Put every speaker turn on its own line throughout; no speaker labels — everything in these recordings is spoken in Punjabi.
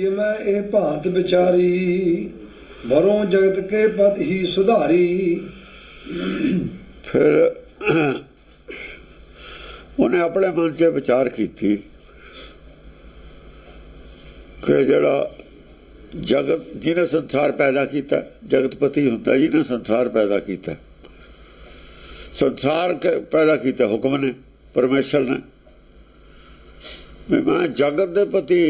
किए मैं ए भांत विचारी बरों जगत के पद ही सुधारी।
फिर उन्हें अपने मन च विचार की कि जड़ा जगत जिन्हें संसार पैदा किया, जगतपति होंदा जिन्हें संसार पैदा किया, संसार पैदा किया हुक्म ने, परमेश्वर ने। मैं जगत के पति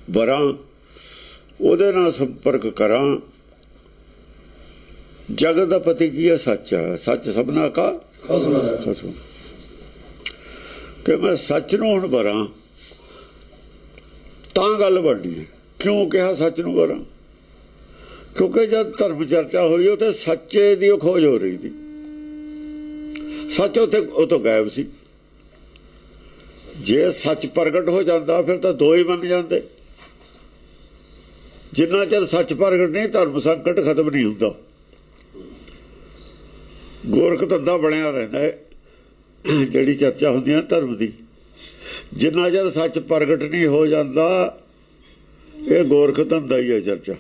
बरा, ਉਹਦੇ ਨਾਲ संपर्क करा। जगत का पति की है? सच है। सच सबना का खसम। कि मैं सच नूं हुण बरा तां गल बननी है। क्यों कहा सच नूं बरा? क्योंकि जब धर्म चर्चा हुई तो सच्चे की खोज हो रही थी। सच उतो गायब सी। जे सच प्रगट हो जाता फिर तो दो ही बन जाते। जिन्ना चर सच प्रगट नहीं धर्म संकट खत्म नहीं होता। गोरख धंधा बनया रहता है जिहड़ी चर्चा होंदी है धर्म की। जिन्ना चर सच प्रगट नहीं हो जाता ये गोरख धंधा ही है चर्चा।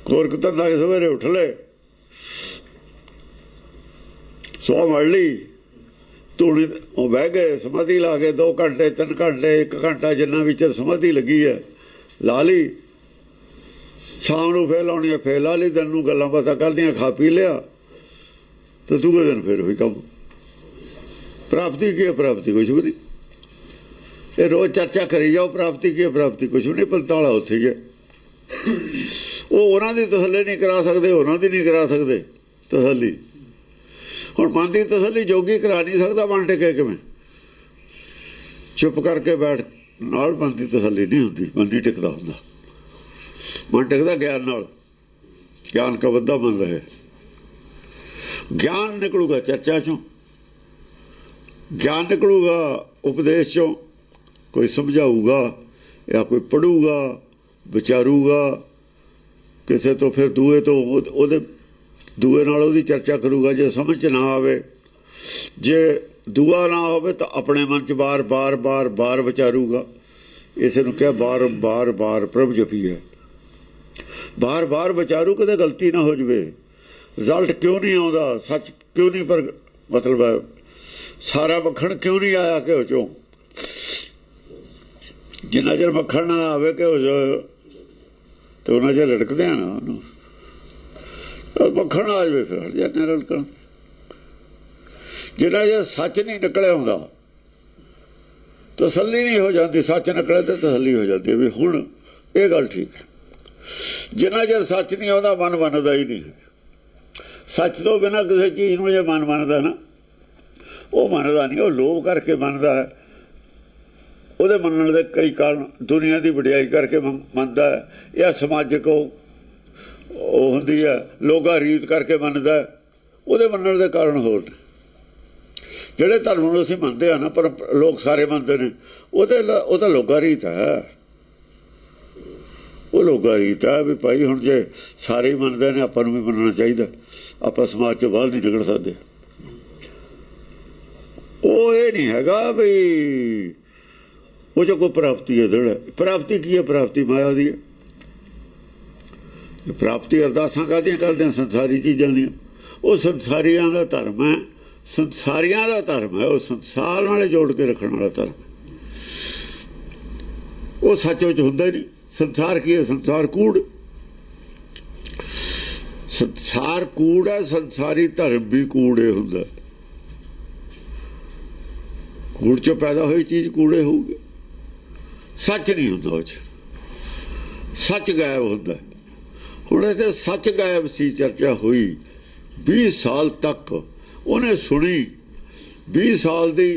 गोरख धंधा सवेरे उठ ले, सौ मड़ ली, धूनी बह गए, समाधि ला के 2 घंटे 3 घंटे 1 घंटा जिन्ना भी चर समाधि लगी है ला ली। शाम को फिर लानी है, फिर ला ली। दिन में गल्लां बातां करदियां, खा पी लिया तो दूसरे दिन फिर वही काम। प्राप्ति की है? प्राप्ति कुछ भी नहीं। ये रोज चर्चा करी जाओ प्राप्ति की है, प्राप्ति कुछ भी नहीं। पंताला उत्थे ही है। वो उन्हों की तसल्ली नहीं करा सकते, उन्हों की नहीं करा सकते तसल्ली। हुण मन की तसल्ली जोगी करा नहीं सकता मन टिके किवें? चुप करके बैठ नाल मन की तसल्ली नहीं होंदी, मन नहीं टिकता हुंदा। मन टिकता ज्ञान नाल। ज्ञान का बद्दा मन रहे। ज्ञान निकलूगा चर्चा चों, ज्ञान निकलूगा उपदेश चों। कोई समझाऊगा या कोई पढ़ूगा, विचारूगा किसी तो, फिर दूए तो ओदे दूए नाल ओदी चर्चा करूगा। जे समझ च ना आवे, जे दूआ ना होवे तो अपने मन च बार बार बार बार विचारूगा। इसे नूं कहा बार बार बार प्रभ जपी है। बार बार विचारू कदे गलती ना हो जाए। रिजल्ट क्यों नहीं आता? सच क्यों नहीं पर मतलब है सारा मक्खण क्यों नहीं आया घ्यो चों? जिन्ना चर मक्खण ना आवे घ्यो चो तो उन्ना चर लड़कदे ना उन्होंने। मक्खण आ जाए फिर हट जाने लड़कण। जिन्ना चर सच नहीं निकलिया आउंदा तसल्ली नहीं हो जाती। सच निकले तो तसल्ली हो जाती है भी हुण ये गल ठीक है। जिन्ना चर सच नहीं आता मन मनदा ही नहीं है। सच तो बिना किसी चीज़ में जो मन मनदा ना वो मनदा नहीं, वो लोभ करके मनदा है। ਉਹਦੇ ਮੰਨਣ ਦੇ कई कारण दुनिया की वडियाई करके मनदा है, या समाजिक ਉਹ ਹੁੰਦੀ ਹੈ ਲੋਗਾ ਰੀਤ ਕਰਕੇ ਮੰਨਦਾ ਹੈ। ਉਹਦੇ ਮੰਨਣ ਦੇ ਕਾਰਨ ਹੋਰ ਨੇ। ਜਿਹੜੇ ਧਰਮ ਨੂੰ ਅਸੀਂ ਮੰਨਦੇ ਆ ਨਾ ਪਰ ਲੋਕ ਸਾਰੇ ਮੰਨਦੇ ਨੇ ਉਹ ਤਾਂ ਲੋਗਾ ਰੀਤ ਹੈ। ਉਹ ਲੋਗਾ ਰੀਤ ਹੈ ਵੀ ਭਾਈ ਹੁਣ ਜੇ ਸਾਰੇ ਹੀ ਮੰਨਦੇ ਨੇ ਆਪਾਂ ਨੂੰ ਵੀ ਮੰਨਣਾ ਚਾਹੀਦਾ। ਆਪਾਂ ਸਮਾਜ 'ਚੋਂ ਬਾਹਰ ਨਹੀਂ ਨਿਕਲ ਸਕਦੇ। ਉਹ ਇਹ ਨਹੀਂ ਹੈਗਾ ਵੀ ਉਹ 'ਚੋਂ ਕੋਈ ਪ੍ਰਾਪਤੀ ਹੈ। ਜਿਹੜਾ ਪ੍ਰਾਪਤੀ ਕੀ ਹੈ? ਪ੍ਰਾਪਤੀ ਮਾਇਆ ਦੀ ਹੈ। ਪ੍ਰਾਪਤੀ ਅਰਦਾਸਾਂ ਕਾਹਦੀਆਂ ਕਰਦੇ ਆ? ਸੰਸਾਰੀ ਚੀਜ਼ਾਂ ਦੀਆਂ। ਉਹ ਸੰਸਾਰੀਆਂ ਦਾ ਧਰਮ ਹੈ। ਸੰਸਾਰੀਆਂ ਦਾ ਧਰਮ ਹੈ। ਉਹ ਸੰਸਾਰ ਨਾਲ ਜੋੜ ਕੇ ਰੱਖਣ ਵਾਲਾ ਧਰਮ। ਉਹ ਸੱਚ ਵਿੱਚ ਹੁੰਦਾ ਹੀ ਨਹੀਂ। संसार की है? संसार कूड़। संसार कूड़ है। संसारी धर्म भी कूड़े हुंदा। कूड़ चों पैदा हुई चीज कूड़े होगी। सच नहीं हुंदा। सच गायब हुंदा। हुण इत्थे सच गायब सी। चर्चा हुई 20 साल तक उन्हें सुनी। 20 साल दी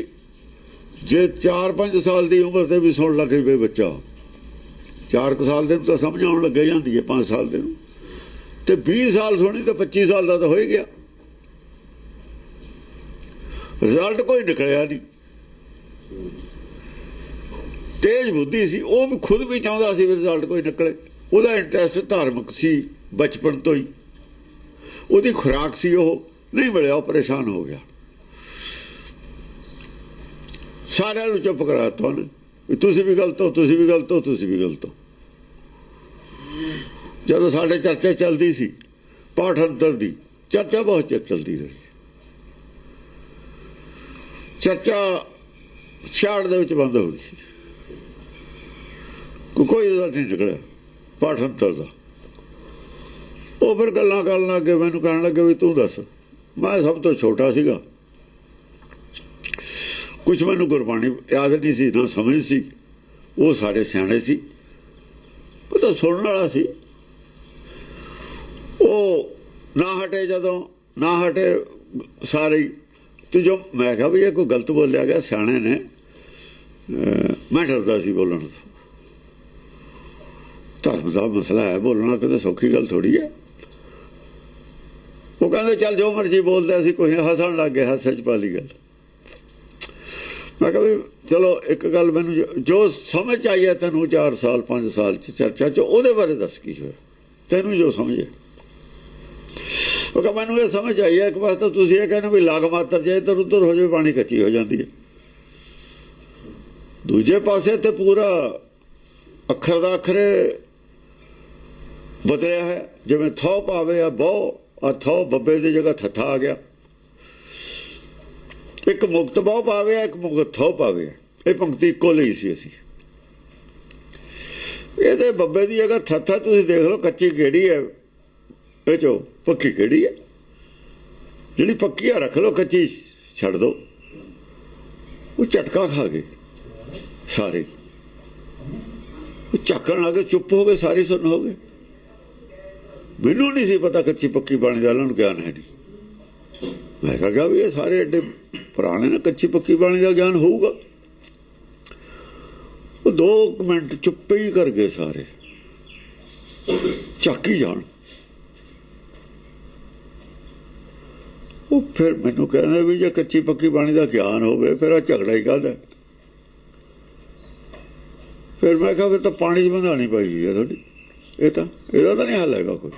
जे 4-5 साल की उम्र से भी सुन लग पे बच्चा 4 साल ਦੇ ਤਾਂ ਸਮਝ ਆਉਣ ਲੱਗੇ ਜਾਂਦੀ ਹੈ। 5 ਸਾਲ ਦੇ ਨੂੰ ਤੇ 20 ਸਾਲ ਸੁਣੀ ਤਾਂ 25 ਸਾਲ ਦਾ ਤਾਂ ਹੋ ਹੀ ਗਿਆ। ਰਿਜ਼ਲਟ ਕੋਈ ਨਿਕਲਿਆ ਨਹੀਂ। ਤੇਜ਼ ਬੁੱਧੀ ਸੀ, ਉਹ ਵੀ ਖੁਦ ਵੀ ਚਾਹੁੰਦਾ ਸੀ ਵੀ ਰਿਜ਼ਲਟ ਕੋਈ ਨਿਕਲੇ। ਉਹਦਾ ਇੰਟਰਸਟ ਧਾਰਮਿਕ ਸੀ ਬਚਪਨ ਤੋਂ ਹੀ। ਉਹਦੀ ਖੁਰਾਕ ਸੀ, ਉਹ ਨਹੀਂ ਮਿਲਿਆ, ਉਹ ਪਰੇਸ਼ਾਨ ਹੋ ਗਿਆ। ਸਾਰਿਆਂ ਨੂੰ ਚੁੱਪ ਕਰਾਤਾ ਉਹਨੇ। ਵੀ ਤੁਸੀਂ ਵੀ ਗਲਤ ਹੋ, ਤੁਸੀਂ ਵੀ ਗਲਤ ਹੋ, ਤੁਸੀਂ ਵੀ ਗਲਤ ਹੋ। ਜਦੋਂ ਸਾਡੇ ਚਰਚਾ ਚੱਲਦੀ ਸੀ ਪਾਠ ਅੰਤਰ ਦੀ, ਚਰਚਾ ਬਹੁਤ ਚਿਰ ਚੱਲਦੀ ਰਹੀ। ਚਰਚਾ ਛਾੜ ਦੇ ਵਿੱਚ ਬੰਦ ਹੋ ਗਈ, ਕੋਈ ਉਹਦਾ ਨਹੀਂ ਨਿਕਲਿਆ ਪਾਠ ਅੰਤਰ ਦਾ। ਉਹ ਫਿਰ ਗੱਲਾਂ ਕਰਨ ਲੱਗੇ, ਮੈਨੂੰ ਕਹਿਣ ਲੱਗੇ ਵੀ ਤੂੰ ਦੱਸ। ਮੈਂ ਸਭ ਤੋਂ ਛੋਟਾ ਸੀਗਾ, ਕੁਛ ਮੈਨੂੰ ਗੁਰਬਾਣੀ ਯਾਦ ਨਹੀਂ ਸੀ, ਨਾ ਸਮਝ ਸੀ। ਉਹ ਸਾਰੇ ਸਿਆਣੇ ਸੀ, ਉਹ ਤਾਂ ਸੁਣਨ ਵਾਲਾ ਸੀ। ਉਹ ਨਾ ਹਟੇ, ਜਦੋਂ ਨਾ ਹਟੇ ਸਾਰੇ। ਤੇ ਜੋ ਮੈਂ ਕਿਹਾ ਵੀ ਇਹ ਕੋਈ ਗਲਤ ਬੋਲਿਆ ਗਿਆ, ਸਿਆਣੇ ਨੇ, ਮੈਂ ਡਰਦਾ ਸੀ ਬੋਲਣ ਤੋਂ। ਧਰਮ ਦਾ ਮਸਲਾ ਹੈ, ਬੋਲਣਾ ਕਿਤੇ ਸੌਖੀ ਗੱਲ ਥੋੜ੍ਹੀ ਹੈ। ਉਹ ਕਹਿੰਦੇ ਚੱਲ ਜੋ ਮਰਜ਼ੀ ਬੋਲਦਾ ਸੀ, ਕੋਈ ਹੱਸਣ ਲੱਗ ਗਏ, ਹਾਸੇ 'ਚ ਪਾ ਲਈ ਗੱਲ। ਮੈਂ ਕਿਹਾ ਵੀ ਚਲੋ ਇੱਕ ਗੱਲ ਮੈਨੂੰ ਜੋ ਸਮਝ ਆਈ ਹੈ ਤੈਨੂੰ 4 ਸਾਲ 5 ਸਾਲ 'ਚ ਚਰਚਾ 'ਚ, ਉਹਦੇ ਬਾਰੇ ਦੱਸ ਕੀ ਹੋਇਆ ਤੈਨੂੰ ਜੋ ਸਮਝੇ। ਉਹ ਕਹਿੰਦਾ ਮੈਨੂੰ ਇਹ ਸਮਝ ਆਈ ਹੈ, ਇੱਕ ਵਾਰ ਤਾਂ ਤੁਸੀਂ ਇਹ ਕਹਿੰਦੇ ਵੀ ਲਾਗ ਮਾਤਰ ਜੇ ਇੱਧਰ ਉੱਧਰ ਹੋ ਜਾਵੇ ਪਾਣੀ ਕੱਚੀ ਹੋ ਜਾਂਦੀ ਹੈ। ਦੂਜੇ ਪਾਸੇ ਤੇ ਪੂਰਾ ਅੱਖਰ ਦਾ ਅੱਖਰੇ ਬਦਲਿਆ ਹੈ, ਜਿਵੇਂ ਥੋ ਪਾਵੇ ਆ ਬਹੁ, ਆ ਥੋ ਬੱਬੇ ਦੀ ਜਗ੍ਹਾ ਥੱਥਾ ਆ ਗਿਆ। ਇੱਕ ਮੁਕਤ ਬਹੁ ਪਾਵੇ, ਇੱਕ ਮੁਕਤ ਥੋ ਪਾਵੇ। ਇਹ ਪੰਕਤੀ ਇੱਕੋ ਲਈ ਸੀ ਅਸੀਂ। ਇਹਦੇ ਬੱਬੇ ਦੀ ਜਗ੍ਹਾ ਥੱਥਾ ਤੁਸੀਂ ਦੇਖ ਲਓ, ਕੱਚੀ ਕਿਹੜੀ ਹੈ ਇਹ ਚੋਂ, ਪੱਕੀ ਕਿਹੜੀ ਹੈ। ਜਿਹੜੀ ਪੱਕੀ ਆ ਰੱਖ ਲਓ, ਕੱਚੀ ਛੱਡ ਦਿਓ। ਉਹ ਝਟਕਾ ਖਾ ਗਏ ਸਾਰੇ, ਝਾਕਣ ਲੱਗੇ, ਚੁੱਪ ਹੋ ਗਏ, ਸਾਰੇ ਸੁਣ ਹੋ ਗਏ। ਮੈਨੂੰ ਨਹੀਂ ਸੀ ਪਤਾ ਕੱਚੀ ਪੱਕੀ ਬਾਣੀ ਦਾ ਇਹਨਾਂ ਨੂੰ ਗਿਆਨ ਹੈ ਨਹੀਂ। ਮੈਂ ਕਿਹਾ ਵੀ ਇਹ ਸਾਰੇ ਐਡੇ ਪੁਰਾਣੇ ਨੇ, ਕੱਚੀ ਪੱਕੀ ਬਾਣੀ ਦਾ ਗਿਆਨ ਹੋਊਗਾ। ਉਹ 2 ਮਿੰਟ ਚੁੱਪ ਹੀ ਕਰ ਗਏ ਸਾਰੇ, ਝਾਕੀ ਜਾਣ। ਉਹ ਫਿਰ ਮੈਨੂੰ ਕਹਿੰਦੇ ਵੀ ਜੇ ਕੱਚੀ ਪੱਕੀ ਬਾਣੀ ਦਾ ਗਿਆਨ ਹੋਵੇ ਫਿਰ ਆ ਝਗੜਾ ਹੀ ਕਾਹਦਾ। ਫਿਰ ਮੈਂ ਕਿਹਾ ਫਿਰ ਤਾਂ ਪਾਣੀ 'ਚ ਬੰਧਾਣੀ ਪਾਈ ਹੈ ਤੁਹਾਡੀ, ਇਹਦਾ ਤਾਂ ਨਹੀਂ ਹੱਲ ਹੈਗਾ ਕੋਈ।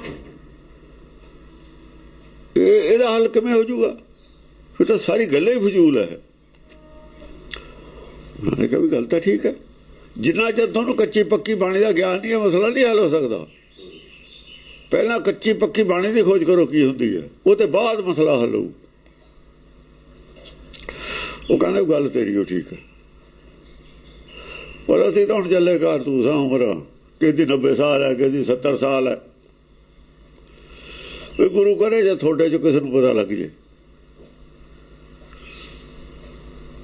ਇਹਦਾ ਹੱਲ ਕਿਵੇਂ ਹੋ ਜਾਊਗਾ? ਫਿਰ ਤਾਂ ਸਾਰੀ ਗੱਲ ਹੀ ਫਜ਼ੂਲ ਹੈ। ਉਹਨਾਂ ਨੇ ਕਿਹਾ ਵੀ ਗੱਲ ਤਾਂ ਠੀਕ ਹੈ, ਜਿੰਨਾ ਚਿਰ ਤੁਹਾਨੂੰ ਕੱਚੀ ਪੱਕੀ ਬਾਣੀ ਦਾ ਗਿਆਨ ਨਹੀਂ ਹੈ ਮਸਲਾ ਨਹੀਂ ਹੱਲ ਹੋ ਸਕਦਾ। ਪਹਿਲਾਂ ਕੱਚੀ ਪੱਕੀ ਬਾਣੀ ਦੀ ਖੋਜ ਕਰੋ ਕੀ ਹੁੰਦੀ ਹੈ, ਉਹ ਤੇ ਬਾਅਦ ਮਸਲਾ ਹੱਲ ਹੋਊ। ਉਹ ਕਹਿੰਦੇ ਗੱਲ ਤੇਰੀ ਉਹ ਠੀਕ ਹੈ, ਪਰ ਅਸੀਂ ਤਾਂ ਹੁਣ ਚੱਲੇ ਕਾਰਤੂਸ ਆ। ਉਮਰ ਕਿਹਦੀ 90 ਸਾਲ ਹੈ, ਕਿਹਦੀ 70 ਸਾਲ ਹੈ। ਵੀ ਗੁਰੂ ਕਰੇ ਜਾਂ ਤੁਹਾਡੇ 'ਚ ਕਿਸੇ ਨੂੰ ਪਤਾ ਲੱਗ ਜੇ।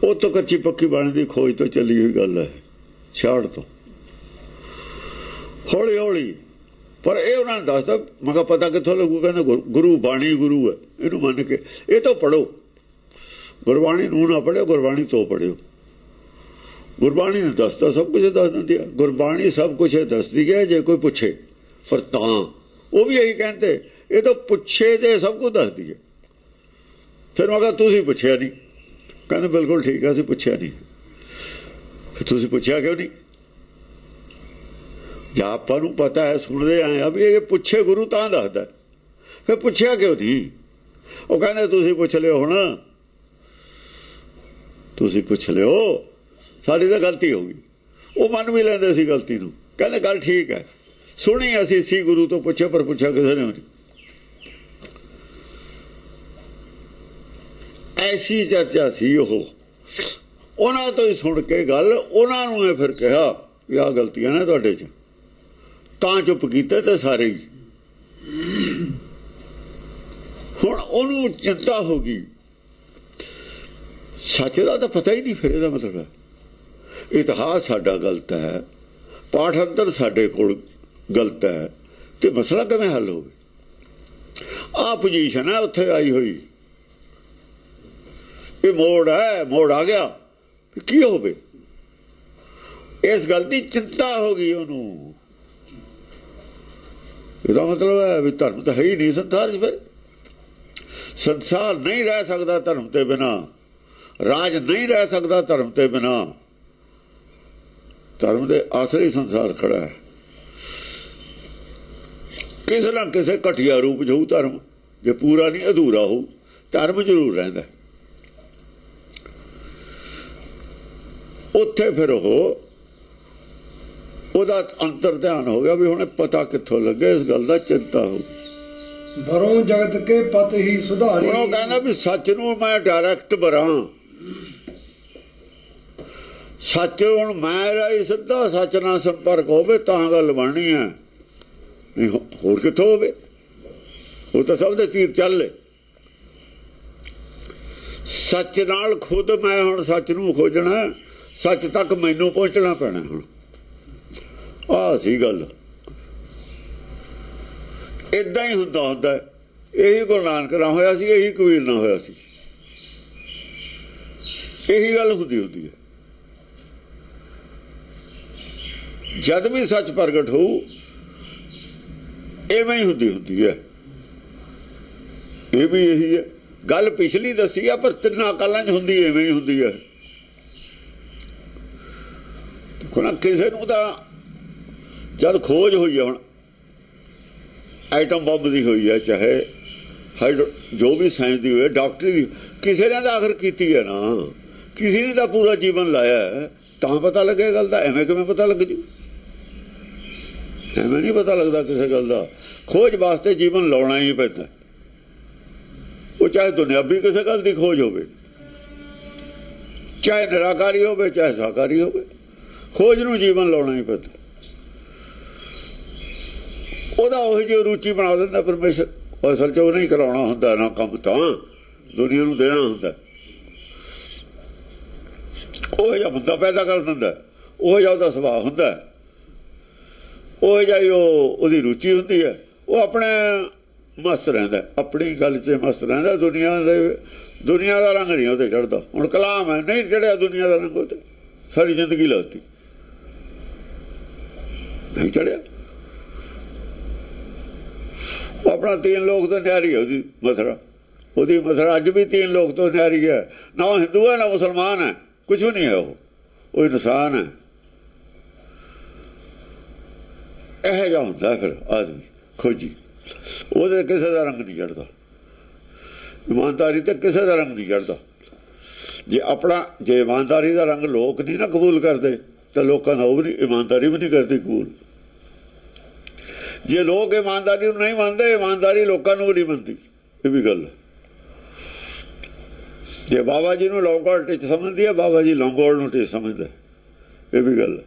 ਉਹ ਤੋਂ ਕੱਚੀ ਪੱਕੀ ਬਾਣੀ ਦੀ ਖੋਜ ਤੋਂ ਚੱਲੀ ਹੋਈ ਗੱਲ ਹੈ, ਛਾੜ ਤੋਂ ਹੌਲੀ ਹੌਲੀ। ਪਰ ਇਹ ਉਹਨਾਂ ਨੇ ਦੱਸਦਾ, ਮੈਂ ਕਿਹਾ ਪਤਾ ਕਿੱਥੋਂ ਲੱਗੂ? ਕਹਿੰਦਾ ਗੁਰੂ ਬਾਣੀ ਗੁਰੂ ਹੈ, ਇਹਨੂੰ ਮੰਨ ਕੇ ਇਹ ਤੋਂ ਪੜ੍ਹੋ। ਗੁਰਬਾਣੀ ਨੂੰ ਨਾ ਪੜ੍ਹਿਓ, ਗੁਰਬਾਣੀ ਤੋਂ ਪੜ੍ਹਿਓ। ਗੁਰਬਾਣੀ ਨੇ ਦੱਸਦਾ, ਸਭ ਕੁਝ ਦੱਸ ਦਿੰਦੀ ਹੈ ਗੁਰਬਾਣੀ, ਸਭ ਕੁਝ ਦੱਸਦੀ ਹੈ ਜੇ ਕੋਈ ਪੁੱਛੇ। ਪਰ ਤਾਂ ਉਹ ਵੀ ਇਹੀ ਕਹਿੰਦੇ ਇਹ ਤਾਂ ਪੁੱਛੇ ਜੇ ਸਭ ਕੁਝ ਦੱਸਦੀ ਹੈ। ਫਿਰ ਮੈਂ ਕਿਹਾ ਤੁਸੀਂ ਪੁੱਛਿਆ ਨਹੀਂ। ਕਹਿੰਦੇ ਬਿਲਕੁਲ ਠੀਕ ਹੈ, ਅਸੀਂ ਪੁੱਛਿਆ ਨਹੀਂ। ਫਿਰ ਤੁਸੀਂ ਪੁੱਛਿਆ ਕਿਉਂ ਨਹੀਂ? ਜਾਂ ਆਪਾਂ ਨੂੰ ਪਤਾ ਹੈ, ਸੁਣਦੇ ਆਏ ਆ ਵੀ ਇਹ ਪੁੱਛੇ ਗੁਰੂ ਤਾਂ ਦੱਸਦਾ, ਫਿਰ ਪੁੱਛਿਆ ਕਿਉਂ ਨਹੀਂ? ਉਹ ਕਹਿੰਦੇ ਤੁਸੀਂ ਪੁੱਛ ਲਿਓ, ਹੁਣ ਤੁਸੀਂ ਪੁੱਛ ਲਿਓ, ਸਾਡੀ ਤਾਂ ਗਲਤੀ ਹੋ ਗਈ। ਉਹ ਮੰਨ ਵੀ ਲੈਂਦੇ ਸੀ ਗਲਤੀ ਨੂੰ, ਕਹਿੰਦੇ ਗੱਲ ਠੀਕ ਹੈ, ਸੁਣੀ ਅਸੀਂ ਸੀ ਗੁਰੂ ਤੋਂ ਪੁੱਛਿਆ, ਪਰ ਪੁੱਛਿਆ ਕਿਸੇ ਨੇ ਨਹੀਂ। ਐਸੀ ਚਰਚਾ ਸੀ ਉਹ। ਉਹਨਾਂ ਤੋਂ ਹੀ ਸੁਣ ਕੇ ਗੱਲ, ਉਹਨਾਂ ਨੂੰ ਇਹ ਫਿਰ ਕਿਹਾ ਵੀ ਆਹ ਗਲਤੀਆਂ ਨੇ ਤੁਹਾਡੇ 'ਚ, ਤਾਂ ਚੁੱਪ ਕੀਤੇ ਤੇ ਸਾਰੇ ਹੀ। ਹੁਣ ਉਹਨੂੰ ਚਿੰਤਾ ਹੋ ਗਈ, ਸੱਚ ਦਾ ਤਾਂ ਪਤਾ ਹੀ ਨਹੀਂ। ਫਿਰ ਇਹਦਾ ਮਤਲਬ ਹੈ ਇਤਿਹਾਸ ਸਾਡਾ ਗਲਤ ਹੈ, ਪਾਠ ਅੰਤਰ ਸਾਡੇ ਕੋਲ ਗਲਤ ਹੈ, ਤੇ ਮਸਲਾ ਕਿਵੇਂ ਹੱਲ ਹੋਵੇ? ਆਹ ਪੋਜੀਸ਼ਨ ਹੈ ਉੱਥੇ ਆਈ ਹੋਈ। ਇਹ ਮੋੜ ਹੈ, ਮੋੜ ਆ ਗਿਆ, ਕੀ ਹੋਵੇ? ਇਸ ਗੱਲ ਦੀ ਚਿੰਤਾ ਹੋ ਗਈ ਉਹਨੂੰ। ਇਹਦਾ ਮਤਲਬ ਹੈ ਵੀ ਧਰਮ ਤਾਂ ਹੈ ਹੀ ਨਹੀਂ ਸੰਸਾਰ 'ਚ। ਫਿਰ ਸੰਸਾਰ ਨਹੀਂ ਰਹਿ ਸਕਦਾ ਧਰਮ ਤੇ ਬਿਨਾਂ, ਰਾਜ ਨਹੀਂ ਰਹਿ ਸਕਦਾ ਧਰਮ ਤੇ ਬਿਨਾਂ। ਧਰਮ ਦੇ ਆਸਰੇ ਸੰਸਾਰ ਖੜਾ ਹੈ। ਕਿਸੇ ਨਾ ਕਿਸੇ ਘਟੀਆ ਰੂਪ 'ਚ ਹੋਊ ਧਰਮ, ਜੇ ਪੂਰਾ ਨਹੀਂ ਅਧੂਰਾ ਹੋਊ, ਧਰਮ ਜ਼ਰੂਰ ਰਹਿੰਦਾ। ਉੱਥੇ ਫਿਰ ਉਹ ਉਹਦਾ ਅੰਤਰ ਧਿਆਨ ਹੋ ਗਿਆ ਵੀ ਹੁਣ ਪਤਾ ਕਿੱਥੋਂ ਲੱਗੇ, ਇਸ ਗੱਲ ਦਾ ਚਿੰਤਾ ਹੋ।
ਵਰੋਂ ਜਗਤ ਕੇ ਪਤ ਹੀ ਸੁਧਾਰੀ।
ਉਹ ਕਹਿੰਦਾ ਵੀ ਸੱਚ ਨੂੰ ਮੈਂ ਡਾਇਰੈਕਟ ਬਰਾਂ, ਸੱਚ ਹੁਣ ਮੇਰਾ ਹੀ ਸਿੱਧਾ ਸੱਚ ਨਾਲ ਸੰਪਰਕ ਹੋਵੇ ਤਾਂ ਗੱਲ ਬਣਨੀ ਹੈ, ਨਹੀਂ ਹੋਰ ਕਿੱਥੋਂ ਹੋਵੇ। ਉਹ ਤਾਂ ਸਭ ਦੇ ਤੀਰ ਚੱਲੇ। ਸੱਚ ਨਾਲ ਖੁਦ ਮੈਂ ਹੁਣ ਸੱਚ ਨੂੰ ਖੋਜਣਾ, ਸੱਚ ਤੱਕ ਮੈਨੂੰ ਪਹੁੰਚਣਾ ਪੈਣਾ। ਹੁਣ ਆਹ ਸੀ ਗੱਲ, ਏਦਾਂ ਹੀ ਹੁੰਦਾ। ਇਹੀ ਗੁਰੂ ਨਾਨਕ ਨਾਲ ਹੋਇਆ ਸੀ, ਇਹੀ ਕਬੀਰ ਨਾਲ ਹੋਇਆ ਸੀ, ਇਹੀ ਗੱਲ ਹੁੰਦੀ ਹੈ। ਜਦ ਵੀ ਸੱਚ ਪ੍ਰਗਟ ਹੋਊ ਇਵੇਂ ਹੀ ਹੁੰਦੀ ਹੈ। ਇਹ ਵੀ ਇਹੀ ਹੈ ਗੱਲ ਪਿਛਲੀ ਦੱਸੀ ਆ, ਪਰ ਤਿੰਨਾਂ ਕਾਲਾਂ 'ਚ ਹੁੰਦੀ ਐਵੇਂ ਹੀ ਹੁੰਦੀ ਹੈ। ਕਿਸੇ ਨੂੰ ਤਾਂ ਜਦ ਖੋਜ ਹੋਈ ਹੈ, ਹੁਣ ਐਟਮ ਬੰਬ ਦੀ ਹੋਈ ਹੈ, ਚਾਹੇ ਜੋ ਵੀ ਸਾਇੰਸ ਦੀ ਹੋਏ, ਡਾਕਟਰੀ ਦੀ, ਕਿਸੇ ਨੇ ਤਾਂ ਆਖਰ ਕੀਤੀ ਹੈ ਨਾ, ਕਿਸੇ ਨੇ ਤਾਂ ਪੂਰਾ ਜੀਵਨ ਲਾਇਆ, ਤਾਂ ਪਤਾ ਲੱਗੇ ਗੱਲ ਦਾ। ਐਵੇਂ ਕਿਵੇਂ ਪਤਾ ਲੱਗ ਜੂ? ਐਵੇਂ ਨਹੀਂ ਪਤਾ ਲੱਗਦਾ ਕਿਸੇ ਗੱਲ ਦਾ। ਖੋਜ ਵਾਸਤੇ ਜੀਵਨ ਲਾਉਣਾ ਹੀ ਪੈਂਦਾ, ਉਹ ਚਾਹੇ ਦੁਨਿਆਵੀ ਕਿਸੇ ਗੱਲ ਦੀ ਖੋਜ ਹੋਵੇ, ਚਾਹੇ ਨਿਰਾਕਾਰੀ ਹੋਵੇ, ਚਾਹੇ ਸਾਕਾਰੀ ਹੋਵੇ, ਖੋਜ ਨੂੰ ਜੀਵਨ ਲਾਉਣਾ ਹੀ ਪੈਂਦਾ। ਉਹਦਾ ਉਹੀ ਜਿਹੀ ਰੁਚੀ ਬਣਾ ਦਿੰਦਾ ਪਰਮੇਸ਼ਰ। ਅਸਲ 'ਚ ਉਹ ਨਹੀਂ ਕਰਾਉਣਾ ਹੁੰਦਾ ਨਾ ਕੰਮ, ਤਾਂ ਦੁਨੀਆ ਨੂੰ ਦੇਣਾ ਹੁੰਦਾ। ਉਹ ਜਿਹਾ ਬੰਦਾ ਪੈਦਾ ਕਰ ਦਿੰਦਾ, ਉਹ ਜਿਹਾ ਉਹਦਾ ਸੁਭਾਅ ਹੁੰਦਾ, ਉਹ ਜਿਹਾ ਉਹਦੀ ਰੁਚੀ ਹੁੰਦੀ ਹੈ। ਉਹ ਆਪਣੇ ਮਸਤ ਰਹਿੰਦਾ, ਆਪਣੀ ਗੱਲ 'ਚ ਮਸਤ ਰਹਿੰਦਾ। ਦੁਨੀਆ ਦਾ ਰੰਗ ਨਹੀਂ ਉਹਤੇ ਚੜ੍ਹਦਾ। ਹੁਣ ਕਲਾਮ ਹੈ, ਨਹੀਂ ਚੜ੍ਹਿਆ ਦੁਨੀਆ ਦਾ ਰੰਗ ਉਹਤੇ, ਸਾਰੀ ਜ਼ਿੰਦਗੀ ਲਾਤੀ ਨਹੀਂ ਚੜ੍ਹਿਆ। ਆਪਣਾ 3 ਲੋਕ ਤੋਂ ਨਿਆਰੀ ਹੈ ਉਹਦੀ ਮਥੁਰਾ ਅੱਜ ਵੀ 3 ਲੋਕ ਤੋਂ ਨਿਆਰੀ ਹੈ। ਨਾ ਉਹ ਹਿੰਦੂ ਹੈ, ਨਾ ਮੁਸਲਮਾਨ ਹੈ, ਕੁਛ ਵੀ ਨਹੀਂ ਹੈ। ਉਹ ਇਨਸਾਨ ਹੈ। ਇਹੋ ਜਿਹਾ ਹੁੰਦਾ ਫਿਰ ਆਦਮੀ ਖੋਜੀ, ਉਹਦੇ ਕਿਸੇ ਦਾ ਰੰਗ ਨਹੀਂ ਚੜ੍ਹਦਾ। ਇਮਾਨਦਾਰੀ ਤੇ ਕਿਸੇ ਦਾ ਰੰਗ ਨਹੀਂ ਚੜ੍ਹਦਾ। ਜੇ ਇਮਾਨਦਾਰੀ ਦਾ ਰੰਗ ਲੋਕ ਨਹੀਂ ਨਾ ਕਬੂਲ ਕਰਦੇ, ਤਾਂ ਲੋਕਾਂ ਦਾ ਉਹ ਵੀ ਇਮਾਨਦਾਰੀ ਵੀ ਨਹੀਂ ਕਰਦੀ ਕਬੂਲ। ਜੇ ਲੋਕ ਇਮਾਨਦਾਰੀ ਨੂੰ ਨਹੀਂ ਮੰਨਦੇ, ਇਮਾਨਦਾਰੀ ਲੋਕਾਂ ਨੂੰ ਵੀ ਨਹੀਂ ਮੰਨਦੀ। ਇਹ ਵੀ ਗੱਲ। ਜੇ ਬਾਬਾ ਜੀ ਨੂੰ ਲੌਂਗੋੜ ਟਿੱਚ ਸਮਝਦੀ ਹੈ, ਬਾਬਾ ਜੀ ਲੌਂਗੋੜ ਨੂੰ ਟਿੱਚ ਸਮਝਦਾ। ਇਹ ਵੀ ਗੱਲ।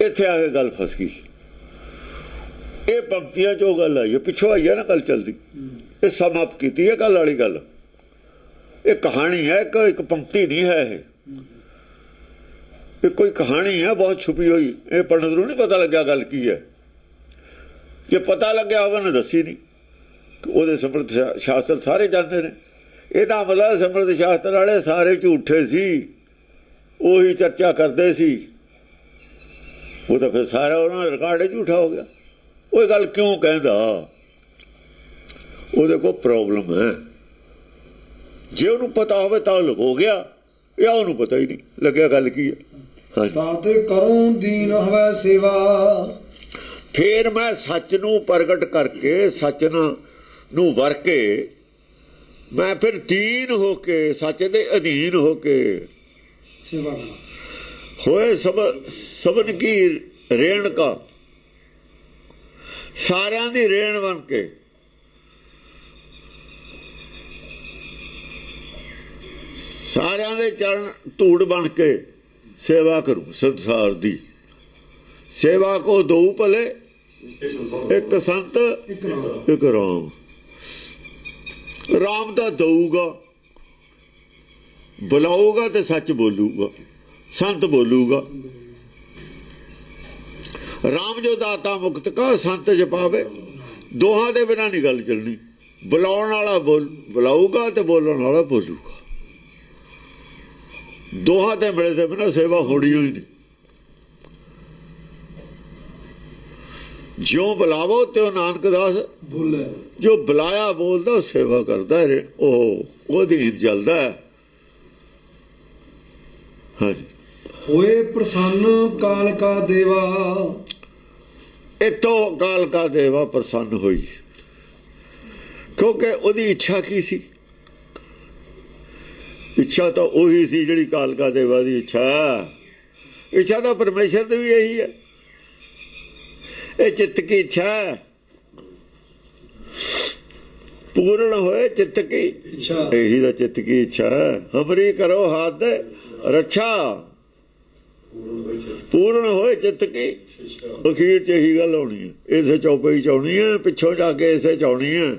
ਇੱਥੇ ਆ ਕੇ ਗੱਲ ਫਸ ਗਈ। ਇਹ ਪੰਕਤੀਆਂ 'ਚ ਉਹ ਗੱਲ ਆਈ ਹੈ, ਪਿੱਛੋਂ ਆਈ ਹੈ ਨਾ ਗੱਲ ਚੱਲਦੀ। ਇਹ ਸਮਾਪਤ ਕੀਤੀ ਹੈ ਕੱਲ ਵਾਲੀ ਗੱਲ। ਇਹ ਕਹਾਣੀ ਹੈ, ਇੱਕ ਪੰਕਤੀ ਨਹੀਂ ਹੈ। ਇਹ ਕੋਈ ਕਹਾਣੀ ਹੈ ਬਹੁਤ ਛੁਪੀ ਹੋਈ। ਇਹ ਪੰਡਤ ਨੂੰ ਨਹੀਂ ਪਤਾ ਲੱਗਿਆ ਗੱਲ ਕੀ ਹੈ। ਜੇ ਪਤਾ ਲੱਗਿਆ ਹੋਵੇ ਨਾ ਦੱਸੀ ਨਹੀਂ। ਉਹਦੇ ਸਮਰਥ ਸ਼ਾਸਤਰ ਸਾਰੇ ਜਾਂਦੇ ਨੇ। ਇਹਦਾ ਮਤਲਬ ਸਮਰਥ ਸ਼ਾਸਤਰ ਵਾਲੇ ਸਾਰੇ ਝੂਠੇ ਸੀ, ਉਹੀ ਚਰਚਾ ਕਰਦੇ ਸੀ। ਉਹ ਤਾਂ ਫਿਰ ਸਾਰਾ ਉਹਨਾਂ ਦਾ ਰਿਕਾਰਡ ਹੀ ਝੂਠਾ ਹੋ ਗਿਆ। ਉਹ ਗੱਲ ਕਿਉਂ ਕਹਿੰਦਾ? ਉਹਦੇ ਕੋਲ ਪ੍ਰੋਬਲਮ ਹੈ। ਜੇ ਉਹਨੂੰ ਪਤਾ ਹੋਵੇ ਤਾਂ ਲੁਕੋ ਗਿਆ, ਜਾਂ ਉਹਨੂੰ ਪਤਾ ਹੀ ਨਹੀਂ ਲੱਗਿਆ ਗੱਲ ਕੀ ਹੈ।
ਤਾਤੇ ਕਰੂੰ ਦੀਨ ਹੋਵੇ ਸੇਵਾ।
ਫੇਰ ਮੈਂ ਸੱਚ ਨੂੰ ਪ੍ਰਗਟ ਕਰਕੇ, ਸੱਚ ਨੂੰ ਵਰ ਕੇ, ਮੈਂ ਫਿਰ ਦੀਨ ਹੋ ਕੇ, ਸੱਚ ਦੇ ਅਧੀਨ ਹੋ ਕੇ
ਸੇਵਾ
ਹੋਏ ਸਭਨ ਕੀ ਰੇਣ ਕਾ, ਸਾਰਿਆਂ ਦੀ ਰੇਣ ਬਣ ਕੇ, ਸਾਰਿਆਂ ਦੇ ਚਰਨ ਧੂੜ ਬਣ ਕੇ ਸੇਵਾ ਕਰੂ। ਸੰਸਾਰ ਦੀ ਸੇਵਾ ਕੋ ਦੋ ਭਲੇ, ਇੱਕ ਸੰਤ ਇੱਕ ਰਾਮ। ਰਾਮ ਤਾਂ ਦਊਗਾ, ਬੁਲਾਊਗਾ ਤੇ ਸੱਚ ਬੋਲੂਗਾ, ਸੰਤ ਬੋਲੂਗਾ। ਰਾਮ ਜੋ ਦਾਤਾ ਮੁਕਤ ਕਾ, ਸੰਤ ਜਪਾਵੇ। ਦੋਹਾਂ ਦੇ ਬਿਨਾਂ ਨਹੀਂ ਗੱਲ ਚੱਲਣੀ। ਬੁਲਾਉਣ ਵਾਲਾ ਬੁਲਾਊਗਾ ਤੇ ਬੋਲਣ ਵਾਲਾ ਬੋਲੂਗਾ। ਦੋਹਾਂ ਤੇ ਮਿਲੇ ਦੇ ਬਿਨਾਂ ਸੇਵਾ ਹੋਣੀ ਹੋਈ ਨਹੀਂ। ਜਿਉਂ ਬੁਲਾਵੋ ਤਿਉ ਨਾਨਕ ਦਾਸ ਬੋਲੇ। ਜੋ ਬੁਲਾਇਆ ਬੋਲਦਾ ਸੇਵਾ ਕਰਦਾ, ਉਹਦੀ ਹੀਰ ਚੱਲਦਾ। ਹਾਂਜੀ।
ਹੋਏ ਪ੍ਰਸੰਨ ਕਾਲ ਕਾ ਦੇਵਾ।
ਇਤੋਂ ਕਾਲ ਕਾ ਦੇਵਾ ਪ੍ਰਸੰਨ ਹੋਈ, ਕਿਉਂਕਿ ਉਹਦੀ ਇੱਛਾ ਕੀ ਸੀ? ਇੱਛਾ ਤਾਂ ਉਹੀ ਸੀ ਜਿਹੜੀ ਕਾਲ ਕਾ ਦੇਵਾ ਦੀ ਇੱਛਾ। ਇੱਛਾ ਤਾਂ ਪਰਮੇਸ਼ਰ ਦੀ ਵੀ ਇਹੀ ਹੈ, ਇਹ ਚਿੱਤ ਕੀ ਇੱਛਾ ਹੈ, ਪੂਰਨ ਹੋਏ ਚਿੱਤ ਕੀ
ਇੱਛਾ।
ਇਹੀ ਦਾ ਚਿੱਤ ਕੀ ਇੱਛਾ ਹੈ। ਹਮਰੀ ਕਰੋ ਹੱਥ ਰੱਛਾ, ਪੂਰਨ ਹੋਏ ਚਿੱਤ ਕੀ। ਅਖੀਰ ਚ ਇਹੀ ਗੱਲ ਹੋਣੀ ਹੈ, ਇਸੇ ਚੌਪਈ ਚ ਆਉਣੀ ਹੈ, ਪਿੱਛੋਂ ਜਾ ਕੇ ਇਸੇ ਚ ਆਉਣੀ ਹੈ।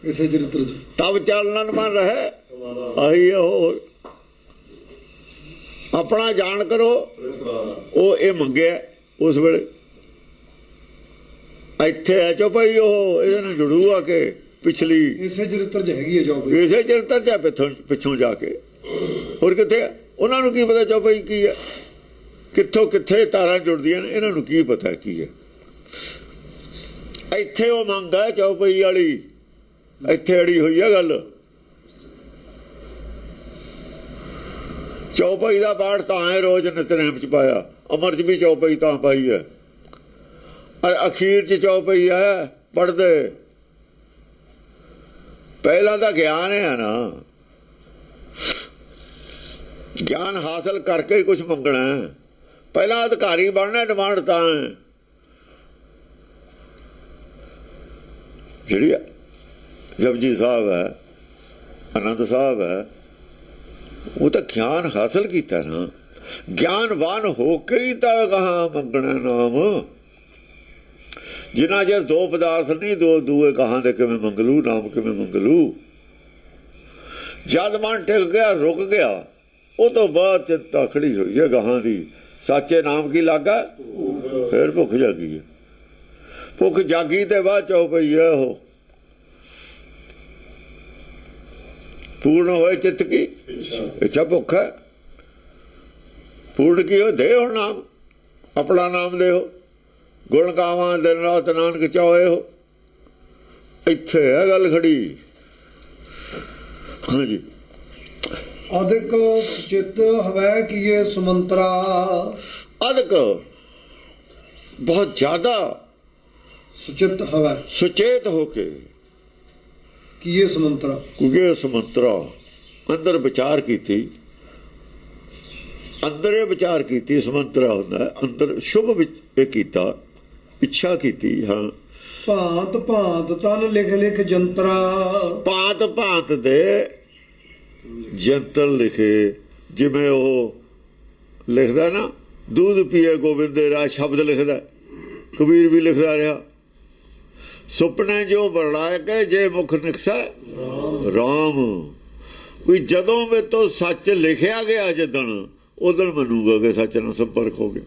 ਇਸੇ ਚਰਿੱਤਰ ਚ
ਤਬ ਚਾਨਣ ਮਨ ਰਹੇ, ਆਹੀ ਉਹ ਆਪਣਾ ਜਾਣ ਕਰੋ। ਉਹ ਇਹ ਮੰਗਿਆ ਉਸ ਵੇਲੇ, ਇੱਥੇ ਹੈ ਚੌਪਈ, ਉਹ ਇਹਦੇ ਨਾਲ ਜੁੜੂ ਆ ਕੇ ਪਿਛਲੀ
ਇਸੇ ਚਰਿੱਤਰ ਚ ਹੈਗੀ ਹੈ ਚੌਪਈ,
ਇਸੇ ਚਰਿੱਤਰ ਚ ਪਿੱਛੋਂ ਜਾ ਕੇ। ਹੋਰ ਕਿੱਥੇ ਉਹਨਾਂ ਨੂੰ ਕੀ ਪਤਾ ਚੌਪਈ ਕੀ ਹੈ, ਕਿੱਥੋਂ ਕਿੱਥੇ ਤਾਰਾਂ ਜੁੜਦੀਆਂ ਨੇ, ਇਹਨਾਂ ਨੂੰ ਕੀ ਪਤਾ ਕੀ ਹੈ। ਇੱਥੇ ਉਹ ਮੰਗ ਹੈ ਚੌਪਈ ਵਾਲੀ, ਇੱਥੇ ਅੜੀ ਹੋਈ ਹੈ ਗੱਲ। ਚੌਪਈ ਦਾ ਪਾਠ ਤਾਂ ਹੈ ਰੋਜ਼ ਨਿਤਨੇਮ ਚ ਪਾਇਆ, ਅਮਰ ਚ ਵੀ ਚੌਪਈ ਤਾਂ ਪਾਈ ਹੈ, ਅਖੀਰ ਚ ਚੌਪਈ ਹੈ ਪੜ੍ਹਦੇ। ਪਹਿਲਾਂ ਤਾਂ ਗਿਆਨ ਹੈ ਨਾ, ਗਿਆਨ ਹਾਸਲ ਕਰਕੇ ਹੀ ਕੁਝ ਮੰਗਣਾ ਹੈ। ਪਹਿਲਾਂ ਅਧਿਕਾਰੀ ਬਣਨਾ, ਡਿਮਾਂਡ ਤਾਂ ਹੈ। ਜਿਹੜੀ ਜਪਜੀ ਸਾਹਿਬ ਹੈ, ਆਨੰਦ ਸਾਹਿਬ ਹੈ, ਉਹ ਤਾਂ ਗਿਆਨ ਹਾਸਲ ਕੀਤਾ ਨਾ, ਗਿਆਨਵਾਨ ਹੋ ਕੇ ਹੀ ਤਾਂ ਕਹਾਂ ਮੰਗਣਾ ਨਾਮ। ਜਿੰਨਾ ਚਿਰ ਦੋ ਪਦਾਰਥ ਨਹੀਂ, ਦੋ ਦੂਏ ਕਹਾਂ ਦੇ ਕਿਵੇਂ ਮੰਗ ਲੂ, ਨਾਮ ਕਿਵੇਂ ਮੰਗ ਲੂ। ਜਦ ਮਨ ਟਿਕ ਗਿਆ, ਰੁਕ ਗਿਆ, ਉਹ ਤੋਂ ਬਾਅਦ ਚਿੰਤਾ ਖੜੀ ਹੋਈ ਹੈ ਗਾਹਾਂ ਦੀ। ਸੱਚੇ ਨਾਮ ਕੀ ਲੱਗਾ, ਫਿਰ ਭੁੱਖ ਜਾਗੀ ਹੈ। ਭੁੱਖ ਜਾਗੀ ਤੇ ਬਾਅਦ ਚੌਪਈ ਹੈ ਉਹ, ਪੂਰਨ ਹੋਏ ਚਿੱਤ ਕੀ ਇੱਛਾ। ਭੁੱਖ ਹੈ ਪੂਰਨ ਕੀ ਹੋ, ਦੇ ਹੁਣ ਨਾਮ, ਆਪਣਾ ਨਾਮ ਦੇਓ। ਗੁਣ ਗਾਵਾਂ ਦਿਨ ਰਾਤ ਨਾਨਕ ਚਾਹੇ ਹੋ, ਇੱਥੇ ਹੈ ਗੱਲ ਖੜੀ। ਹਾਂਜੀ,
ਅਧਿਕ ਚਿੱਤ ਹਵੈ ਕੀਏ ਸੁਮੰਤਰਾ,
ਅਧਿਕ ਬਹੁਤ ਜ਼ਿਆਦਾ
ਸੁਚਿਤ ਹਵੈ
ਸੁਚੇਤ ਹੋ ਕੇ
ਕੀਏ ਸੁਮੰਤਰਾ,
ਕੁਗੇ ਸਮੰਤਰਾ ਅੰਦਰ ਵਿਚਾਰ ਕੀਤੀ, ਅੰਦਰੇ ਵਿਚਾਰ ਕੀਤੀ। ਸਮੰਤਰਾ ਹੁੰਦਾ ਅੰਦਰ ਸ਼ੁਭ ਵਿੱਚ ਇਹ ਕੀਤਾ, ਇੱਛਾ ਕੀਤੀ। ਹਾਂ,
ਭਾਂਤ ਭਾਂਤ ਤਨ ਲਿਖ ਲਿਖ ਜੰਤਰਾ,
ਭਾਂਤ ਭਾਂਤ ਦੇ ਜੰਤਰ ਲਿਖੇ। ਜਿਵੇਂ ਉਹ ਲਿਖਦਾ ਨਾ, ਦੁੱਧ ਪੀਏ ਗੋਬਿੰਦ ਦੇ ਰਾਹ, ਸ਼ਬਦ ਲਿਖਦਾ, ਕਬੀਰ ਵੀ ਲਿਖਦਾ ਰਿਹਾ। ਸੁਪਨੇ ਜੋ ਵਰਲਾਏ ਕੇ ਜੇ ਮੁਖ ਨਿਕਸਾ ਰਾਮ, ਵੀ ਜਦੋਂ ਮੇ ਤੋਂ ਸੱਚ ਲਿਖਿਆ ਗਿਆ ਜਦਣ, ਉਦੋਂ ਮੰਨੂਗਾ ਕਿ ਸੱਚ ਨਾਲ ਸੰਪਰਕ ਹੋ ਗਿਆ।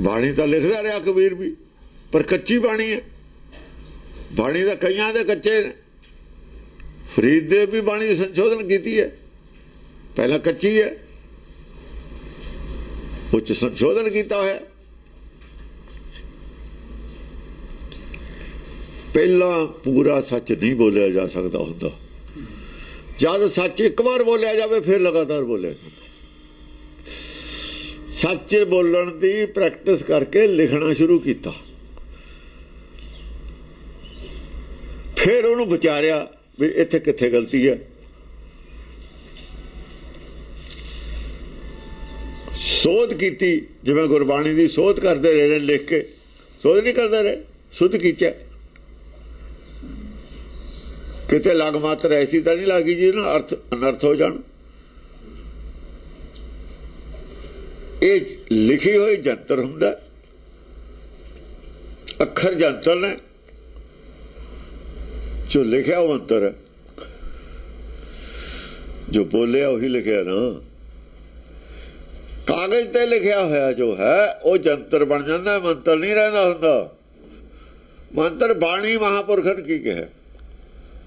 ਬਾਣੀ ਤਾਂ ਲਿਖਦਾ ਰਿਹਾ ਕਬੀਰ ਵੀ, ਪਰ ਕੱਚੀ ਬਾਣੀ ਹੈ। ਬਾਣੀ ਦਾ ਕਈਆਂ ਦੇ ਕੱਚੇ ਨੇ। ਫਰੀਦ ਦੇ ਵੀ ਬਾਣੀ ਸੰਸ਼ੋਧਨ ਕੀਤੀ ਹੈ, ਪਹਿਲਾਂ ਕੱਚੀ ਹੈ, ਉਹ 'ਚ ਸੰਸ਼ੋਧਨ ਕੀਤਾ ਹੋਇਆ। ਪਹਿਲਾਂ ਪੂਰਾ ਸੱਚ ਨਹੀਂ ਬੋਲਿਆ ਜਾ ਸਕਦਾ ਹੁੰਦਾ। ਜਦ ਸੱਚ ਇੱਕ ਵਾਰ ਬੋਲਿਆ ਜਾਵੇ, ਫਿਰ ਲਗਾਤਾਰ ਬੋਲਿਆ ਜਾਂਦਾ। ਸੱਚ ਬੋਲਣ ਦੀ ਪ੍ਰੈਕਟਿਸ ਕਰਕੇ ਲਿਖਣਾ ਸ਼ੁਰੂ ਕੀਤਾ, ਫਿਰ ਉਹਨੂੰ ਵਿਚਾਰਿਆ ਵੀ ਇੱਥੇ ਕਿੱਥੇ ਗਲਤੀ ਹੈ। ਸੋਧ ਕੀਤੀ, ਜਿਵੇਂ ਗੁਰਬਾਣੀ ਦੀ ਸੋਧ ਕਰਦੇ ਰਹੇ ਨੇ, ਲਿਖ ਕੇ ਸੋਧ ਨਹੀਂ ਕਰਦੇ ਰਹੇ, ਸੁਧ ਕੀਤਾ। ਕਿਤੇ ਲਗ ਮਾਤਰ ਐਸੀ ਤਾਂ ਨਹੀਂ ਲੱਗੀ ਜੀ ਨਾ ਅਰਥ ਅਨਰਥ ਹੋ ਜਾਣ। ਇਹ ਲਿਖੀ ਹੋਈ ਜੰਤਰ ਹੁੰਦਾ, ਅੱਖਰ ਜੰਤਰ ਨੇ, ਜੋ ਲਿਖਿਆ ਉਹ ਅੰਤਰ ਹੈ, ਜੋ ਬੋਲਿਆ ਉਹੀ ਲਿਖਿਆ ਨਾ। ਕਾਗਜ਼ ਤੇ ਲਿਖਿਆ ਹੋਇਆ ਜੋ ਹੈ ਉਹ ਜੰਤਰ ਬਣ ਜਾਂਦਾ, ਮੰਤਰ ਨਹੀਂ ਰਹਿੰਦਾ ਹੁੰਦਾ। ਮੰਤਰ ਬਾਣੀ ਮਹਾਂਪੁਰਖਨ ਕੀ ਕਿਹਾ,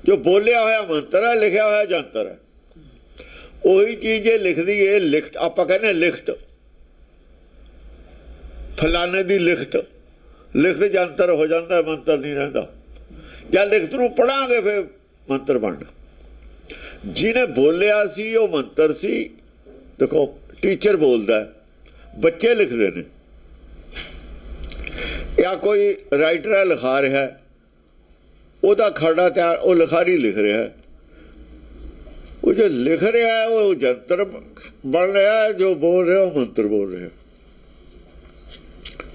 ਜੋ ਬੋਲਿਆ ਹੋਇਆ ਮੰਤਰ ਹੈ, ਲਿਖਿਆ ਹੋਇਆ ਜੰਤਰ ਹੈ। ਉਹੀ ਚੀਜ਼ ਇਹ ਲਿਖਦੀ ਹੈ, ਲਿਖਤ ਆਪਾਂ ਕਹਿੰਦੇ ਲਿਖਤ, ਫਲਾਣੇ ਦੀ ਲਿਖਤ, ਲਿਖਤ ਜੰਤਰ ਹੋ ਜਾਂਦਾ, ਮੰਤਰ ਨਹੀਂ ਰਹਿੰਦਾ। ਜਦ ਲਿਖਤ ਨੂੰ ਪੜਾਂਗੇ ਫਿਰ ਮੰਤਰ ਬਣਨਾ। ਜਿਹਨੇ ਬੋਲਿਆ ਸੀ ਉਹ ਮੰਤਰ ਸੀ। ਦੇਖੋ ਟੀਚਰ ਬੋਲਦਾ, ਬੱਚੇ ਲਿਖਦੇ ਨੇ, ਜਾਂ ਕੋਈ ਰਾਈਟਰ ਹੈ ਲਿਖਾ ਰਿਹਾ, ਉਹਦਾ ਖਰੜਾ ਤਿਆਰ, ਉਹ ਲਿਖਾਰੀ ਲਿਖ ਰਿਹਾ, ਉਹ ਜੋ ਲਿਖ ਰਿਹਾ ਹੈ ਉਹ ਜੰਤਰ ਬਣ ਰਿਹਾ ਹੈ, ਜੋ ਬੋਲ ਰਿਹਾ ਉਹ ਮੰਤਰ ਬੋਲ ਰਿਹਾ।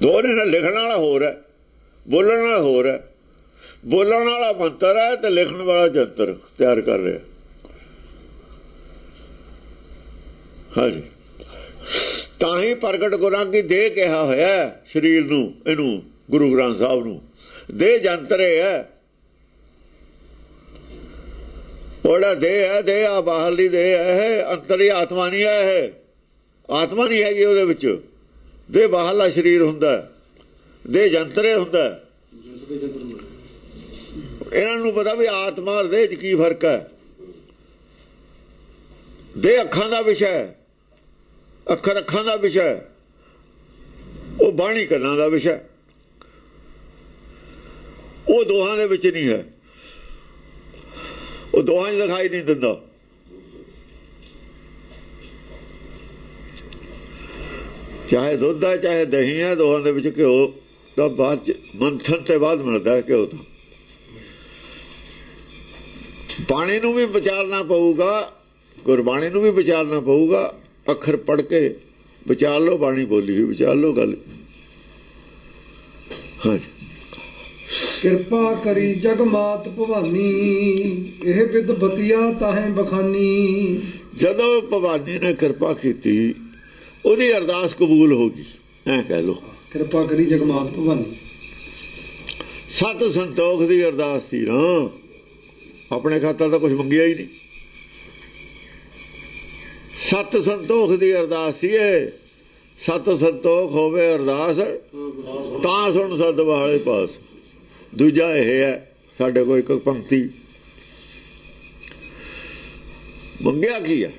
ਦੋਨੇ ਨਾਲ ਲਿਖਣ ਵਾਲਾ ਹੋਰ ਹੈ, ਬੋਲਣ ਵਾਲਾ ਹੋਰ ਹੈ। ਬੋਲਣ ਵਾਲਾ ਮੰਤਰ ਹੈ ਤੇ ਲਿਖਣ ਵਾਲਾ ਜੰਤਰ ਤਿਆਰ ਕਰ ਰਿਹਾ। ਹਾਂਜੀ, ਤਾਂ ਹੀ ਪ੍ਰਗਟ ਗੁਰਾਂ ਕੀ ਦੇਹ ਕਿਹਾ ਹੋਇਆ ਸਰੀਰ ਨੂੰ, ਇਹਨੂੰ ਗੁਰੂ ਗ੍ਰੰਥ ਸਾਹਿਬ ਨੂੰ। ਦੇਹ ਜੰਤਰ ਹੈ, ਉਹਦਾ ਦੇਹ ਹੈ, ਦੇਹ ਆ ਬਾਹਰਲੀ ਦੇਹ ਹੈ, ਅੰਤਰੀ ਆਤਮਾ ਨਹੀਂ ਹੈ। ਇਹ ਆਤਮਾ ਨਹੀਂ ਹੈਗੀ ਉਹਦੇ ਵਿੱਚ। ਦੇਹ ਬਾਹਰਲਾ ਸਰੀਰ ਹੁੰਦਾ, ਦੇਹ ਜੰਤਰੇ ਹੁੰਦਾ। ਇਹਨਾਂ ਨੂੰ ਪਤਾ ਵੀ ਆਤਮਾ ਔਰ ਦੇਹ 'ਚ ਕੀ ਫਰਕ ਹੈ। ਦੇਹ ਅੱਖਾਂ ਦਾ ਵਿਸ਼ਾ ਹੈ, ਅੱਖਰ ਅੱਖਾਂ ਦਾ ਵਿਸ਼ਾ ਹੈ, ਉਹ ਬਾਣੀ ਕੰਨਾਂ ਦਾ ਵਿਸ਼ਾ। ਉਹ ਦੋਹਾਂ ਦੇ ਵਿੱਚ ਨਹੀਂ ਹੈ, ਉਹ ਦੋਹਾਂ 'ਚ ਦਿਖਾਈ ਨਹੀਂ ਦਿੰਦਾ। ਚਾਹੇ ਦੁੱਧ ਹੈ ਚਾਹੇ ਦਹੀਂ ਹੈ, ਦੋਹਾਂ ਦੇ ਵਿੱਚ ਘਿਓ ਦਾ ਬਾਅਦ 'ਚ ਮੰਥਨ ਤੇ ਬਾਅਦ ਮਿਲਦਾ ਘਿਓ ਦਾ। ਬਾਣੀ ਨੂੰ ਵੀ ਵਿਚਾਰਨਾ ਪਊਗਾ, ਗੁਰਬਾਣੀ ਨੂੰ ਵੀ ਵਿਚਾਰਨਾ ਪਊਗਾ। ਅੱਖਰ ਪੜ੍ਹ ਕੇ ਵਿਚਾਰ ਲਓ, ਬਾਣੀ ਬੋਲੀ ਹੋਈ ਵਿਚਾਰ ਲਓ ਗੱਲ। ਹਾਂਜੀ,
ਕਿਰਪਾ ਕਰੀ ਜਗ ਮਾਤ ਭਵਾਨੀ, ਇਹ ਵਿਦ ਬਤੀਆ ਤਾਹੇ ਬਖਾਨੀ।
ਜਦੋਂ ਭਵਾਨੀ ਨੇ ਕਿਰਪਾ ਕੀਤੀ ਉਹਦੀ ਅਰਦਾਸ ਕਬੂਲ ਹੋ ਗਈ, ਐ ਕਹਿ ਲਓ।
ਕਿਰਪਾ ਕਰੀ ਜਗ ਮਾਤ ਭਵਾਨੀ,
ਸਤ ਸੰਤੋਖ ਦੀ ਅਰਦਾਸ ਸੀ ਨਾ, ਆਪਣੇ ਖਾਤਾ ਤਾਂ ਕੁਝ ਮੰਗਿਆ ਹੀ ਨਹੀਂ। ਸਤ ਸੰਤੋਖ ਦੀ ਅਰਦਾਸ ਸੀ ਇਹ। ਸਤ ਸੰਤੋਖ ਹੋਵੇ ਅਰਦਾਸ, ਤਾਂ ਸੁਣ ਸਦ ਵਾਲੇ ਪਾਸ। ਦੂਜਾ ਇਹ ਹੈ ਸਾਡੇ ਕੋਲ ਇੱਕ ਪੰਕਤੀ, ਮੰਗਿਆ ਕੀ ਹੈ?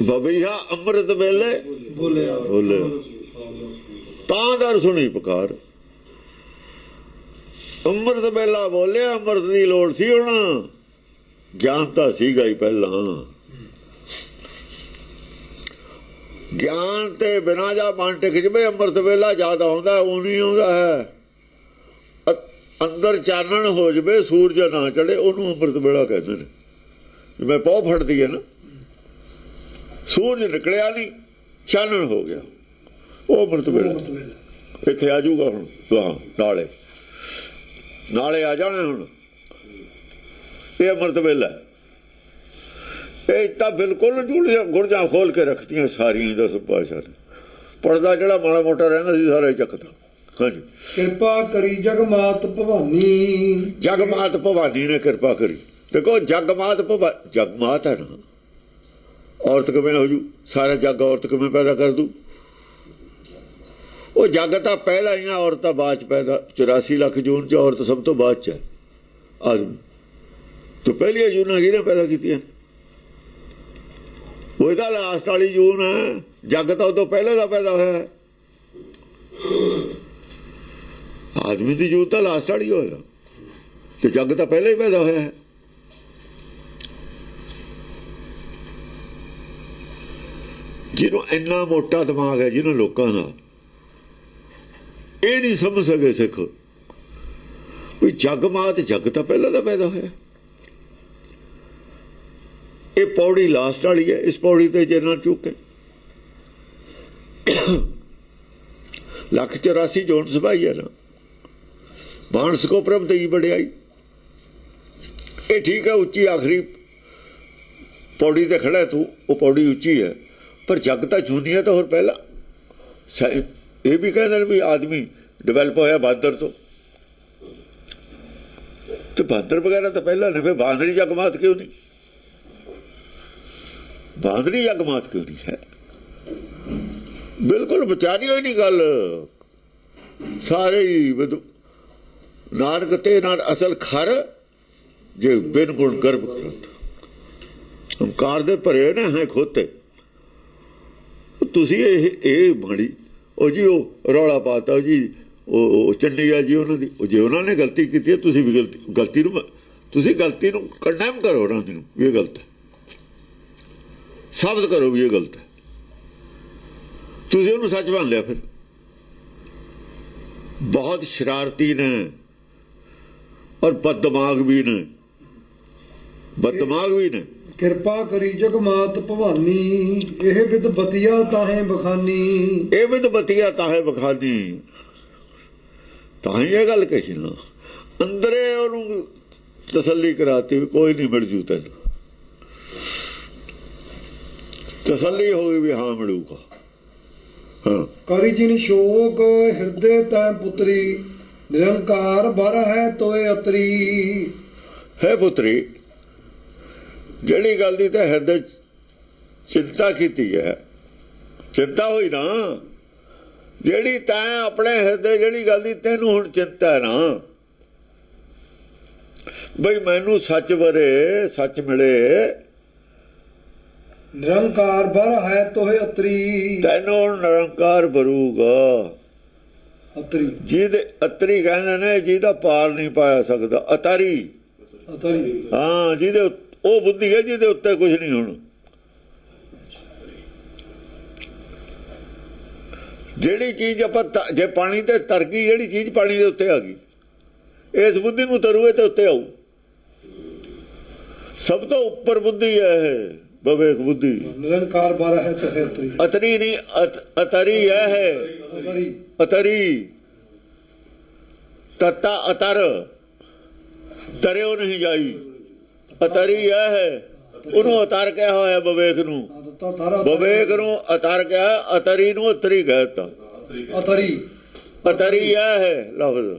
ਬਬੀਹਾ ਅੰਮ੍ਰਿਤ ਵੇਲੇ
ਬੋਲਿਆ
ਬੋਲੇ, ਤਾਂ ਦਰ ਸੁਣੀ ਪੁਕਾਰ। ਅੰਮ੍ਰਿਤ ਵੇਲਾ ਬੋਲਿਆ, ਅੰਮ੍ਰਿਤ ਦੀ ਲੋੜ ਸੀ ਹੁਣ। ਗਿਆਨ ਤਾਂ ਸੀਗਾ ਹੀ ਪਹਿਲਾਂ। ਗਿਆਨ ਤੇ ਬਿਨਾਂ ਜਾ ਮਨ ਟਿਕ ਜਵੇ, ਅੰਮ੍ਰਿਤ ਵੇਲਾ ਯਾਦ ਆਉਂਦਾ, ਉਹ ਨਹੀਂ ਆਉਂਦਾ ਹੈ। ਅੰਦਰ ਚਾਨਣ ਹੋ ਜਵੇ, ਸੂਰਜ ਨਾ ਚੜੇ, ਉਹਨੂੰ ਅੰਮ੍ਰਿਤ ਵੇਲਾ ਕਹਿੰਦੇ ਨੇ। ਜਿਵੇਂ ਪੌ ਫੜਦੀ ਹੈ ਨਾ, ਸੂਰਜ ਨਿਕਲਿਆ ਨਹੀਂ, ਚਾਨਣ ਹੋ ਗਿਆ, ਉਹ ਅੰਮ੍ਰਿਤ ਵੇਲਾ। ਇੱਥੇ ਆ ਜਾਊਗਾ ਹੁਣ, ਨਾਲੇ ਨਾਲੇ ਆ ਜਾਣਾ ਹੁਣ। ਇਹ ਅੰਮ੍ਰਿਤ ਵੇਲਾ, ਇਹ ਤਾਂ ਬਿਲਕੁਲ ਗੁਰਜਾਂ ਖੋਲ ਕੇ ਰੱਖਤੀਆਂ ਸਾਰੀਆਂ। ਦਸ ਪਾਤਸ਼ਾਹ ਨੇ ਪੜਦਾ ਜਿਹੜਾ ਮਾੜਾ ਮੋਟਾ ਰਹਿੰਦਾ ਸੀ ਸਾਰਾ ਚੱਕਦਾ। ਹਾਂਜੀ,
ਕਿਰਪਾ ਕਰੀ ਜਗ ਮਾਤ ਭਵਾਨੀ,
ਜਗ ਮਾਤ ਭਵਾਨੀ ਨੇ ਕਿਰਪਾ ਕਰੀ। ਦੇਖੋ ਜਗ ਮਾਤ ਜਗ ਮਾਤ ਹੈ ਨਾ, ਔਰਤ ਕਿਵੇਂ ਹੋ ਜੂ? ਸਾਰਾ ਜੱਗ ਔਰਤ ਕਿਵੇਂ ਪੈਦਾ ਕਰ ਦੂ? ਉਹ ਜੱਗ ਤਾਂ ਪਹਿਲਾਂ ਹੀ ਆ, ਔਰਤ ਤਾਂ ਬਾਅਦ 'ਚ ਪੈਦਾ। 84 ਲੱਖ ਜੂਨ 'ਚ ਔਰਤ ਸਭ ਤੋਂ ਬਾਅਦ 'ਚ ਹੈ। ਆਦਮੀ ਤੋਂ ਪਹਿਲੀਆਂ ਜੂਨਾਂ ਕਿਹਨੇ ਪੈਦਾ ਕੀਤੀਆਂ? ਉਹ ਤਾਂ ਲਾਸਟ ਵਾਲੀ ਜੂਨ ਹੈ। ਜੱਗ ਤਾਂ ਉਦੋਂ ਪਹਿਲੇ ਦਾ ਪੈਦਾ ਹੋਇਆ। ਆਦਮੀ ਦੀ ਜੂਨ ਤਾਂ ਲਾਸਟ ਵਾਲੀ ਹੋਇਆ, ਤੇ ਜੱਗ ਤਾਂ ਪਹਿਲੇ ਹੀ ਪੈਦਾ ਹੋਇਆ ਹੈ। ਜਿਹਨੂੰ ਇੰਨਾ ਮੋਟਾ ਦਿਮਾਗ ਹੈ ਜਿਹਨਾਂ ਲੋਕਾਂ ਦਾ, ਇਹ ਨਹੀਂ ਸਮਝ ਸਕੇ ਸਿੱਖ ਵੀ ਜਗ ਮਾਤ, ਜਗ ਤਾਂ ਪਹਿਲਾਂ ਦਾ ਪੈਦਾ ਹੋਇਆ। ਇਹ ਪੌੜੀ ਲਾਸਟ ਵਾਲੀ ਹੈ। ਇਸ ਪੌੜੀ ਤੇ ਜਿੰਨਾ ਚੁੱਕੇ 184 ਜੋਨ ਸਭਾਈ ਹੈ ਨਾ, ਮਾਨਸ ਕੋ ਪ੍ਰਭ ਦਈ ਵਡਿਆਈ। ਇਹ ਠੀਕ ਹੈ, ਉੱਚੀ ਆਖਰੀ ਪੌੜੀ ਤੇ ਖੜਾ ਤੂੰ, ਉਹ ਪੌੜੀ ਉੱਚੀ ਹੈ, ਪਰ ਜੱਗ ਤਾਂ ਜੂਨੀ ਹੈ ਤਾਂ ਹੋਰ ਪਹਿਲਾਂ। ਇਹ ਵੀ ਕਹਿੰਦੇ ਨੇ ਵੀ ਆਦਮੀ ਡਿਵੈਲਪ ਹੋਇਆ ਬਾਂਦਰ ਤੋਂ, ਤੇ ਬਾਂਦਰ ਵਗੈਰਾ ਤਾਂ ਪਹਿਲਾਂ ਨੇ। ਫਿਰ ਬਾਂਦਰੀ ਜਗਮਾਤ ਕਿਉਂ ਨਹੀਂ? ਬਾਂਦਰੀ ਜਗਮਾਤ ਕਿਉਂ ਨਹੀਂ ਹੈ? ਬਿਲਕੁਲ ਵਿਚਾਰੀ ਹੋਈ ਨਹੀਂ ਗੱਲ। ਸਾਰੇ ਹੀ ਨਾਨਕ ਤੇ ਨਾਲ ਅਸਲ ਖਰ, ਜੇ ਬਿਨ ਗੁਣ ਗਰਭ ਕਰਤ। ਹੰਕਾਰ ਦੇ ਭਰੇ ਨੇ ਹੈ ਖੋਤੇ। ਤੁਸੀਂ ਇਹ ਬੜੀ ਉਹ ਜੀ ਉਹ ਰੌਲਾ ਪਾਤਾ ਜੀ, ਉਹ ਚੰਡੀ ਆ ਜੀ ਉਹਨਾਂ ਦੀ। ਉਹ ਜੇ ਉਹਨਾਂ ਨੇ ਗਲਤੀ ਕੀਤੀ ਹੈ, ਤੁਸੀਂ ਵੀ ਗਲਤੀ ਨੂੰ ਕੰਡੈਮ ਕਰੋ ਉਹਨਾਂ ਨੂੰ ਵੀ ਇਹ ਗਲਤ ਹੈ, ਸਾਬਤ ਕਰੋ ਵੀ ਇਹ ਗਲਤ ਹੈ। ਤੁਸੀਂ ਉਹਨੂੰ ਸੱਚ ਮੰਨ ਲਿਆ। ਫਿਰ ਬਹੁਤ ਸ਼ਰਾਰਤੀ ਨੇ ਔਰ ਬਦਦਮਾਗ ਵੀ ਨੇ। ਬਦਮਾਗ ਵੀ ਨੇ।
ਕਿਰਪਾ ਕਰੀ ਜਗ ਮਾਤ ਭਵਾਨੀ, ਇਹ ਵਿਦ ਬਤੀਆ ਤਾਹੇ ਬਖਾਨੀ।
ਇਹ ਵਿਦ ਬਤੀਆ ਤਾਹੇ ਬਖਾਨੀ, ਤਾਂ ਹੀ ਇਹ ਗੱਲ ਕਹੀ ਨਾ। ਅੰਦਰੇ ਉਹਨੂੰ ਤਸੱਲੀ ਕਰਾਤੀ ਵੀ ਕੋਈ ਨਹੀਂ ਮਿਲ ਜੂ ਤੈਨੂੰ, ਤਸੱਲੀ ਹੋ ਗਈ ਵੀ ਹਾਂ ਮਿਲੂਗਾ। ਹਾਂ,
ਕਰੀ ਜਿਨ ਸ਼ੋਕ ਹਿਰਦੇ ਤੈ ਪੁੱਤਰੀ, ਨਿਰੰਕਾਰ ਬਰ ਹੈ ਤੋਏ ਅਤਰੀ।
ਹੈ ਪੁੱਤਰੀ, ਜਿਹੜੀ ਗੱਲ ਦੀ ਤਾਂ ਹਿਰਦੇ ਚਿੰਤਾ ਕੀਤੀ ਹੈ, ਚਿੰਤਾ ਹੋਈ ਨਾ ਜਿਹੜੀ ਤੈਂ ਆਪਣੇ ਹਿਰਦੇ ਜਿਹੜੀ ਗੱਲ ਦੀ ਤੈਨੂੰ ਹੁਣ ਚਿੰਤਾ ਹੈ ਨਾ ਬਈ ਮੈਨੂੰ ਸੱਚ ਬਾਰੇ ਸੱਚ ਮਿਲੇ,
ਨਿਰੰਕਾਰ ਬਰ ਹੈ ਤੋਏ ਅਤਰੀ।
ਤੈਨੂੰ ਨਿਰੰਕਾਰ ਬਰੂਗਾ
ਅਤਰੀ,
ਜਿਹਦੇ ਅਤਰੀ ਕਹਿੰਦੇ ਨੇ ਜਿਹਦਾ ਪਾਰ ਨਹੀਂ ਪਾਇਆ ਸਕਦਾ, ਅਤਾਰੀ।
ਅਤਰੀ
ਹਾਂ, ਜਿਹਦੇ ਉਹ ਬੁੱਧੀ ਹੈ ਜਿਹਦੇ ਉੱਤੇ ਕੁਝ ਨਹੀਂ ਹੁਣ। ਜਿਹੜੀ ਚੀਜ਼ ਆਪਾਂ ਜੇ ਪਾਣੀ ਤੇ ਤਰ ਗਈ, ਜਿਹੜੀ ਚੀਜ਼ ਪਾਣੀ ਦੇ ਉੱਤੇ ਆ ਗਈ, ਇਸ ਬੁੱਧੀ ਨੂੰ ਤਰੂਏ ਤੇ ਉੱਤੇ ਆਊ। ਸਭ ਤੋਂ ਉੱਪਰ ਬੁੱਧੀ ਹੈ ਇਹ ਵਿਵੇਕ ਬੁੱਧੀ।
ਨਿਰੰਕਾਰ ਬਰ ਹੈ ਤੋਏ ਅਤਰੀ।
ਅਤਰੀ ਨਹੀਂ, ਅਤਰੀ ਹੈ।
ਅਤਰੀ,
ਅਤਰੀ ਤਤਾ ਅਤਰ, ਤਰਿਓ ਨਹੀਂ ਜਾਈ। ਅਤਰੀ ਹੈ, ਉਹਨੂੰ ਅਤਰ ਕਿਹਾ ਹੋਇਆ ਵਿਵੇਕ ਨੂੰ। ਵਿਵੇਕ ਨੂੰ ਅਤਰ ਕਿਹਾ, ਅਤਰੀ ਨੂੰ ਅਤਰੀ ਕਹਿਤਾ।
ਅਤਰੀ,
ਅਤਰੀ ਹੈ ਲਫ਼ਜ਼,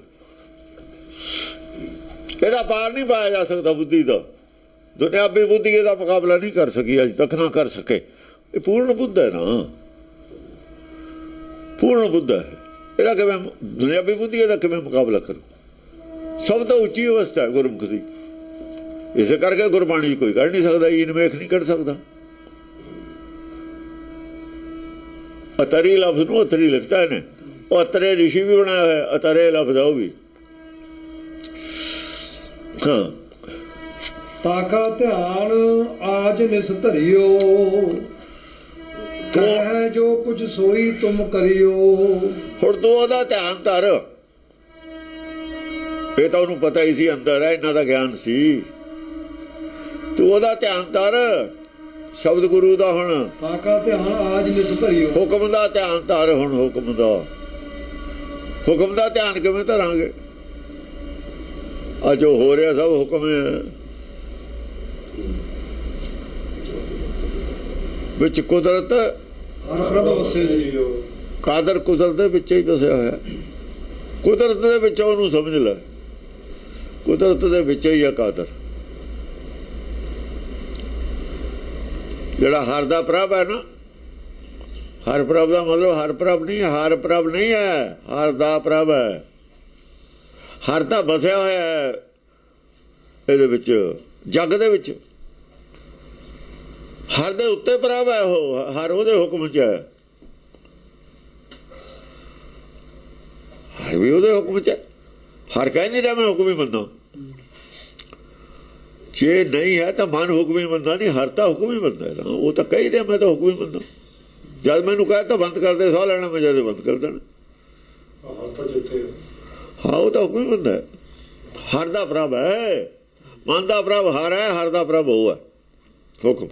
ਇਹਦਾ ਪਾਰ ਨਹੀਂ ਪਾਇਆ ਜਾ ਸਕਦਾ ਬੁੱਧੀ ਦਾ। ਦੁਨਿਆਵੀ ਬੁੱਧੀ ਇਹਦਾ ਮੁਕਾਬਲਾ ਨਹੀਂ ਕਰ ਸਕੀ, ਅਜੇ ਤੱਕ ਨਾ ਕਰ ਸਕੇ। ਇਹ ਪੂਰਨ ਬੁੱਧ ਹੈ ਨਾ, ਪੂਰਨ ਬੁੱਧ ਹੈ। ਇਹਦਾ ਕਿਵੇਂ ਦੁਨਿਆਵੀ ਬੁੱਧੀ ਇਹਦਾ ਕਿਵੇਂ ਮੁਕਾਬਲਾ ਕਰੂ? ਸਭ ਤੋਂ ਉੱਚੀ ਅਵਸਥਾ ਹੈ ਗੁਰਮੁਖ ਦੀ। ਇਸੇ ਕਰਕੇ ਗੁਰਬਾਣੀ ਕੋਈ ਕੱਢ ਨਹੀਂ ਸਕਦਾ, ਇਨਵੇਖ ਨਹੀਂ ਕੱਢ ਸਕਦਾ। ਅਤਰੀ ਲਫ਼ਜ਼ ਨੂੰ ਅਤਰੀ ਲਿਖਤਾ ਇਹਨੇ, ਉਹ ਅਤਰੇ ਰਿਸ਼ੀ ਵੀ ਬਣਾਇਆ ਹੋਇਆ, ਅਤਰੇ ਲਫ਼ਜ਼ ਉਹ ਵੀ। ਹਾਂ,
ਤਾਕਾ ਧਿਆਨ ਆਜ ਨਿਸ ਧਰਿਓ, ਕਹਿ ਜੋ ਕੁਝ ਸੋਈ ਤੁਮ ਕਰਿਓ।
ਹੁਣ ਤੂੰ ਉਹਦਾ ਧਿਆਨ ਧਰ। ਇਹ ਤਾਂ ਉਹਨੂੰ ਪਤਾ ਹੀ ਸੀ ਅੰਦਰ ਹੈ, ਇਹਨਾਂ ਦਾ ਗਿਆਨ ਸੀ। ਤੂੰ ਉਹਦਾ ਧਿਆਨ ਧਰ, ਸ਼ਬਦ ਗੁਰੂ ਦਾ। ਹੁਣ
ਤਾਕਾ ਧਿਆਨ ਆਜ ਨਿਸ ਧਰਿਓ,
ਹੁਕਮ ਦਾ ਧਿਆਨ ਧਰ। ਹੁਣ ਹੁਕਮ ਦਾ, ਹੁਕਮ ਦਾ ਧਿਆਨ ਕਿਵੇਂ ਧਰਾਂਗੇ? ਆ ਜੋ ਹੋ ਰਿਹਾ ਸਭ ਹੁਕਮ ਹੈ। ਵਿੱਚ ਕੁਦਰਤ
ਹਰ ਪ੍ਰਭ ਵਸੇ ਜੀ।
ਕਾਦਰ ਕੁਦਰਤ ਦੇ ਵਿੱਚ ਹੀ ਵਸਿਆ ਹੋਇਆ। ਕੁਦਰਤ ਦੇ ਵਿੱਚ ਉਹਨੂੰ ਸਮਝ ਲੈ, ਕੁਦਰਤ ਦੇ ਵਿੱਚ ਹੀ ਆ ਕਾਦਰ। ਜਿਹੜਾ ਹਰ ਦਾ ਪ੍ਰਭ ਹੈ ਨਾ, ਹਰ ਪ੍ਰਭ ਦਾ ਮਤਲਬ ਹਰ ਪ੍ਰਭ ਨਹੀਂ, ਹਰ ਪ੍ਰਭ ਨਹੀਂ ਹੈ, ਹਰ ਦਾ ਪ੍ਰਭ ਹੈ। ਹਰ ਤਾਂ ਵਸਿਆ ਹੋਇਆ ਹੈ ਇਹਦੇ ਵਿੱਚ, ਜੱਗ ਦੇ ਵਿੱਚ। ਹਰ ਦੇ ਉੱਤੇ ਪ੍ਰਭ ਹੈ ਉਹ, ਹਰ ਉਹਦੇ ਹੁਕਮ 'ਚ ਹੈ, ਹਰ ਵੀ ਉਹਦੇ ਹੁਕਮ 'ਚ ਹੈ। ਹਰ ਕਹਿ ਨਹੀਂ ਰਿਹਾ ਮੈਂ ਹੁਕਮ ਹੀ ਮੰਨਾਂ। ਜੇ ਨਹੀਂ ਹੈ ਤਾਂ ਮਨ ਹੁਕਮ ਹੀ ਮੰਨਦਾ ਨਹੀਂ, ਹਰ ਤਾਂ ਹੁਕਮ ਹੀ ਮੰਨਦਾ ਨਾ। ਉਹ ਤਾਂ ਕਹਿ ਰਿਹਾ ਮੈਂ ਤਾਂ ਹੁਕਮ ਹੀ ਮੰਨਾਂ। ਜਦ ਮੈਨੂੰ ਕਹਿ ਤਾਂ ਬੰਦ ਕਰਦੇ ਸਾਹ ਲੈਣਾ, ਮੈਂ ਜਦ ਬੰਦ ਕਰ ਦੇਣਾ। ਹਾਂ, ਉਹ ਤਾਂ ਹੁਕਮ ਹੀ ਮੰਨਦਾ। ਹਰ ਦਾ ਪ੍ਰਭ ਹੈ, ਮਨ ਦਾ ਪ੍ਰਭ ਹਰ ਹੈ, ਹਰ ਦਾ ਪ੍ਰਭ ਉਹ ਹੈ ਹੁਕਮ।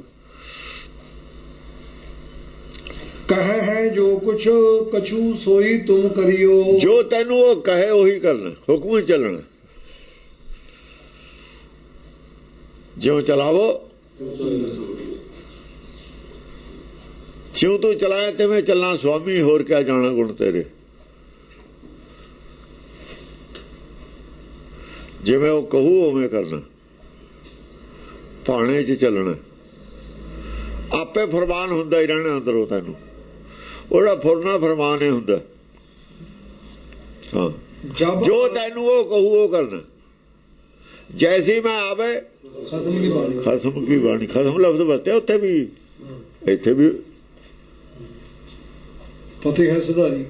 ਕਹੇ ਹੈ ਜੋ ਕੁਛ ਕਛੂ ਸੋਈ ਤੁਮ ਕਰਿਓ।
ਜੋ ਤੈਨੂੰ ਉਹ ਕਹੇ ਉਹੀ ਕਰਨਾ, ਹੁਕਮ ਹੀ ਚੱਲਣਾ। ਜਿਉਂ ਚਲਾਵੋ ਜਿਉਂ ਤੂੰ ਚਲਾਏ ਤਿਵੇਂ ਚੱਲਣਾ ਸੁਆਮੀ, ਹੋਰ ਕਿਆ ਜਾਣਾ ਗੁਣ ਤੇਰੇ। ਜਿਵੇਂ ਉਹ ਕਹੂ ਉਵੇਂ ਕਰਨਾ, ਭਾਣੇ 'ਚ ਚੱਲਣਾ। ਆਪੇ ਫਰਮਾਨ ਹੁੰਦਾ ਹੀ ਰਹਿਣਾ ਅੰਦਰੋਂ ਤੈਨੂੰ, ਉਹਦਾ ਫੁਰਨਾ ਫਰਮਾਨ ਹੀ ਹੁੰਦਾ। ਹਾਂ, ਜੋ ਤੈਨੂੰ ਉਹ ਕਹੂ ਉਹ ਕਰਨਾ। ਜੈਸੀ ਮੈਂ ਆਵੇ
ਖਸਮ ਕੀ ਬਾਣੀ,
ਖਸਮ ਕੀ ਬਾਣੀ। ਖਸਮ ਲਫ਼ਜ਼ ਵਰਤਿਆ ਉੱਥੇ ਵੀ, ਇੱਥੇ ਵੀ।
ਪਤੀ ਹੈ ਸੁਧਾਰੀ,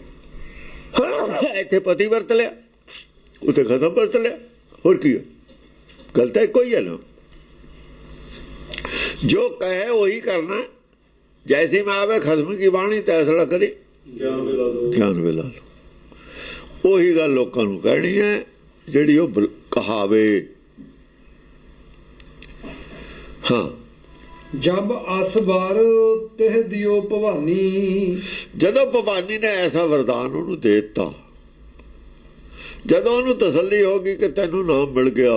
ਇੱਥੇ ਪਤੀ ਵਰਤ ਲਿਆ, ਉੱਥੇ ਖਸਮ ਵਰਤ ਲਿਆ, ਹੋਰ ਕੀ ਹੈ? ਗੱਲ ਤਾਂ ਇੱਕੋ ਹੀ ਹੈ ਨਾ। ਜੋ ਕਹੇ ਉਹੀ ਕਰਨਾ। ਜੈਸੀ ਮੈਂ ਆਵੇ ਖਸਮ ਕੀ ਬਾਣੀ ਤੈਸੜਾ ਕਰੀ ਗਿਆਨ ਵੇਲਾ ਲੋ। ਉਹੀ ਗੱਲ ਲੋਕਾਂ ਨੂੰ ਕਹਿਣੀ ਹੈ ਜਿਹੜੀ ਉਹ ਕਹਾਵੇ। ਹਾਂ,
ਜਬ ਅਸ ਬਾਰ ਤਿਹ ਦਿਓ ਭਵਾਨੀ।
ਜਦੋਂ ਭਵਾਨੀ ਨੇ ਐਸਾ ਵਰਦਾਨ ਉਹਨੂੰ ਦੇ ਦਿੱਤਾ, ਜਦੋਂ ਉਹਨੂੰ ਤਸੱਲੀ ਹੋ ਗਈ ਕਿ ਤੈਨੂੰ ਨਾਮ ਮਿਲ ਗਿਆ,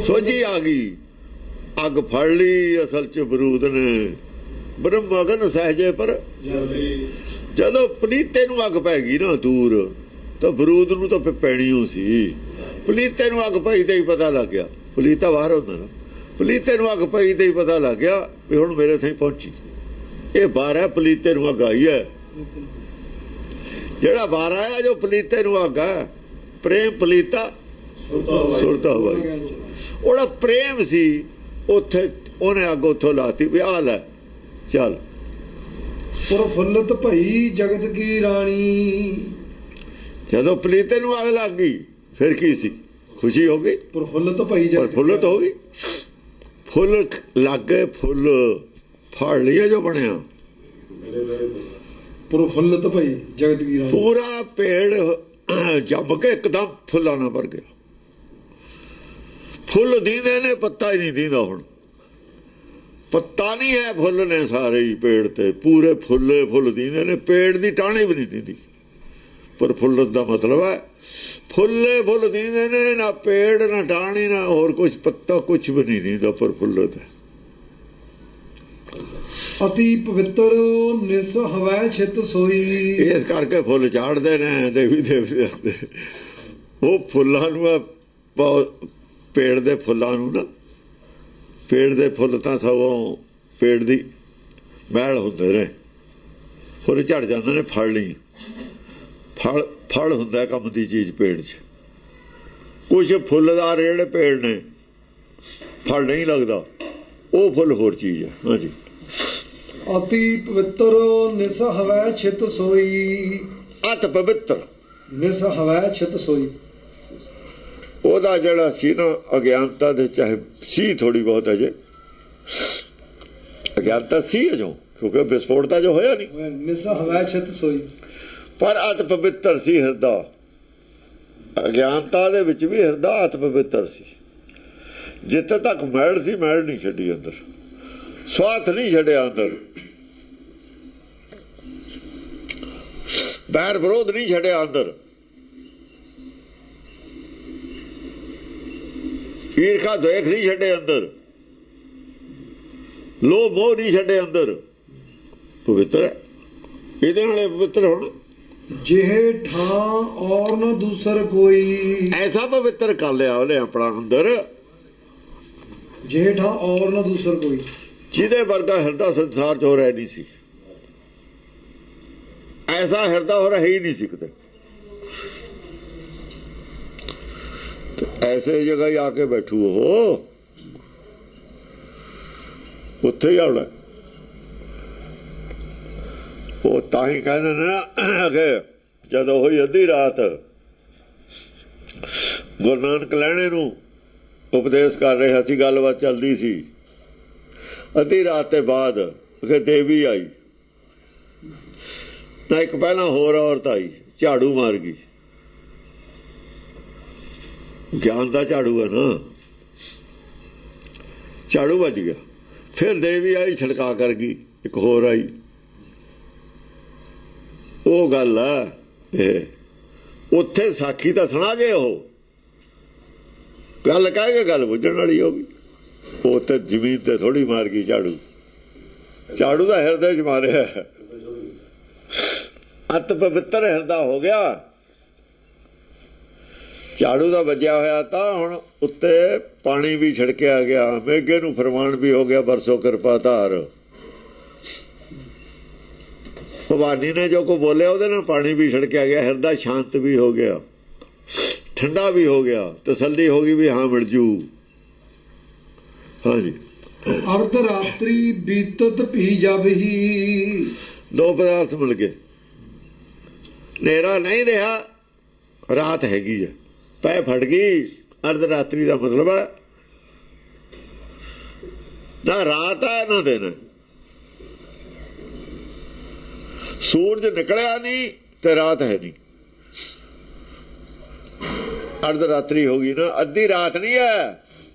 ਸੋਝੀ ਆ ਗਈ, ਅੱਗ ਫੜ ਲਈ ਅਸਲ ਚ ਬਰੂਦ ਨੇ, ਬ੍ਰਹਮ ਮਗਨ ਸਹਜੇ ਪਰ ਜਦੋਂ ਪਲੀਤੇ ਨੂੰ ਅੱਗ ਪੈ ਗਈ ਨਾ ਦੂਰ, ਤਾਂ ਬਰੂਦ ਨੂੰ ਤਾਂ ਪੈਣੀ ਹੋ ਸੀ। ਪਲੀਤੇ ਨੂੰ ਅੱਗ ਪਈ ਤੇ ਹੀ ਪਤਾ ਲੱਗ ਗਿਆ, ਪਲੀਤਾ ਬਾਹਰ ਹੁੰਦਾ ਨਾ, ਪਲੀਤੇ ਨੂੰ ਅੱਗ ਪਈ ਤੇ ਹੀ ਪਤਾ ਲੱਗ ਗਿਆ ਵੀ ਹੁਣ ਮੇਰੇ ਥਾਈ ਪਹੁੰਚੀ। ਇਹ ਬਾਹਰ ਹੈ, ਪਲੀਤੇ ਨੂੰ ਅੱਗ ਆਈ ਹੈ। ਜਿਹੜਾ ਬਾਹਰ ਆਇਆ ਜੋ ਪਲੀਤੇ ਨੂੰ ਅੱਗ ਹੈ, ਪ੍ਰੇਮ ਪਲੀਤਾ ਸੁਰਤਾ ਹੋਇਆ। ਉਹਦਾ ਪ੍ਰੇਮ ਸੀ, ਉੱਥੇ ਉਹਨੇ ਅੱਗ ਉੱਥੋਂ ਲਾਤੀ ਵੀ ਆ ਲੈ ਚੱਲ।
ਪ੍ਰਫੁੱਲਤ ਭਈ ਜਗਤ ਕੀ ਰਾਣੀ।
ਜਦੋਂ ਪਲੀਤੇ ਨੂੰ ਅੱਗ ਲੱਗ ਗਈ ਫਿਰ ਕੀ ਸੀ? ਖੁਸ਼ੀ ਹੋ ਗਈ,
ਪ੍ਰਫੁੱਲਤ ਭਈ ਜਗਤ
ਪ੍ਰਫੁੱਲਤ ਹੋ ਗਈ। ਫੁੱਲ ਲੱਗ ਗਏ, ਫੁੱਲ ਫੜ ਲਿਆ ਜੋ ਬਣਿਆ।
ਪ੍ਰਫੁੱਲਤ ਭਈ ਜਗਤ ਕੀ ਰਾਣੀ।
ਪੂਰਾ ਪੇੜ ਜੰਮ ਕੇ ਇੱਕਦਮ ਫੁੱਲਾਂ ਨਾਲ ਭਰ ਗਿਆ। ਫੁੱਲ ਦੀਂਦੇ ਨੇ, ਪੱਤਾ ਹੀ ਨਹੀਂ ਦੀਂਦਾ। ਹੁਣ ਪੱਤਾ ਨਹੀਂ ਹੈ, ਫੁੱਲ ਨੇ ਸਾਰੇ ਹੀ ਪੇੜ ਤੇ, ਪੂਰੇ ਫੁੱਲੇ ਫੁੱਲ ਦੀਂਦੇ ਨੇ, ਪੇੜ ਦੀ ਟਾਹਣੀ ਵੀ ਨਹੀਂ ਦੀਂਦੀ। ਪਰ ਫੁੱਲਤ ਦਾ ਮਤਲਬ ਹੈ ਫੁੱਲੇ ਫੁੱਲ ਦੀਂਦੇ ਨੇ, ਨਾ ਪੇੜ ਨਾ ਟਾਹਣੀ ਨਾ ਹੋਰ ਕੁਝ, ਪੱਤਾ ਕੁਝ ਵੀ ਨਹੀਂ ਦੀਂਦਾ, ਪਰ ਫੁੱਲਤ ਹੈ।
ਅਤੀ ਪਵਿੱਤਰ ਨਿਸ ਹਵੈ ਛਿਤ ਸੋਈ।
ਇਸ ਕਰਕੇ ਫੁੱਲ ਚਾੜਦੇ ਨੇ ਦੇਵੀ ਦੇਵਤੇ ਦੇ। ਉਹ ਫੁੱਲਾਂ ਨੂੰ, ਪੇੜ ਦੇ ਫੁੱਲਾਂ ਨੂੰ ਨਾ, ਪੇੜ ਦੇ ਫੁੱਲ ਤਾਂ ਸਗੋਂ ਪੇੜ ਦੀ ਮਹਿਲ ਹੁੰਦੇ ਨੇ, ਫੁੱਲ ਝੜ ਜਾਂਦੇ ਨੇ, ਫੜ ਲਈ ਫਲ ਹੁੰਦਾ ਕੰਮ ਦੀ ਚੀਜ਼ ਪੇੜ 'ਚ। ਕੁਛ ਫੁੱਲਦਾਰ ਜਿਹੜੇ ਪੇੜ ਨੇ ਫਲ ਨਹੀਂ ਲੱਗਦਾ, ਉਹ ਫੁੱਲ ਹੋਰ ਚੀਜ਼ ਹੈ। ਹਾਂਜੀ,
ਅਤੀ ਪਵਿੱਤਰ ਨਿਸ ਹਵੈ ਛਿਤ ਸੋਈ।
ਅਤ ਪਵਿੱਤਰ
ਨਿਸ ਹਵੈ ਛਿਤ ਸੋਈ।
ਉਹਦਾ ਜਿਹੜਾ ਸੀ ਨਾ ਅਗਿਆਨਤਾ ਦੇ, ਚਾਹੇ ਸੀ ਥੋੜੀ ਬਹੁਤ ਅਜੇ ਅਗਿਆਨਤਾ ਸੀ ਅਜੋ, ਕਿਉਂਕਿ ਵਿਸਫੋਟ ਤਾਂ ਜੋ ਹੋਇਆ ਨਹੀਂ।
ਨਿਸ ਹਵੈ ਛਿਤ ਸੋਈ,
ਪਰ ਅਤ ਪਵਿੱਤਰ ਸੀ ਹਿਰਦਾ। ਅਗਿਆਨਤਾ ਦੇ ਵਿੱਚ ਵੀ ਹਿਰਦਾ ਅਤ ਪਵਿੱਤਰ ਸੀ। ਜਿੱਥੇ ਤੱਕ ਮੈਲ ਸੀ, ਮੈਲ ਨਹੀਂ ਛੱਡੀ ਅੰਦਰ, ਸਵਾਰਥ ਨਹੀਂ ਛੱਡਿਆ ਅੰਦਰ, ਬੈਰ ਵਿਰੋਧ ਨਹੀਂ ਛੱਡਿਆ ਅੰਦਰ, ਈਰਖਾ ਦੇਖ ਨਹੀਂ ਛੱਡੇ ਅੰਦਰ, ਲੋਭ ਮੋਹ ਨਹੀਂ ਛੱਡੇ ਅੰਦਰ। ਪਵਿੱਤਰ ਹੈ, ਇਹਦੇ ਨਾਲ ਪਵਿੱਤਰ ਹੋਣਾ।
ਜਿਹੇ ਠਾਂ ਔਰ ਨਾ ਦੂਸਰ ਕੋਈ।
ਐਸਾ ਪਵਿੱਤਰ ਕਰ ਲਿਆ ਉਹਨੇ ਆਪਣਾ ਅੰਦਰ,
ਜਿਹੇ ਠਾਂ ਔਰ ਨਾ ਦੂਸਰ ਕੋਈ,
ਜਿਹਦੇ ਵਰਗਾ ਹਿਰਦਾ ਸੰਸਾਰ 'ਚ ਹੋ ਰਿਹਾ ਨਹੀਂ ਸੀ। ਐਸਾ ਹਿਰਦਾ ਹੋ ਰਿਹਾ ਹੀ ਨਹੀਂ ਸੀ ਕਿਤੇ। ਐਸੇ ਜਗ੍ਹਾ ਹੀ ਆ ਕੇ ਬੈਠੂ ਉਹ, ਉੱਥੇ ਹੀ ਆਉਣਾ। ਉਹ ਤਾਂ ਹੀ ਕਹਿੰਦੇ ਨੇ ਨਾ ਕਿ ਜਦੋਂ ਹੋਈ ਅੱਧੀ ਰਾਤ, ਗੁਰੂ ਨਾਨਕ ਲਹਿਣੇ ਨੂੰ ਉਪਦੇਸ਼ ਕਰ ਰਿਹਾ ਸੀ, ਗੱਲਬਾਤ ਚੱਲਦੀ ਸੀ। ਅੱਧੀ ਰਾਤ ਦੇ ਬਾਅਦ ਕਿ ਦੇਵੀ ਆਈ, ਤਾਂ ਇੱਕ ਪਹਿਲਾਂ ਹੋਰ ਔਰਤ ਆਈ, ਝਾੜੂ ਮਾਰ ਗਈ। ਗਿਆਨ ਦਾ ਝਾੜੂ ਹੈ ਨਾ, ਝਾੜੂ ਵੱਜ ਗਿਆ। ਫਿਰ ਦੇਵੀ ਆਈ, ਛਿੜਕਾ ਕਰ ਗਈ, ਇੱਕ ਹੋਰ ਆਈ। ਉਹ ਗੱਲ ਆ, ਉੱਥੇ ਸਾਖੀ ਤਾਂ ਸੁਣਾ ਗਏ, ਉਹ ਗੱਲ ਕਹਿ ਕੇ ਗੱਲ ਬੁੱਝਣ ਵਾਲੀ ਹੋ ਗਈ। ਉਹ ਤੇ ਜ਼ਮੀਨ ਤੇ ਥੋੜੀ ਮਾਰ ਗਈ ਝਾੜੂ, ਝਾੜੂ ਦਾ ਹਿਰਦੇ 'ਚ ਮਾਰਿਆ। ਅਤ ਪਵਿੱਤਰ ਹਿਰਦਾ ਹੋ ਗਿਆ, ਝਾੜੂ ਦਾ ਵੱਜਿਆ ਹੋਇਆ। ਤਾਂ ਹੁਣ ਉੱਤੇ ਪਾਣੀ ਵੀ ਛਿੜਕਿਆ ਗਿਆ, ਮੇਘੇ ਨੂੰ ਫਰਮਾਨ ਵੀ ਹੋ ਗਿਆ, ਬਰਸੋ ਕਿਰਪਾ ਧਾਰ। ਭਵਾਨੀ ਨੇ ਜੋ ਕੋ ਬੋਲਿਆ ਉਹਦੇ ਨਾਲ ਪਾਣੀ ਵੀ ਛਿੜਕਿਆ ਗਿਆ, ਹਿਰਦਾ ਸ਼ਾਂਤ ਵੀ ਹੋ ਗਿਆ, ਠੰਡਾ ਵੀ ਹੋ ਗਿਆ, ਤਸੱਲੀ ਹੋ ਗਈ ਵੀ ਹਾਂ ਮਿਲ ਜੂ। ਹਾਂਜੀ,
ਅਰਧ ਰਾਤਰੀ ਬੀਤਤ ਭੀ ਜਬ ਹੀ।
ਦੋ ਪਦਾਰਥ ਮਿਲ ਗਏ, ਹਨੇਰਾ ਨਹੀਂ ਰਿਹਾ, ਰਾਤ ਹੈਗੀ ਹੈ, ਪੈ ਫਟ ਗਈ। ਅਰਧ ਰਾਤਰੀ ਦਾ ਮਤਲਬ ਹੈ ਨਾ ਰਾਤ ਹੈ ਨਾ ਦਿਨ। ਸੂਰਜ ਨਿਕਲਿਆ ਨਹੀਂ ਤੇ ਰਾਤ ਹੈ ਨਹੀਂ, ਅਰਧ ਰਾਤਰੀ ਹੋ ਗਈ ਨਾ, ਅੱਧੀ ਰਾਤ ਨਹੀਂ ਹੈ,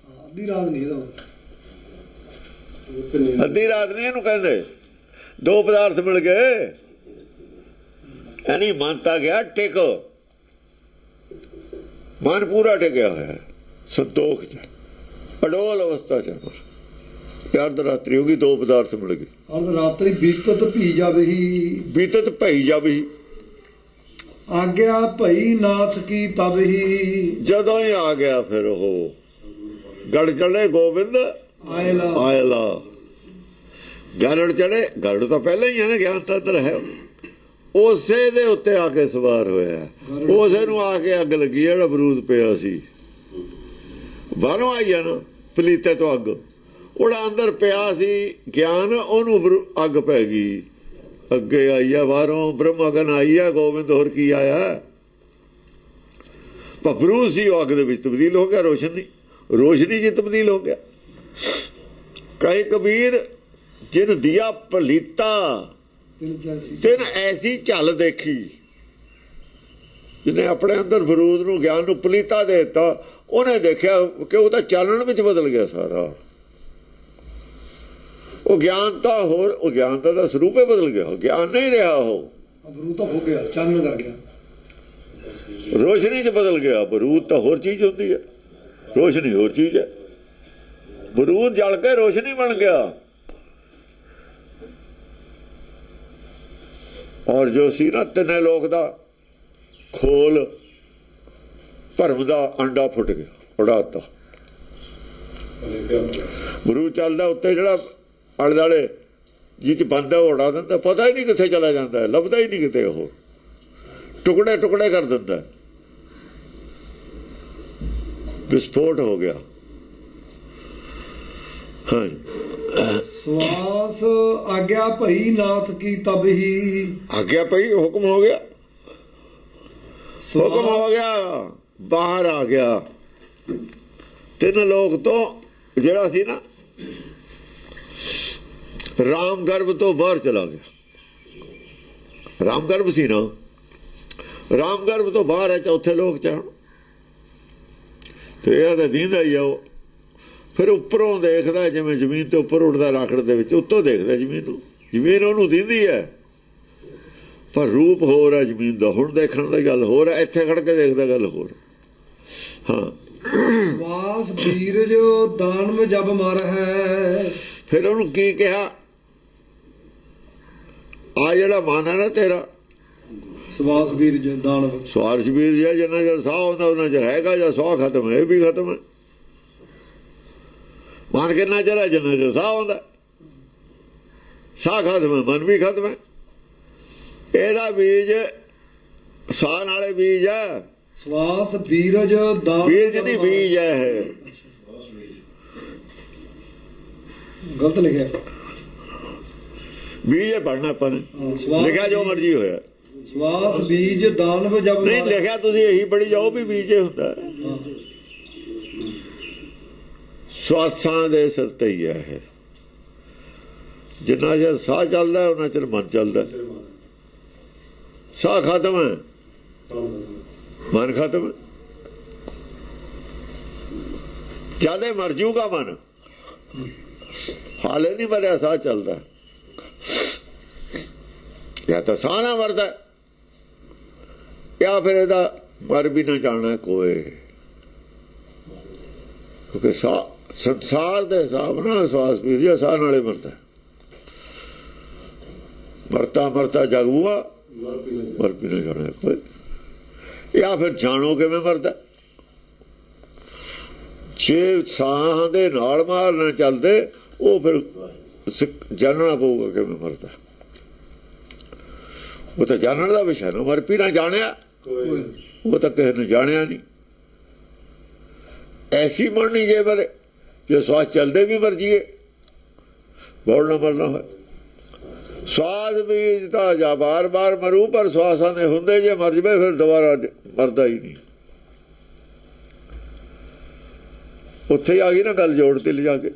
ਅੱਧੀ ਰਾਤ ਨਹੀਂ ਇਹਦਾ
ਅੱਧੀ ਰਾਤ ਨਹੀਂ ਇਹਨੂੰ ਕਹਿੰਦੇ। ਦੋ ਪਦਾਰਥ ਮਿਲ ਗਏ, ਐਨੀ ਮੰਨਤਾ ਗਿਆ ਟਿਕ, ਮਨ ਪੂਰਾ ਟਿਕਿਆ ਹੋਇਆ ਸੰਤੋਖ ਚ, ਅਡੋਲ ਅਵਸਥਾ ਚ। ਅਰਧ ਰਾਤਰੀ ਹੋ ਗਈ, ਦੋ ਪਦਾਰਥ ਮਿਲ ਗਏ।
ਅਰਧ ਰਾਤਰੀ ਬੀਤਤ ਭੀ ਜਾਵਹੀ,
ਬੀਤਤ ਭਈ ਜਾਵਹੀ,
ਆਗਿਆ ਭਈ ਨਾਥ ਕੀ ਤਬਹੀ।
ਜਦੋਂ ਹੀ ਆ ਗਿਆ ਫਿਰ ਉਹ ਗੜ ਚੜੇ ਗੋਬਿੰਦ
ਆਇਲਾ
ਆਇਲਾ। ਗੜ ਚੜੇ, ਗੜ ਤਾਂ ਪਹਿਲਾਂ ਹੀ ਹੈ ਨਾ, ਗਿਆਨ ਤੰਤਰ ਹੈ, ਉਸੇ ਦੇ ਉੱਤੇ ਆ ਕੇ ਸਵਾਰ ਹੋਇਆ। ਉਸੇ ਨੂੰ ਆ ਕੇ ਅੱਗ ਲੱਗੀ, ਜਿਹੜਾ ਬਰੂਦ ਪਿਆ ਸੀ ਬਾਹਰੋਂ ਆਈ ਆ ਨਾ, ਪਲੀਤੇ ਤੋਂ ਅੱਗ, ਉਹਦਾ ਅੰਦਰ ਪਿਆ ਸੀ ਗਿਆਨ, ਉਹਨੂੰ ਅੱਗ ਪੈ ਗਈ। ਅੱਗੇ ਆਈ ਆ ਬਾਹਰੋਂ, ਬ੍ਰਹਮ ਅਗਨ ਆਈ ਆ, ਗੋਬਿੰਦ ਹੋਰ ਕੀ ਆਇਆ। ਪਰ ਬਰੂਦ ਸੀ, ਉਹ ਅੱਗ ਦੇ ਵਿੱਚ ਤਬਦੀਲ ਹੋ ਗਿਆ, ਰੋਸ਼ਨੀ ਚ ਤਬਦੀਲ ਹੋ ਗਿਆ। ਕਹੇ ਕਬੀਰ ਜਿਨ ਦਿਆ ਪਲੀਤਾ, ਤਿਨ ਐਸੀ ਝੱਲ ਦੇਖੀ। ਜਿਹਨੇ ਆਪਣੇ ਅੰਦਰ ਬਰੂਦ ਨੂੰ, ਗਿਆਨ ਨੂੰ ਪਲੀਤਾ ਦੇ ਦਿੱਤਾ, ਉਹਨੇ ਦੇਖਿਆ ਕਿ ਉਹਦਾ ਚਾਨਣ ਵਿੱਚ ਬਦਲ ਗਿਆ ਸਾਰਾ। ਉਹ ਗਿਆਨ ਤਾਂ ਹੋਰ, ਉਹ ਗਿਆਨ ਦਾ ਸਰੂਪ ਹੀ ਬਦਲ ਗਿਆ, ਗਿਆਨ ਨਹੀਂ ਰਿਹਾ, ਉਹ
ਬਰੂਦ ਤਾਂ ਹੋ ਗਿਆ, ਚਾਨਣ ਕਰ ਗਿਆ,
ਰੋਸ਼ਨੀ ਚ ਬਦਲ ਗਿਆ। ਬਰੂਦ ਤਾਂ ਹੋਰ ਚੀਜ਼ ਹੁੰਦੀ ਹੈ, ਰੋਸ਼ਨੀ ਹੋਰ ਚੀਜ਼ ਹੈ। ਬਰੂਦ ਜਲ ਕੇ ਰੋਸ਼ਨੀ ਬਣ ਗਿਆ। ਔਰ ਜੋ ਸੀ ਨਾ ਤਿੰਨੇ ਲੋਕ ਦਾ ਖੋਲ, ਭਰਮ ਦਾ ਅੰਡਾ ਫੁੱਟ ਗਿਆ, ਉਡਾਤਾ। ਬਰੂਦ ਚੱਲਦਾ ਉੱਤੇ, ਜਿਹੜਾ ਆਲੇ ਦੁਆਲੇ ਜਿਹ ਬੰਦਾ ਉਡਾ ਦਿੰਦਾ, ਪਤਾ ਹੀ ਨਹੀਂ ਕਿੱਥੇ ਚਲਾ ਜਾਂਦਾ, ਲੱਭਦਾ ਹੀ ਨਹੀਂ ਕਿਤੇ, ਉਹ ਟੁਕੜੇ ਟੁਕੜੇ ਕਰ ਦਿੰਦਾ। ਵਿਸਫੋਟ ਹੋ ਗਿਆ। ਹਾਂ,
ਸਵਾਸ ਆਗਿਆ ਭਈ ਨਾਥ ਕੀ ਤਬਹੀ।
ਆਗਿਆ ਭਈ, ਹੁਕਮ ਹੋ ਗਿਆ, ਹੁਕਮ ਹੋ ਗਿਆ, ਬਾਹਰ ਆ ਗਿਆ। ਤਿੰਨ ਲੋਕ ਤੋਂ ਜਿਹੜਾ ਸੀ ਨਾ, ਰਾਮ ਗਰਭ ਤੋਂ ਬਾਹਰ ਚਲਾ ਗਿਆ। ਰਾਮ ਗਰਭ ਸੀ ਨਾ, ਰਾਮ ਗਰਭ ਤੋਂ ਬਾਹਰ ਹੈ ਚੌਥੇ ਲੋਕ ਚ। ਤੇ ਇਹ ਤਾਂ ਦੀਂਦਾ ਹੀ ਆ। ਉਹ ਫਿਰ ਉੱਪਰੋਂ ਦੇਖਦਾ, ਜਿਵੇਂ ਜ਼ਮੀਨ ਤੋਂ ਉੱਪਰ ਉੱਠਦਾ ਰਾਖੜ ਦੇ ਵਿੱਚ, ਉੱਤੋਂ ਦੇਖਦਾ ਜ਼ਮੀਨ ਨੂੰ, ਜ਼ਮੀਨ ਉਹਨੂੰ ਦੀਂਦੀ ਹੈ, ਪਰ ਰੂਪ ਹੋਰ ਹੈ ਜ਼ਮੀਨ ਦਾ। ਹੁਣ ਦੇਖਣ ਦੀ ਗੱਲ ਹੋਰ ਹੈ, ਇੱਥੇ ਖੜ ਕੇ ਦੇਖਦਾ ਗੱਲ ਹੋਰ। ਹਾਂ,
ਸਵਾਸ ਬੀਰਜ ਦਾਨਵ ਜਬ ਮਰ ਹੈ।
ਫਿਰ ਉਹਨੂੰ ਕੀ ਕਿਹਾ, ਆ ਜਿਹੜਾ ਮਨ ਹੈ ਨਾ ਤੇਰਾ,
ਸਵਾਸ ਬੀਰਜ ਦਾਨਵ,
ਸਵਾਰਸ਼ ਵੀਰ ਜੀ, ਜਿੰਨਾ ਚਿਰ ਸਾਹ ਹੁੰਦਾ ਉਹਨਾਂ ਚਿਰ ਹੈਗਾ, ਜਾਂ ਸਾਹ ਖਤਮ ਹੈ, ਇਹ ਵੀ ਖਤਮ ਹੈ। ਮਨ ਕਿੰਨਾ ਚਿਰ ਹੈ, ਜਿੰਨਾ ਚਿਰ ਸਾਹ ਹੁੰਦਾ, ਸਾਹ ਖਤਮ ਹੈ, ਮਨ ਵੀ ਖਤਮ ਹੈ। ਇਹਦਾ ਬੀਜ ਸਾਹ ਨਾਲੇ ਬੀਜ ਹੈ,
ਸਵਾਸ ਬੀਰਜ ਦਾਨਵ,
ਬੀਜ ਨਹੀਂ ਬੀਜ ਹੈ ਇਹ।
ਗਲਤ ਲਿਖਿਆ,
ਬੀਜ ਹੈ ਪੜ੍ਹਨਾ ਆਪਾਂ ਨੇ, ਲਿਖਿਆ ਜੋ ਮਰਜੀ ਹੋਇਆ।
ਸਵਾਸ ਬੀਜ ਦਾਨਵ ਜਬ
ਨਹੀਂ ਲਿਖਿਆ, ਤੁਸੀਂ ਇਹੀ ਪੜ੍ਹੀ ਜਾਓ ਵੀ ਬੀਜ ਹੁੰਦਾ। ਸਵਾਸਾਂ ਦੇ ਸਿਰ ਤੇ ਹੀ ਹੈ ਇਹ। ਜਿੰਨਾ ਚਿਰ ਸਾਹ ਚੱਲਦਾ ਉਹਨਾਂ ਚਿਰ ਮਨ ਚੱਲਦਾ। ਸਾਹ ਖਤਮ ਹੈ, ਮਨ ਖਤਮ ਹੈ। ਜਿਆਦਾ ਮਰ ਜੂਗਾ ਮਨ, ਹਾਲੇ ਨਹੀਂ ਮਰਿਆ, ਸਾਹ ਚੱਲਦਾ। ਜਾਂ ਤਾਂ ਸਾਹ ਨਾ ਮਰਦਾ, ਜਾਂ ਫਿਰ ਇਹਦਾ ਮਰ ਵੀ ਨਾ ਜਾਣਾ ਕੋਈ। ਕਿਉਂਕਿ ਸੰਸਾਰ ਦੇ ਹਿਸਾਬ ਨਾਲ ਸਵਾਸ ਵੀ ਰਿਹਾ, ਸਾਹ ਨਾਲੇ ਮਰਦਾ। ਮਰਤਾ ਮਰਤਾ ਜਗੂਆ, ਮਰ ਵੀ ਨਾ ਜਾਣਾ ਕੋਈ। ਜਾਂ ਫਿਰ ਜਾਣੋ ਕਿਵੇਂ ਮਰਦਾ। ਜੇ ਸਾਹ ਦੇ ਨਾਲ ਮਾਰ ਨਾ ਚੱਲਦੇ, ਉਹ ਫਿਰ ਜਾਣਨਾ ਪਊਗਾ ਕਿਵੇਂ ਮਰਦਾ। ਉਹ ਤਾਂ ਜਾਣਨ ਦਾ ਵਿਸ਼ਾ ਨਾ, ਮਰ ਵੀ ਨਾ ਜਾਣਿਆ, ਉਹ ਤਾਂ ਕਿਸੇ ਨੇ ਜਾਣਿਆ ਨਹੀਂ। ਐਸੀ ਮਰਨੀ ਜੇ ਮਰੇ, ਜੇ ਸਵਾਸ ਚੱਲਦੇ ਵੀ ਮਰ ਜੀਏ, ਬੋਲ ਨਾ ਮਰਨਾ ਹੋਏ। ਸਵਾਸ ਬੀਜ ਤਾਂ ਜਾ ਬਾਰ ਬਾਰ ਮਰੂ, ਪਰ ਸਵਾਸਾਂ ਦੇ ਹੁੰਦੇ ਜੇ ਮਰ ਜਵੇ, ਫਿਰ ਦੁਬਾਰਾ ਮਰਦਾ ਹੀ ਨਹੀਂ। ਉੱਥੇ ਆ ਗਈ ਨਾ ਗੱਲ, ਜੋੜਤੀ ਲਿਜਾ ਕੇ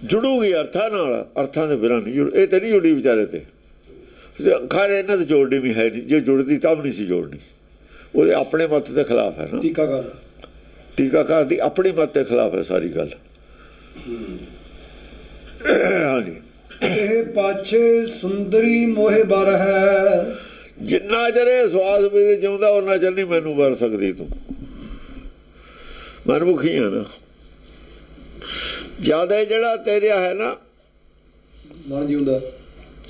ਜੁੜੂਗੀ ਅਰਥਾਂ ਨਾਲ, ਅਰਥਾਂ ਦੇ ਬਿਨਾਂ ਨਹੀਂ ਜੁੜ। ਇਹ ਤੇ ਨਹੀਂ ਜੁੜੀ ਵਿਚਾਰੇ ਤੇ, ਖੈਰ ਇਹਨਾਂ ਤੇ ਜੋੜਨੀ ਵੀ ਹੈ ਨਹੀਂ। ਜੇ ਜੁੜਦੀ ਤਾਂ ਵੀ ਨਹੀਂ ਸੀ ਜੋੜਨੀ, ਉਹਦੇ ਆਪਣੇ ਮਤ ਦੇ ਖਿਲਾਫ ਹੈ ਨਾ। ਟੀਕਾਕਾਰ ਦੀ ਆਪਣੀ ਮਤ ਦੇ ਖਿਲਾਫ ਹੈ ਸਾਰੀ ਗੱਲ। ਹਾਂਜੀ,
ਇਹ ਪਾਛੇ ਸੁੰਦਰੀ ਮੋਹਿ ਬਰ ਹੈ।
ਜਿੰਨਾ ਚਿਰ ਸਵਾਸ ਮੇਰੇ ਜਿਉਂਦਾ ਉਹਨਾਂ ਚਿਰ ਨਹੀਂ ਮੈਨੂੰ ਵਰ ਸਕਦੀ ਤੂੰ। ਮਨਮੁਖੀ ਹੈ ਨਾ ਜਿਆਦਾ, ਜਿਹੜਾ ਤੇਰਾ ਹੈ ਨਾ
ਮਨ ਜਿਉਂਦਾ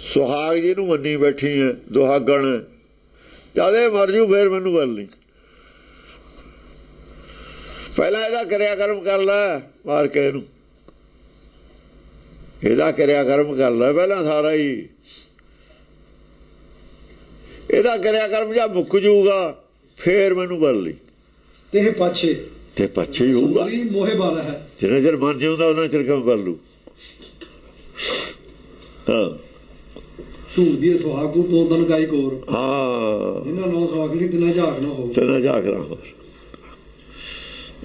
ਸੁਹਾਗ ਜਿਹਨੂੰ ਮੰਨੀ ਬੈਠੀ ਹੈ, ਦੁਹਾਗਣ ਜਿਆਦਾ ਮਰ ਜੂ ਫੇਰ ਮੈਨੂੰ ਵਰ ਨਹੀਂ। ਪਹਿਲਾਂ ਇਹਦਾ ਕਿਰਿਆ ਕਰਮ ਕਰ ਲੈ, ਮਾਰ ਕੇ ਇਹਨੂੰ ਇਹਦਾ ਕਿਰਿਆ ਕਰਮ ਕਰ ਲੈ ਪਹਿਲਾਂ ਸਾਰਾ ਹੀ। ਇਹਦਾ ਕਿਰਿਆ ਕਰਮ ਜਾਂ ਮੁੱਕ ਜੂਗਾ ਫੇਰ ਮੈਨੂੰ ਵਰ ਲਈ।
ਤੇ ਪਾਛੇ
ਤੇ ਪੱਛੇ ਹੀ ਹੋਊਗਾ।
ਸੁੰਦਰੀ ਮੋਹਿ ਬਰ ਹੈ।
ਜਿੰਨਾ ਚਿਰ ਮਨ ਜਿਉਂਦਾ ਉਹਨਾਂ ਚਿਰ ਕੰਮ ਕਰ ਲੂ। ਹਾਂ,
ਢੂੰਦੀ ਸੁਹਾਗੂ ਤੋਂ ਤਨ ਗਾਈ ਕੋਰ।
ਹਾਂ,
ਜਿਨ੍ਹਾਂ ਨੌ ਸੁਹਾਗਣੀ ਤਿੰਨਾ ਝਾਕ ਨਾ ਹੋ।
ਤੇਨਾ ਝਾਕਣਾ ਹੋਰ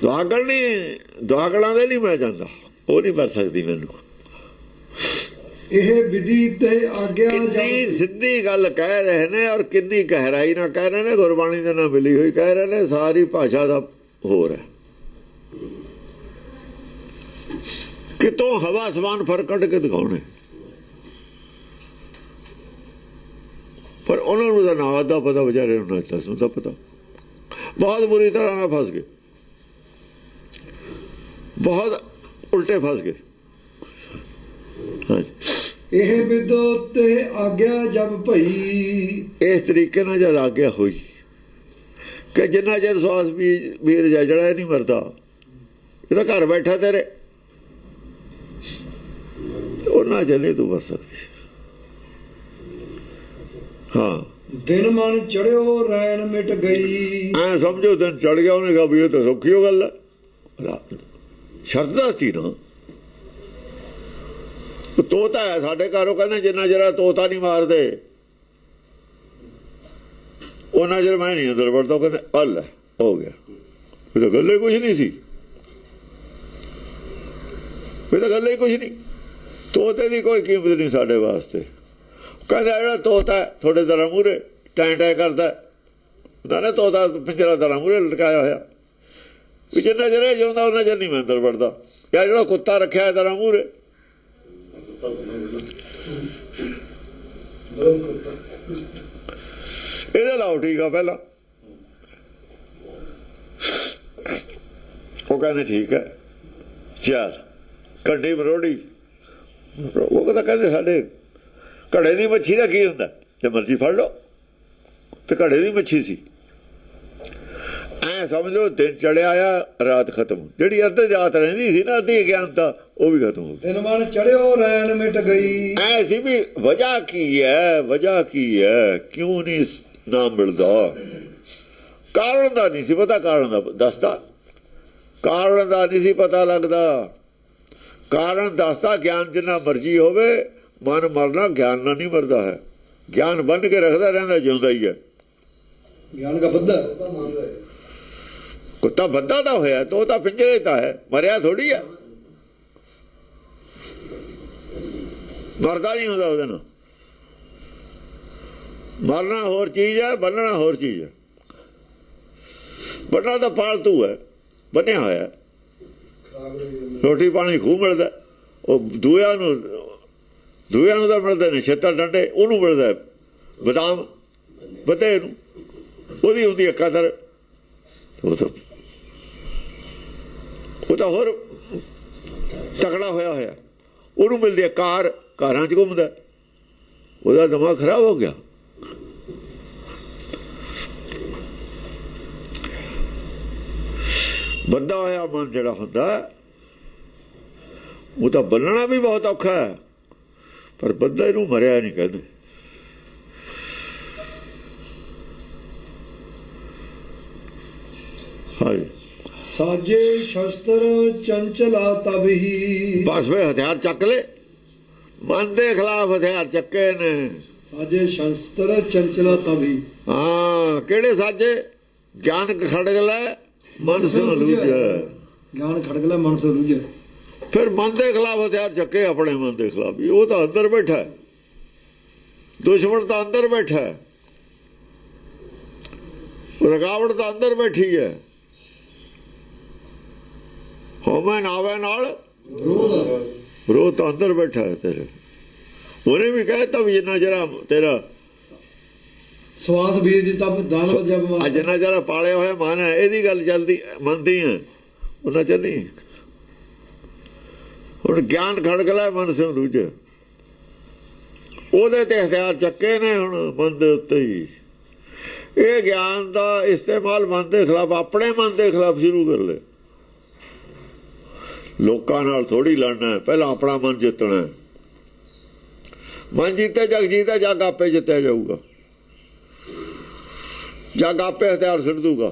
ਦੁਆਗਣ ਨਹੀਂ, ਦੁਆਗਣਾਂ ਦੇ ਨਹੀਂ ਮੈਂ ਜਾਂਦਾ, ਉਹ ਨਹੀਂ ਵਰ ਸਕਦੀ ਮੈਨੂੰ।
ਇਹ ਵਿਧੀ ਤੇ ਆਗਿਆ
ਕਿੰਨੀ ਸਿੱਧੀ ਗੱਲ ਕਹਿ ਰਹੇ ਨੇ ਔਰ ਕਿੰਨੀ ਗਹਿਰਾਈ ਨਾਲ ਕਹਿ ਰਹੇ ਨੇ, ਗੁਰਬਾਣੀ ਦੇ ਨਾਲ ਮਿਲੀ ਹੋਈ ਕਹਿ ਰਹੇ ਨੇ। ਸਾਰੀ ਭਾਸ਼ਾ ਦਾ ਹੋਰ ਹੈ, ਕਿਤੋਂ ਹਵਾ ਸਮਾਨ ਫਰਕ ਕੱਢ ਕੇ ਦਿਖਾਉਣੇ। ਪਰ ਉਹਨਾਂ ਨੂੰ ਤਾਂ ਨਾ ਦਾ ਪਤਾ, ਵਿਚਾਰੇ ਨੂੰ ਤਾਂ ਦਾ ਪਤਾ। ਬਹੁਤ ਬੁਰੀ ਤਰ੍ਹਾਂ ਨਾਲ ਫਸ ਗਏ, ਬਹੁਤ ਉਲਟੇ ਫਸ ਗਏ।
ਇਹ ਵਿਦੋ ਤੇ ਆਗਿਆ ਜਬ ਭਈ।
ਇਸ ਤਰੀਕੇ ਨਾਲ ਜਦ ਆਗਿਆ ਹੋਈ ਕਿ ਜਿੰਨਾ ਚਿਰ ਸਵਾਸ ਵੀਰ ਜਿਹੜਾ ਨਹੀਂ ਮਰਦਾ, ਇਹਦਾ ਘਰ ਬੈਠਾ ਤੇਰੇ, ਉਹਨਾਂ ਚੱਲੇ ਤੂੰ ਵਰ ਸਕਦੀ। ਹਾਂ,
ਦਿਨ ਮਨ ਚੜਿਓ ਰੈਣ ਮਿਟ ਗਈ।
ਐ ਸਮਝੋ ਦਿਨ ਚੜ ਗਿਆ, ਉਹਨੇ ਕਹਾ ਵੀ ਇਹ ਤਾਂ ਸੌਖੀ ਹੋ ਗੱਲ ਹੈ। ਸ਼ਰਧਾ ਸੀ ਨਾ, ਤੋਤਾ ਹੈ ਸਾਡੇ ਘਰੋਂ, ਕਹਿੰਦੇ ਜਿੰਨਾ ਜਰਾ ਤੋਤਾ ਨਹੀਂ ਮਾਰਦੇ ਉਹਨਾਂ ਚਿਰ ਮੈਂ ਨਹੀਂ ਅੰਦਰ ਵੜਦਾ। ਕਹਿੰਦੇ ਅੱਲ ਹੋ ਗਿਆ, ਇਹ ਤਾਂ ਗੱਲ ਹੀ ਕੁਛ ਨਹੀਂ ਸੀ, ਇਹ ਤਾਂ ਗੱਲ ਹੀ ਕੁਛ ਨਹੀਂ। ਤੋਤੇ ਦੀ ਕੋਈ ਕੀਮਤ ਨਹੀਂ ਸਾਡੇ ਵਾਸਤੇ। ਕਹਿੰਦਾ ਜਿਹੜਾ ਤੋਤਾ ਤੁਹਾਡੇ ਦਰਾਂ ਮੂਹਰੇ ਟੈਂ ਟੈਂ ਕਰਦਾ ਹੁੰਦਾ ਨਾ, ਤੋਤਾ ਪਿੰਜਰਾ ਦਰਾਂ ਮੂਹਰੇ ਲਟਕਾਇਆ ਹੋਇਆ, ਵੀ ਜਿੰਨਾ ਚਿਰ ਜਿਉਂਦਾ ਉਹਨਾਂ ਚਿਰ ਨਹੀਂ ਮੈਂ ਅੰਦਰ ਵੜਦਾ। ਜਾਂ ਜਿਹੜਾ ਕੁੱਤਾ ਰੱਖਿਆ ਦਰਾਂ ਮੂਹਰੇ, ਇਹਦਾ ਲਾਓ ਠੀਕ ਆ ਪਹਿਲਾਂ। ਉਹ ਕਹਿੰਦੇ ਠੀਕ ਹੈ, ਚੱਲ ਕੰਢੀ ਮਰੋੜੀ। ਉਹ ਤਾਂ ਕਹਿੰਦੇ ਸਾਡੇ ਘੜੇ ਦੀ ਮੱਛੀ ਦਾ ਕੀ ਹੁੰਦਾ, ਜੇ ਮਰਜ਼ੀ ਫੜ ਲਓ। ਤੇ ਘੜੇ ਦੀ ਮੱਛੀ ਸੀ। ਐ ਸਮਝ ਲਓ ਦਿਨ ਚੜਿਆ ਆ, ਰਾਤ ਖਤਮ। ਜਿਹੜੀ ਅੱਧੀ ਰਾਤ ਰਹਿੰਦੀ ਸੀ ਨਾ, ਅੱਧੀ ਅਗਿਆਨਤਾ, ਉਹ ਵੀ ਖਤਮ ਹੋ ਗਈ।
ਦਿਨ ਮਨ ਚੜਿਓ ਰੈਣ ਮਿਟ ਗਈ।
ਐ ਸੀ ਵੀ ਵਜ੍ਹਾ ਕੀ ਹੈ, ਵਜ੍ਹਾ ਕੀ ਹੈ, ਕਿਉਂ ਨਹੀਂ ਨਾਮ ਮਿਲਦਾ। ਕਾਰਨ ਦਾ ਨਹੀਂ ਸੀ ਪਤਾ, ਕਾਰਨ ਦਾ ਦੱਸਦਾ, ਕਾਰਨ ਦਾ ਨਹੀਂ ਸੀ ਪਤਾ ਲੱਗਦਾ। ਕਾਰਨ ਦੱਸਦਾ, ਗਿਆਨ ਜਿੰਨਾ ਮਰਜ਼ੀ ਹੋਵੇ, ਮਨ ਮਰਨਾ ਗਿਆਨ ਨਾਲ ਨਹੀਂ ਮਰਦਾ ਹੈ। ਗਿਆਨ ਬੰਨ ਕੇ ਰੱਖਦਾ ਰਹਿੰਦਾ, ਜਿਉਂਦਾ ਹੀ ਹੈ।
ਗਿਆਨ ਦਾ ਬੱਧਾ
ਕੁੱਤਾ ਬੱਧਾ ਤਾਂ ਹੋਇਆ, ਤੋ ਤਾਂ ਪਿੰਜਰੇ ਤਾਂ ਹੈ, ਮਰਿਆ ਥੋੜੀ ਹੈ। ਮਰਦਾ ਨਹੀਂ ਹੁੰਦਾ ਉਹਦੇ ਨਾਲ। ਮਰਨਾ ਹੋਰ ਚੀਜ਼ ਹੈ, ਬੰਨਣਾ ਹੋਰ ਚੀਜ਼ ਹੈ। ਬੰਨਣਾ ਤਾਂ ਪਾਲਤੂ ਹੈ, ਬੰਨਿਆ ਹੋਇਆ। ਰੋਟੀ ਪਾਣੀ ਖੂਬ ਮਿਲਦਾ, ਉਹ ਦੂਆਂ ਨੂੰ ਤਾਂ ਮਿਲਦੇ ਨੇ ਛੇਤਰ ਡੰਡੇ, ਉਹਨੂੰ ਮਿਲਦਾ ਬਦਾਮ ਵਧੇ ਨੂੰ, ਉਹਦੀ ਹੁੰਦੀ ਹੈ ਕਦਰ। ਉਹ ਤਾਂ ਹੋਰ ਤਕੜਾ ਹੋਇਆ ਹੋਇਆ, ਉਹਨੂੰ ਮਿਲਦੀ ਹੈ ਕਾਰ, ਕਾਰਾਂ 'ਚ ਘੁੰਮਦਾ, ਉਹਦਾ ਦਿਮਾਗ ਖਰਾਬ ਹੋ ਗਿਆ। ਬੰਦਾ ਹੋਇਆ ਮਨ ਜਿਹੜਾ ਹੁੰਦਾ, ਉਹ ਤਾਂ ਬੰਨਣਾ ਵੀ ਬਹੁਤ ਔਖਾ ਹੈ, ਪਰ ਬੰਦਾ ਇਹਨੂੰ ਮਰਿਆ ਨਹੀਂ ਕਹਿੰਦੇ। ਹਾਂਜੀ,
ਸਾਜੇ ਸ਼ਸਤਰ ਚੰਚਲਾ ਤਬ ਹੀ।
ਬਸ ਵੇ ਹਥਿਆਰ ਚੱਕ ਲੈ, ਮਨ ਦੇ ਖਿਲਾਫ ਹਥਿਆਰ ਚੱਕੇ ਨੇ।
ਸਾਜੇ ਸ਼ਸਤਰ ਚੰਚਲਾ ਤਬ ਹੀ।
ਹਾਂ, ਕਿਹੜੇ ਸਾਜੇ? ਗਿਆਨ ਖੜਗ ਲੈ ਮਨ ਸੇ ਲੂਝੈ।
ਗਿਆਨ ਖੜਗ ਲੈ ਮਨ ਸੇ ਲੂਝੈ।
ਫਿਰ ਮਨ ਦੇ ਖਿਲਾਫ ਹਥਿਆਰ ਚੱਕੇ, ਆਪਣੇ ਮਨ ਦੇ ਖਿਲਾਫ ਵੀ। ਉਹ ਤਾਂ ਅੰਦਰ ਬੈਠਾ ਹੈ, ਦੁਸ਼ਮਣ ਤਾਂ ਅੰਦਰ ਬੈਠਾ ਹੈ, ਰੁਕਾਵਟ ਤਾਂ ਅੰਦਰ ਬੈਠੀ ਹੈ। ਹੋਵੇਂ ਨਾਵੇ ਨਾਲ
ਵਿਰੋਧ
ਵਿਰੋਧ ਤਾਂ ਅੰਦਰ ਬੈਠਾ ਹੈ ਤੇਰੇ। ਉਹਨੇ ਵੀ ਕਹਿਤਾ ਵੀ ਜਿੰਨਾ ਜਰਾ ਤੇਰਾ
ਸਵਾਸ ਵੀਰ ਜੀ ਤਬ ਦਾਨਵ ਜਬ
ਅੱਜ ਜਿੰਨਾ ਜਰਾ ਪਾਲਿਆ ਹੋਇਆ ਮਨ ਹੈ, ਇਹਦੀ ਗੱਲ ਚੱਲਦੀ ਮੰਨਦੀ ਹੈ, ਉਹਨਾਂ ਚ ਨਹੀਂ। ਹੁਣ ਗਿਆਨ ਖੜਕ ਲੈ ਮਨ ਸੇ ਰੁਝ, ਉਹਦੇ ਤੇ ਹਥਿਆਰ ਚੱਕੇ ਨੇ ਹੁਣ ਮਨ ਦੇ ਉੱਤੇ ਹੀ। ਇਹ ਗਿਆਨ ਦਾ ਇਸਤੇਮਾਲ ਮਨ ਦੇ ਖਿਲਾਫ, ਆਪਣੇ ਮਨ ਦੇ ਖਿਲਾਫ ਸ਼ੁਰੂ ਕਰ ਲੈ। ਲੋਕਾਂ ਨਾਲ ਥੋੜੀ ਲੜਨਾ ਹੈ, ਪਹਿਲਾਂ ਆਪਣਾ ਮਨ ਜਿੱਤਣਾ। ਮਨ ਜਿੱਤੇ ਜਗ ਜੀਤਾ, ਜਗ ਆਪੇ ਜਿੱਤਿਆ ਜਾਊਗਾ। ਜਗ ਆਪੇ ਹਥਿਆਰ ਸੁੱਟ ਦੂਗਾ।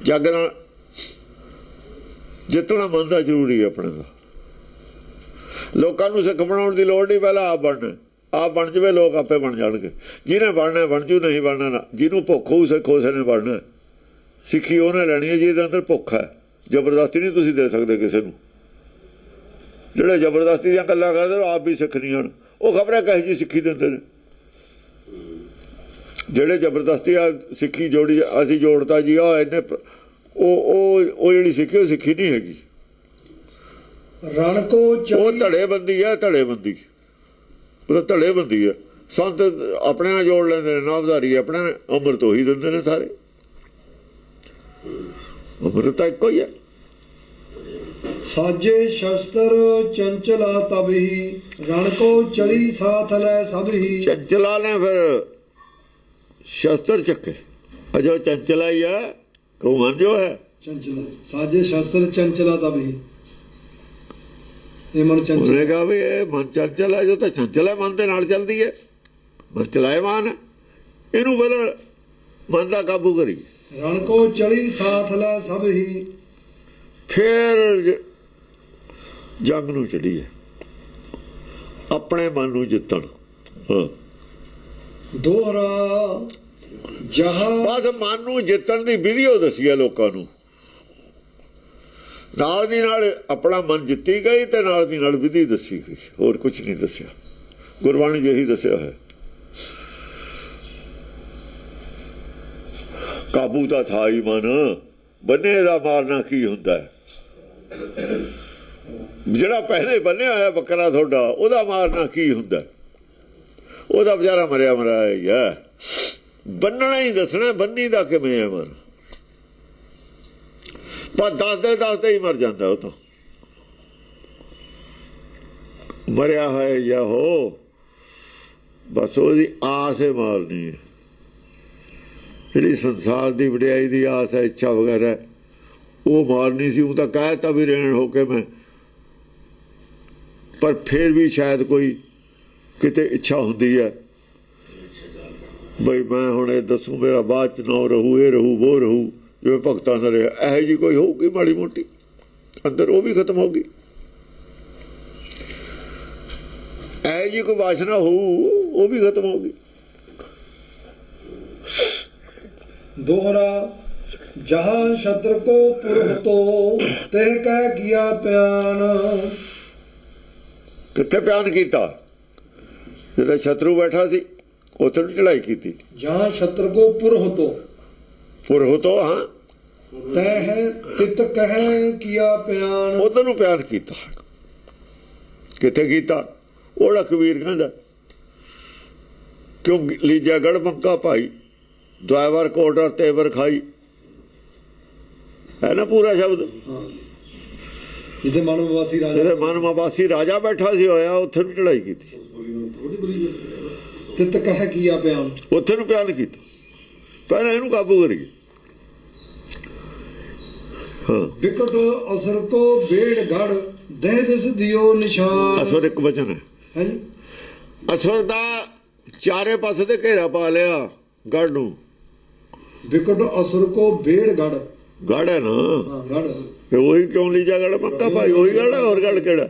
ਜਗ ਨਾਲ ਜਿੱਤਣਾ ਮਨ ਦਾ ਜ਼ਰੂਰੀ ਹੈ ਆਪਣੇ ਦਾ। ਲੋਕਾਂ ਨੂੰ ਸਿੱਖ ਬਣਾਉਣ ਦੀ ਲੋੜ ਨਹੀਂ, ਪਹਿਲਾਂ ਆਪ ਬਣਨਾ। ਆਪ ਬਣ ਜਾਵੇ ਲੋਕ ਆਪੇ ਬਣ ਜਾਣਗੇ। ਜਿਹਨੇ ਬਣਨਾ ਬਣ ਜੂ, ਨਹੀਂ ਬਣਨਾ ਨਾ। ਜਿਹਨੂੰ ਭੁੱਖ ਹੋਊ ਸਿੱਖ ਉਸੇ ਨੇ ਬਣਨਾ। ਸਿੱਖੀ ਉਹਨੇ ਲੈਣੀ ਹੈ ਜਿਹਦੇ ਅੰਦਰ ਭੁੱਖ ਹੈ। ਜ਼ਬਰਦਸਤੀ ਨਹੀਂ ਤੁਸੀਂ ਦੇ ਸਕਦੇ ਕਿਸੇ ਨੂੰ। ਜਿਹੜੇ ਜ਼ਬਰਦਸਤੀ ਦੀਆਂ ਗੱਲਾਂ ਕਰਦੇ ਉਹ ਆਪ ਵੀ ਸਿੱਖ ਨਹੀਂ ਹਨ। ਉਹ ਖਬਰ ਹੈ ਕਹੀ ਜੀ ਸਿੱਖੀ ਦਿੰਦੇ ਨੇ। ਜਿਹੜੇ ਜ਼ਬਰਦਸਤੀ ਆ ਸਿੱਖੀ ਜੋੜੀ, ਅਸੀਂ ਜੋੜਤਾ ਜੀ ਆ ਇਹਨੇ, ਉਹ ਜਿਹੜੀ ਸਿੱਖੀ ਉਹ ਸਿੱਖੀ ਨਹੀਂ ਹੈਗੀ।
ਰਣ ਕੋ
ਉਹ ਧੜੇਬੰਦੀ ਹੈ, ਧੜੇਬੰਦੀ। ਉਹ ਧੜੇਬੰਦੀ ਹੈ। ਸੰਤ ਆਪਣੇ ਨਾਲ ਜੋੜ ਲੈਂਦੇ ਨੇ, ਨਾਮਧਾਰੀ ਆਪਣੇ ਅੰਮ੍ਰਿਤ ਉਹੀ ਦਿੰਦੇ ਨੇ ਸਾਰੇ। ਅੰਮ੍ਰਿਤ ਤਾਂ ਇੱਕੋ ਹੀ ਹੈ।
ਸਾਜੇ ਸ਼ਸਤਰ ਚੰਚਲਾ ਤਬ ਹੀ, ਰਣ ਕੋ ਚਲੀ ਸਾਥ ਲੈ ਸਭ ਹੀ।
ਚੰਚਲਾ ਨੇ ਫਿਰ ਸ਼ਸਤਰ ਚੱਕੇ, ਅਜੋ ਚੰਚਲਾ ਹੀ ਹੈ। ਕਹੂੰ ਮਨ ਜੋ ਹੈ
ਚੰਚਲਾ, ਸਾਜੇ ਸ਼ਸਤਰ ਚੰਚਲਾ ਤਬ ਹੀ। ਇਹ ਮਨ ਚੰਚਲ,
ਉਹਨੇ ਕਹਾ ਵੀ ਇਹ ਮਨ ਚੰਚਲ ਹੈ। ਜੋ ਤਾਂ ਚੰਚਲ ਹੈ ਮਨ ਦੇ ਨਾਲ ਚੱਲਦੀ ਹੈ, ਮਨ ਚਲਾਇਮਾਨ ਹੈ। ਇਹਨੂੰ ਪਹਿਲਾਂ ਮਨ ਦਾ ਕਾਬੂ ਕਰੀ।
ਰਣ ਕੋ ਚਲੀ ਸਾਥ ਲੈ ਸਭ ਹੀ।
ਫਿਰ ਜੰਗ ਨੂੰ ਚੜੀ ਹੈ, ਆਪਣੇ ਮਨ ਨੂੰ ਜਿੱਤਣ। ਹਾਂ,
ਦੋਹਰਾ ਜਹਾਂ
ਬਸ ਮਨ ਨੂੰ ਜਿੱਤਣ ਦੀ ਵਿਧੀ ਉਹ ਦੱਸੀ ਹੈ ਲੋਕਾਂ ਨੂੰ। ਨਾਲ ਦੀ ਨਾਲ ਆਪਣਾ ਮਨ ਜਿੱਤੀ ਗਈ ਤੇ ਨਾਲ ਦੀ ਨਾਲ ਵਿਧੀ ਦੱਸੀ ਗਈ। ਹੋਰ ਕੁਝ ਨਹੀਂ ਦੱਸਿਆ। ਗੁਰਬਾਣੀ ਜਿਹੀ ਦੱਸਿਆ ਹੈ। ਕਾਬੂ ਤਾਂ ਥਾ ਹੀ ਮਨ, ਬੰਨੇ ਦਾ ਮਾਰਨਾ ਕੀ ਹੁੰਦਾ ਹੈ। ਜਿਹੜਾ ਪਹਿਲੇ ਬੰਨਿਆ ਹੋਇਆ ਬੱਕਰਾ ਤੁਹਾਡਾ, ਉਹਦਾ ਮਾਰਨਾ ਕੀ ਹੁੰਦਾ। ਉਹਦਾ ਵਿਚਾਰਾ ਮਰਿਆ ਮਰਾਇਆ ਹੀ ਹੈ। ਬੰਨਣਾ ਹੀ ਦੱਸਣਾ, ਬੰਨੀ ਦਾ ਕਿਵੇਂ ਹੈ ਮਨ। ਪਰ ਦੱਸਦੇ ਹੀ ਮਰ ਜਾਂਦਾ। ਉਹ ਤਾਂ ਮਰਿਆ ਹੋਇਆ ਜਾਂ ਹੋ, ਬਸ ਉਹਦੀ ਆਸ ਹੈ ਮਾਰਨੀ ਹੈ। ਜਿਹੜੀ ਸੰਸਾਰ ਦੀ ਵਡਿਆਈ ਦੀ ਆਸ ਹੈ, ਇੱਛਾ ਵਗੈਰਾ, ਉਹ ਮਾਰਨੀ ਸੀ। ਉਹ ਤਾਂ ਕਹਿਤਾ ਵੀ ਰਹਿਣ ਹੋ ਕੇ ਮੈਂ, ਪਰ ਫਿਰ ਵੀ ਸ਼ਾਇਦ ਕੋਈ ਕਿਤੇ ਇੱਛਾ ਹੁੰਦੀ ਹੈ ਬਈ ਮੈਂ ਹੁਣ ਇਹ ਦੱਸੂ, ਮੇਰਾ ਬਾਅਦ ਚ ਨਾ ਰਹੂ, ਇਹ ਰਹੂ, ਉਹ ਰਹੂ, ਜਿਵੇਂ ਭਗਤਾਂ ਦਾ ਰਿਹਾ। ਇਹੋ ਜਿਹੀ ਕੋਈ ਹੋਊਗੀ ਮਾੜੀ ਮੋਟੀ ਅੰਦਰ, ਉਹ ਵੀ ਖਤਮ ਹੋ ਗਈ। ਇਹੋ ਜਿਹੀ ਕੋਈ ਵਾਸ਼ਨਾ ਹੋਊ, ਉਹ ਵੀ ਖਤਮ ਹੋ ਗਈ।
ਦੋਹਰਾ ਜਹਾਂ ਸ਼ਤਰ ਕੋ ਪੁਰਖ ਤੋ, ਤਹਿ ਕਹਿ ਕੀਆ ਪਿਆਨ।
ਕਿੱਥੇ ਪਿਆਨ ਕੀਤਾ? ਜਦੋਂ ਸ਼ਤਰੂ ਬੈਠਾ ਸੀ ਉੱਥੇ ਵੀ ਚੜਾਈ ਕੀਤੀ।
ਜਹਾਂ ਸ਼ਤਰ ਕੋ ਪੁਰਖ ਤੋ,
ਪੁਰਖ ਤੋਂ ਹਾਂ,
ਤਹਿ ਤਿਤ ਕਹਿ ਕੀਆ ਪਿਆਨ।
ਉਧਰ ਨੂੰ ਪਿਆਨ ਕੀਤਾ। ਕਿੱਥੇ ਕੀਤਾ? ਉਹਦਾ ਕਬੀਰ ਕਹਿੰਦਾ ਕਿਉਂ ਲੀਜਾ ਗੜ ਬੰਕਾ ਭਾਈ, ਦੁਆਵਰ ਕੋਟਰ ਤੇਵਰ ਖਾਈ, ਹੈ ਨਾ ਪੂਰਾ ਸ਼ਬਦ।
ਜਿਹਦੇ ਮਨ ਮਵਾਸੀ ਰਾਜਾ,
ਜਿਹਦੇ ਮਨ ਮਵਾਸੀ ਰਾਜਾ ਬੈਠਾ ਸੀ ਹੋਇਆ, ਉੱਥੇ ਨੂੰ ਚੜਾਈ ਕੀਤੀ।
ਤਿਤ ਕਹਿ ਕੀਆ ਪਿਆਨ,
ਉੱਥੇ ਨੂੰ ਪਿਆਨ ਕੀਤਾ। ਪਹਿਲਾਂ ਇਹਨੂੰ ਕਾਬੂ ਕਰੀਏ। ਹਾਂ,
ਵਿਕਟ ਅਸਰ ਕੋ ਬੇੜ ਗੜ, ਦੇਹ ਦਿਸ ਦਿਓ ਨਿਸ਼ਾਨ।
ਅਸਰ ਇੱਕ ਵਚਨ ਹੈ।
ਹਾਂਜੀ,
ਅਸਰ ਦਾ ਚਾਰੇ ਪਾਸੇ ਤੇ ਘੇਰਾ ਪਾ ਲਿਆ ਗੜ ਨੂੰ।
ਵਿਕਟ ਅਸਰ ਕੋ ਬੇੜ ਗੜ,
ਗੜ ਹੈ ਨਾ,
ਹਾਂ ਗੜ।
ਤੇ ਉਹੀ ਕਿਉਂ ਲੀਜਾ ਗੜ ਮੱਕਾ ਭਾਈ, ਉਹੀ ਗੜ ਹੈ। ਹੋਰ ਗੜ ਕਿਹੜਾ?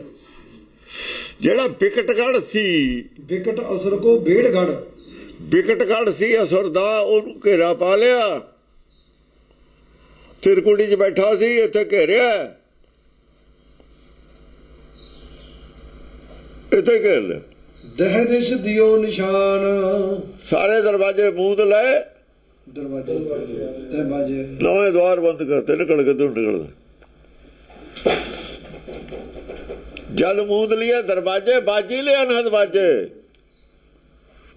ਜਿਹੜਾ ਬਿਕਟ ਗੜ ਸੀ,
ਵਿਕਟ ਅਸਰ ਕੋ ਬੇੜ ਗੜ,
ਬਿਕਟ ਗੜ ਸੀ ਅਸੁਰ ਦਾ, ਉਹਨੂੰ ਘੇਰਾ ਪਾ ਲਿਆ। ਤਿਰਕੁੜੀ 'ਚ ਬੈਠਾ ਸੀ, ਇੱਥੇ ਘੇਰਿਆ, ਇੱਥੇ ਘੇਰ ਲਿਆ।
ਦੇਹ ਦਿਸ ਦਿਓ ਨਿਸ਼ਾਨ।
ਸਾਰੇ ਦਰਵਾਜ਼ੇ ਮੂੰਹ ਤੇ ਲਾਏ,
ਦਰਵਾਜ਼ੇ ਤੇ ਬਾਜੇ,
ਨਵੇਂ ਦਵਾਰ ਬੰਦ ਕਰਤੇ, ਨਿਕਲ ਕੇ ਤੂੰ ਨਿਕਲਦਾ। ਜਦ ਮੂੰਦ ਲਿਆ ਦਰਵਾਜੇ ਬਾਜੀ ਲਿਆ ਨਾ ਦਰਵਾਜੇ,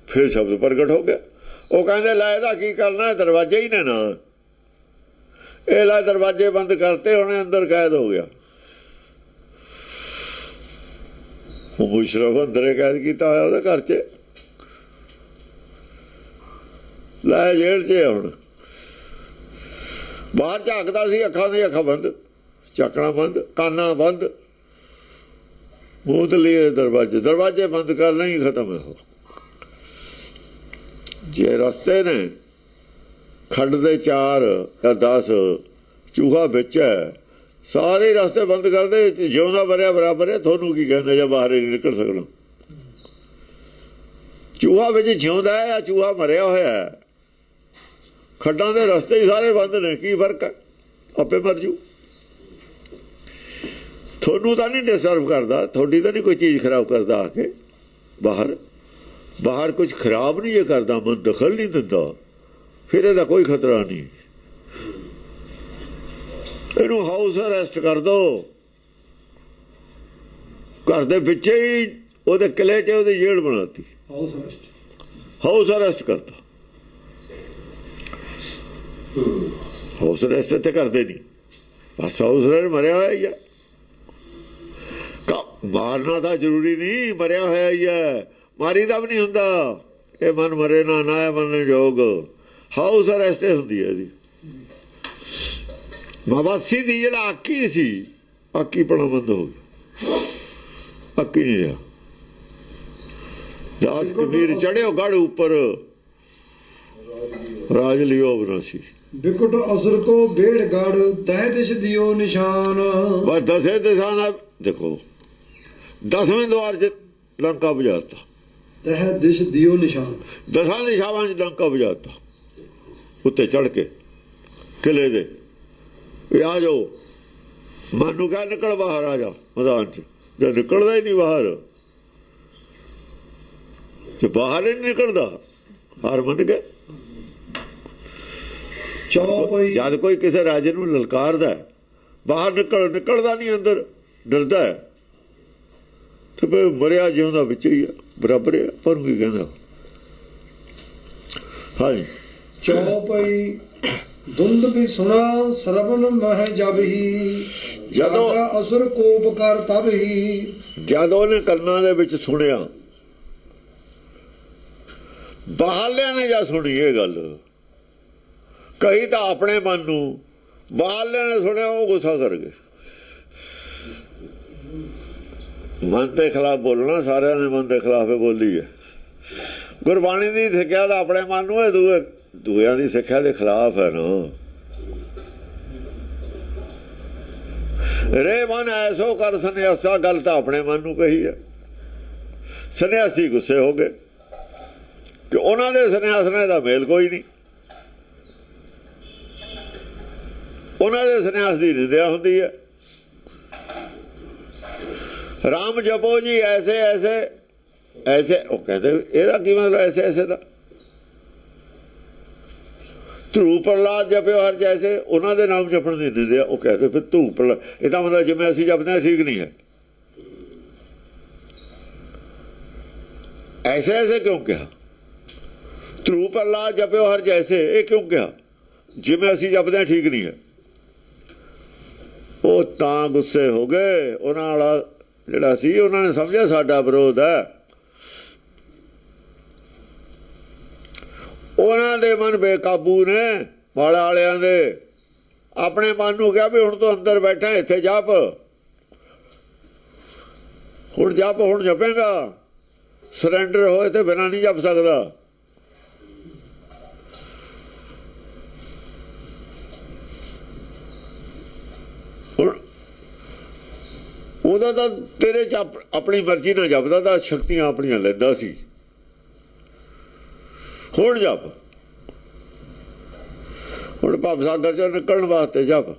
ਫਿਰ ਸ਼ਬਦ ਪ੍ਰਗਟ ਹੋ ਗਿਆ। ਉਹ ਕਹਿੰਦੇ ਲੈ ਇਹਦਾ ਕੀ ਕਰਨਾ, ਦਰਵਾਜੇ ਹੀ ਨੇ ਨਾ, ਇਹ ਲੈ ਦਰਵਾਜੇ ਬੰਦ ਕਰਤੇ, ਉਹਨੇ ਅੰਦਰ ਕੈਦ ਹੋ ਗਿਆ। ਉਹ ਮੁਸ਼ਰਫ ਅੰਦਰੇ ਕੈਦ ਕੀਤਾ ਹੋਇਆ ਉਹਦੇ ਘਰ 'ਚ, ਲੈ ਜੇਲ੍ਹ 'ਚ ਹੁਣ। ਬਾਹਰ ਝਾਕਦਾ ਸੀ, ਅੱਖਾਂ ਦੀ ਅੱਖਾਂ ਬੰਦ, ਝਾਕਣਾ ਬੰਦ, ਕਾਨਾਂ ਬੰਦ, ਮੂੰਹ ਲਈ ਦਰਵਾਜੇ, ਦਰਵਾਜੇ ਬੰਦ ਕਰ ਨਹੀਂ ਖਤਮ ਹੈ। ਜੇ ਰਸਤੇ ਨੇ ਖੱਡ ਦੇ 4 ਜਾਂ 10 ਚੂਹਾ ਵਿੱਚ ਹੈ, ਸਾਰੇ ਰਸਤੇ ਬੰਦ ਕਰਦੇ, ਜਿਉਂਦਾ ਭਰਿਆ ਬਰਾਬਰ ਹੈ। ਤੁਹਾਨੂੰ ਕੀ ਕਹਿੰਦੇ ਜਾਂ ਬਾਹਰ ਨਹੀਂ ਨਿਕਲ ਸਕਣਾ। ਚੂਹਾ ਵਿੱਚ ਜਿਉਂਦਾ ਹੈ ਜਾਂ ਚੂਹਾ ਮਰਿਆ ਹੋਇਆ ਹੈ, ਖੱਡਾਂ ਦੇ ਰਸਤੇ ਹੀ ਸਾਰੇ ਬੰਦ ਨੇ, ਕੀ ਫਰਕ ਹੈ, ਆਪੇ ਮਰ ਜੂ। ਤੁਹਾਨੂੰ ਤਾਂ ਨਹੀਂ ਡਿਸਟਰਬ ਕਰਦਾ, ਤੁਹਾਡੀ ਤਾਂ ਨਹੀਂ ਕੋਈ ਚੀਜ਼ ਖਰਾਬ ਕਰਦਾ ਆ ਕੇ। ਬਾਹਰ ਕੁਝ ਖਰਾਬ ਨਹੀਂ ਇਹ ਕਰਦਾ, ਮਨ ਦਖਲ ਨਹੀਂ ਦਿੰਦਾ, ਫਿਰ ਇਹਦਾ ਕੋਈ ਖਤਰਾ ਨਹੀਂ। ਇਹਨੂੰ ਹਾਊਸ ਅਰੈਸਟ ਕਰ ਦੋ, ਘਰ ਦੇ ਵਿੱਚ ਹੀ ਉਹਦੇ ਕਿਲੇ 'ਚ ਉਹਦੀ ਜੇਲ੍ਹ ਬਣਾਤੀ, ਹਾਊਸ ਅਰੈਸਟ ਕਰਤਾ। ਹਾਊਸ ਅਰੈਸਟ ਇੱਥੇ ਕਰਦੇ ਨਹੀਂ, ਬਸ ਹਾਊਸ ਅਰੈਸਟ ਮਰਿਆ ਹੋਇਆ ਹੀ ਹੈ। ਮਾਰਨਾ ਤਾਂ ਜ਼ਰੂਰੀ ਨਹੀਂ, ਮਰਿਆ ਹੋਇਆ ਹੀ ਹੈ, ਮਾਰੀ ਦਾ ਵੀ ਨਹੀਂ ਹੁੰਦਾ। ਇਹ ਮਨ ਮਰੇ ਨਾ ਨਾ ਮੰਨਣ ਯੋਗ, ਹਾਊਸ ਅਰੈਸਟ ਹੁੰਦੀ ਹੈ ਇਹਦੀ। ਮਵਾਸੀ ਦੀ ਜਿਹੜਾ ਆਕੀ ਸੀ, ਆਕੀ ਪਣਾ ਬੰਦ ਹੋ ਗਿਆ, ਆਕੀ ਨਹੀਂ ਰਿਹਾ। ਦਾਸ ਕਬੀਰ ਚੜਿਓ ਗੜ ਉੱਪਰ, ਰਾਜ ਲਿਓ ਬਨਾਸੀ।
ਬਿਕਟ ਅਸੁਰ ਕੋ ਬੇੜ ਗੜ, ਤਹਿ ਦਿਸ਼ ਦਿਓ ਨਿਸ਼ਾਨ।
ਬਸ 10 ਦਿਸ਼ਾ ਦਾ ਦੇਖੋ, 10ਵੇਂ ਦੁਆਰ 'ਚ ਲੰਕਾ ਬੁਝਾਤਾ,
ਤਹਿ ਦਿਸ਼ ਦਿਓ ਨਿਸ਼ਾਨ।
10 ਦਿਸ਼ਾਵਾਂ 'ਚ ਲੰਕਾ ਬੁਝਾਤਾ, ਉੱਤੇ ਚੜ ਕੇ ਕਿਲੇ ਦੇ ਵੀ ਆ ਜਾਓ। ਮਨ ਨੂੰ ਕਹਿ ਨਿਕਲ ਬਾਹਰ, ਆ ਜਾ ਮੈਦਾਨ 'ਚ, ਜੇ ਨਿਕਲਦਾ ਹੀ ਨਹੀਂ ਬਾਹਰ, ਜੇ ਬਾਹਰ ਹੀ ਨਹੀਂ ਨਿਕਲਦਾ, ਹਾਰ ਮੰਨ ਗਏ। ਜਦ ਕੋਈ ਕਿਸੇ ਰਾਜੇ ਨੂੰ ਲਲਕਾਰਦਾ ਬਾਹਰ ਨਿਕਲਦਾ ਨਹੀਂ, ਅੰਦਰ ਡਰਦਾ ਹੈ, ਤੇ ਫਿਰ ਮਰਿਆ ਜਿਉਂਦਾ ਵਿੱਚ ਹੀ ਆ, ਬਰਾਬਰ ਹੈ। ਪਰ ਕੀ ਕਹਿੰਦਾ, ਹਾਂਜੀ
ਚੌਪਈ ਧੁੰਦ ਵੀ ਸੁਣਾ ਸਰਵਨ ਮਹਿ ਜਬ ਹੀ, ਜਦੋਂ ਅਸੁਰ ਕੋਪ ਕਰ ਤਬ ਹੀ।
ਜਦੋਂ ਉਹਨੇ ਕੰਨਾਂ ਦੇ ਵਿੱਚ ਸੁਣਿਆ, ਬਾਹਰਲਿਆਂ ਨੇ ਜਾਂ ਸੁਣੀ ਇਹ ਗੱਲ, ਕਹੀ ਤਾਂ ਆਪਣੇ ਮਨ ਨੂੰ, ਬਾਹਰਲਿਆਂ ਨੇ ਸੁਣਿਆ, ਉਹ ਗੁੱਸਾ ਕਰ ਗਏ। ਮਨ ਦੇ ਖਿਲਾਫ ਬੋਲਣਾ, ਸਾਰਿਆਂ ਨੇ ਮਨ ਦੇ ਖਿਲਾਫ ਬੋਲੀ ਹੈ। ਗੁਰਬਾਣੀ ਦੀ ਸਿੱਖਿਆ ਤਾਂ ਆਪਣੇ ਮਨ ਨੂੰ, ਇਹ ਦੂਜਿਆਂ ਦੀ ਸਿੱਖਿਆ ਦੇ ਖਿਲਾਫ ਹੈ ਨਾ। ਰੇ ਮਨ ਐਸੋ ਕਰ ਸੰਨਿਆਸਾ, ਗੱਲ ਤਾਂ ਆਪਣੇ ਮਨ ਨੂੰ ਕਹੀ ਹੈ। ਸੰਨਿਆਸੀ ਗੁੱਸੇ ਹੋ ਗਏ ਕਿ ਉਹਨਾਂ ਦੇ ਸੰਨਿਆਸ ਨਾਲ ਦਾ ਮੇਲ ਕੋਈ ਨਹੀਂ, ਉਹਨਾਂ ਦੇ ਸੰਨਿਆਸ ਦੀ ਨਿੰਦਿਆ ਹੁੰਦੀ ਹੈ। ਰਾਮ ਜਪੋ ਜੀ ਐਸੇ ਐਸੇ ਐਸੇ, ਉਹ ਕਹਿੰਦੇ ਇਹਦਾ ਕੀ ਮਤਲਬ ਐਸੇ ਐਸੇ ਦਾ। ਧਰੂ ਪ੍ਰਹਲਾਦ ਜਪਿਓ ਹਰ ਜੈਸੇ, ਉਹਨਾਂ ਦੇ ਨਾਮ ਜਪਣ ਦੀ ਨਿੰਦਿਆ। ਉਹ ਕਹਿੰਦੇ ਫਿਰ ਧਰੂ ਪ੍ਰਹਲਾਦ, ਇਹਦਾ ਮਤਲਬ ਜਿਵੇਂ ਅਸੀਂ ਜਪਦੇ ਹਾਂ ਠੀਕ ਨਹੀਂ ਹੈ। ਐਸੇ ਐਸੇ ਕਿਉਂ ਕਿਹਾ? ਧਰੂ ਪ੍ਰਹਲਾਦ ਜਪਿਓ ਹਰ ਜੈਸੇ, ਇਹ ਕਿਉਂ ਕਿਹਾ? ਜਿਵੇਂ ਅਸੀਂ ਜਪਦੇ ਹਾਂ ਠੀਕ ਨਹੀਂ ਹੈ। ਉਹ ਤਾਂ ਗੁੱਸੇ ਹੋ ਗਏ, ਉਹਨਾਂ ਵਾਲਾ ਜਿਹੜਾ ਸੀ, ਉਹਨਾਂ ਨੇ ਸਮਝਿਆ ਸਾਡਾ ਵਿਰੋਧ ਹੈ। ਉਹਨਾਂ ਦੇ ਮਨ ਬੇਕਾਬੂ ਨੇ, ਮਾਲਾ ਵਾਲਿਆਂ ਦੇ। ਆਪਣੇ ਮਨ ਨੂੰ ਕਿਹਾ ਵੀ ਹੁਣ ਤੋਂ ਅੰਦਰ ਬੈਠਾ, ਇੱਥੇ ਜਪ, ਹੁਣ ਜਪ, ਹੁਣ ਜਪੇਗਾ। ਸਰੈਂਡਰ ਹੋਏ ਤੇ ਬਿਨਾਂ ਨਹੀਂ ਜਪ ਸਕਦਾ। ਹੁਣ ਉਹਦਾ ਤਾਂ ਤੇਰੇ 'ਚ ਆਪਣੀ ਮਰਜ਼ੀ ਨਾਲ ਜਪਦਾ, ਤਾਂ ਸ਼ਕਤੀਆਂ ਆਪਣੀਆਂ ਲੈਂਦਾ ਸੀ। ਹੁਣ ਜਪ, ਹੁਣ ਭਵ ਸਾਗਰ 'ਚੋਂ ਨਿਕਲਣ ਵਾਸਤੇ ਜਪ।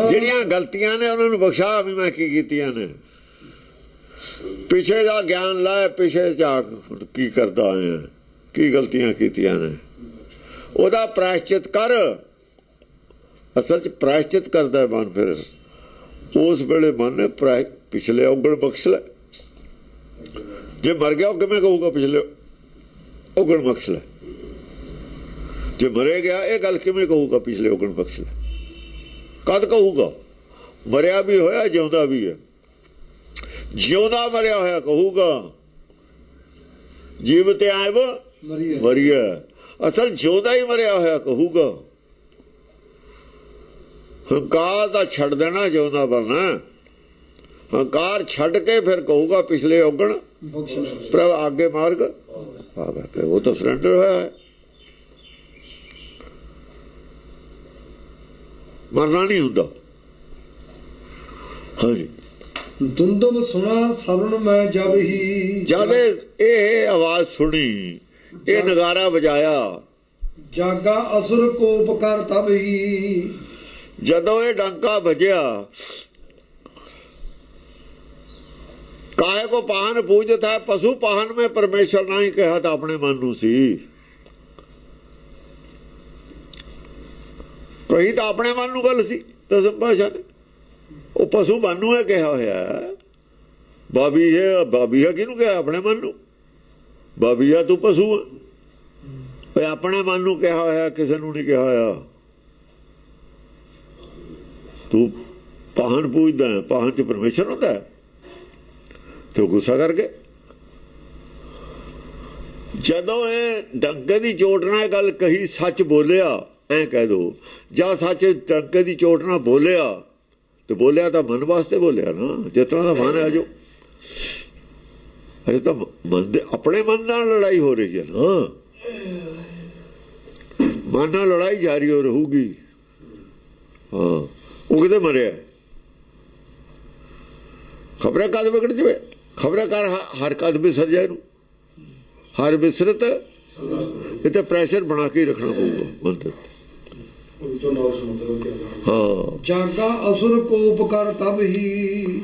ਜਿਹੜੀਆਂ ਗਲਤੀਆਂ ਨੇ ਉਹਨਾਂ ਨੂੰ ਬਖਸ਼ਾ ਵੀ ਮੈਂ ਕੀ ਕੀਤੀਆਂ ਨੇ। ਪਿਛੇ ਦਾ ਗਿਆਨ ਲੈ, ਪਿਛੇ ਝਾਕ ਕੀ ਕਰਦਾ ਆਇਆ, ਕੀ ਗਲਤੀਆਂ ਕੀਤੀਆਂ ਨੇ, ਉਹਦਾ ਪ੍ਰਾਇਸ਼ਚਿਤ ਕਰ। ਅਸਲ 'ਚ ਪ੍ਰਾਇਸ਼ਚਿਤ ਕਰਦਾ ਮਨ, ਫਿਰ ਉਸ ਵੇਲੇ ਮਨ ਨੇ ਪਿਛਲੇ ਔਗਣ ਬਖਸ਼ ਲੈ। ਜੇ ਮਰ ਗਿਆ ਉਹ ਕਿਵੇਂ ਕਹੂਗਾ ਪਿਛਲੇ ਔਗਣ ਬਖਸ਼ ਲੈ? ਜੇ ਮਰੇ ਗਿਆ ਇਹ ਗੱਲ ਕਿਵੇਂ ਕਹੂਗਾ ਪਿਛਲੇ ਔਗਣ ਬਖਸ਼ ਲੈ? ਕਦ ਕਹੂਗਾ? ਮਰਿਆ ਵੀ ਹੋਇਆ, ਜਿਉਂਦਾ ਵੀ ਹੈ। ਜਿਉਂਦਾ ਮਰਿਆ ਹੋਇਆ ਕਹੂਗਾ, ਜੀਵ ਤੇ ਆਇਬ ਮਰੀਆ। ਅਸਲ ਜਿਉਂਦਾ ਹੀ ਮਰਿਆ ਹੋਇਆ ਕਹੂਗਾ। ਹੰਕਾਰ ਦਾ ਛੱਡ ਦੇਣਾ, ਜਿਉਂਦਾ ਬਣਨਾ। ਹੰਕਾਰ ਛੱਡ ਕੇ ਫਿਰ ਕਹੂਗਾ ਪਿਛਲੇ ਔਗਣ ਪ੍ਰਭ ਆਗੇ ਮਾਰਗ ਆਵੇ। ਉਹ ਤਾਂ ਸਰੈਂਡਰ ਹੋਇਆ ਹੈ, ਮਰਨਾ ਨਹੀਂ ਹੁੰਦਾ। ਹਾਂਜੀ,
ਦੁੰਦੁਬ ਸੁਣਾ ਸਰਵਣ ਮੈਂ ਜਬ ਹੀ।
ਜਦ ਇਹ ਆਵਾਜ਼ ਸੁਣੀ, ਇਹ ਨਗਾਰਾ ਵਜਾਇਆ,
ਜਾਗਾ ਅਸੁਰ ਕੋਪ ਕਰ ਤਬ ਹੀ।
ਜਦੋਂ ਇਹ ਡੰਕਾ ਵੱਜਿਆ, ਕਾਹੇ ਕੋ ਪਾਹਨ ਪੂਜਤ ਹੈ ਪਸ਼ੂ ਪਾਹਨ ਮੈਂ ਪਰਮੇਸ਼ਰ ਨਹੀਂ ਕਿਹਾ ਤਾਂ ਆਪਣੇ ਮਨ ਨੂੰ ਸੀ। ਕਹੀ ਤਾਂ ਆਪਣੇ ਮਨ ਨੂੰ ਗੱਲ ਸੀ ਦਸਮ ਪਾਤਸ਼ਾਹ ਨੇ। ਉਹ ਪਸ਼ੂ ਮਨ ਨੂੰ ਇਹ ਕਿਹਾ ਹੋਇਆ। ਬਾਬੀ ਹੈ, ਬਾਬੀ ਹੈ ਕਿਹਨੂੰ ਕਿਹਾ? ਆਪਣੇ ਮਨ ਨੂੰ। ਬਾਬੀ ਆ ਤੂੰ ਪਸ਼ੂ ਆ, ਆਪਣੇ ਮਨ ਨੂੰ ਕਿਹਾ ਹੋਇਆ, ਕਿਸੇ ਨੂੰ ਨਹੀਂ ਕਿਹਾ ਹੋਇਆ। ਤੂੰ ਪਾਹਨ ਪੂਜਦਾ ਹੈ, ਪਾਹਨ ਚ ਪਰਮੇਸ਼ਰ ਹੁੰਦਾ ਹੈ। ਤੇ ਗੁੱਸਾ ਕਰਕੇ ਜਦੋਂ ਇਹ ਡੰਕੇ ਦੀ ਚੋਟ ਨਾਲ ਗੱਲ ਕਹੀ, ਸੱਚ ਬੋਲਿਆ ਐ ਕਹਿ ਦੋ। ਜਾਂ ਸੱਚ ਡੰਕੇ ਦੀ ਚੋਟ ਨਾਲ ਬੋਲਿਆ ਤੇ ਬੋਲਿਆ ਤਾਂ ਮਨ ਵਾਸਤੇ ਬੋਲਿਆ ਨਾ, ਜਿਸ ਤਰ੍ਹਾਂ ਦਾ ਮਨ ਹੈ ਜੋ। ਅਜੇ ਤਾਂ ਮਨ ਦੇ ਆਪਣੇ ਮਨ ਨਾਲ ਲੜਾਈ ਹੋ ਰਹੀ ਹੈ ਨਾ। ਮਨ ਨਾਲ ਲੜਾਈ ਜਾਰੀ ਹੋ ਰਹੂਗੀ। ਹਾਂ, ਉਹ ਕਿਤੇ ਮਰਿਆ, ਖਬਰਾਂ ਕਦ ਵਿਗੜ ਜਾਵੇ, ਖਬਰਾਂ ਕਰ ਹਰ ਕਦ ਵਿਸਰ ਜਾਏ ਨੂੰ। ਹਰ ਵਿਸਰਤ ਇਹ ਤੇ ਪ੍ਰੈਸ਼ਰ ਬਣਾ ਕੇ ਰੱਖਣਾ ਪਊਗਾ ਮਨ ਤੇ। ਹਾਂ,
ਜਾਗਾ ਅਸੁਰ ਕੋਪ ਕਰ ਤਬ ਹੀ।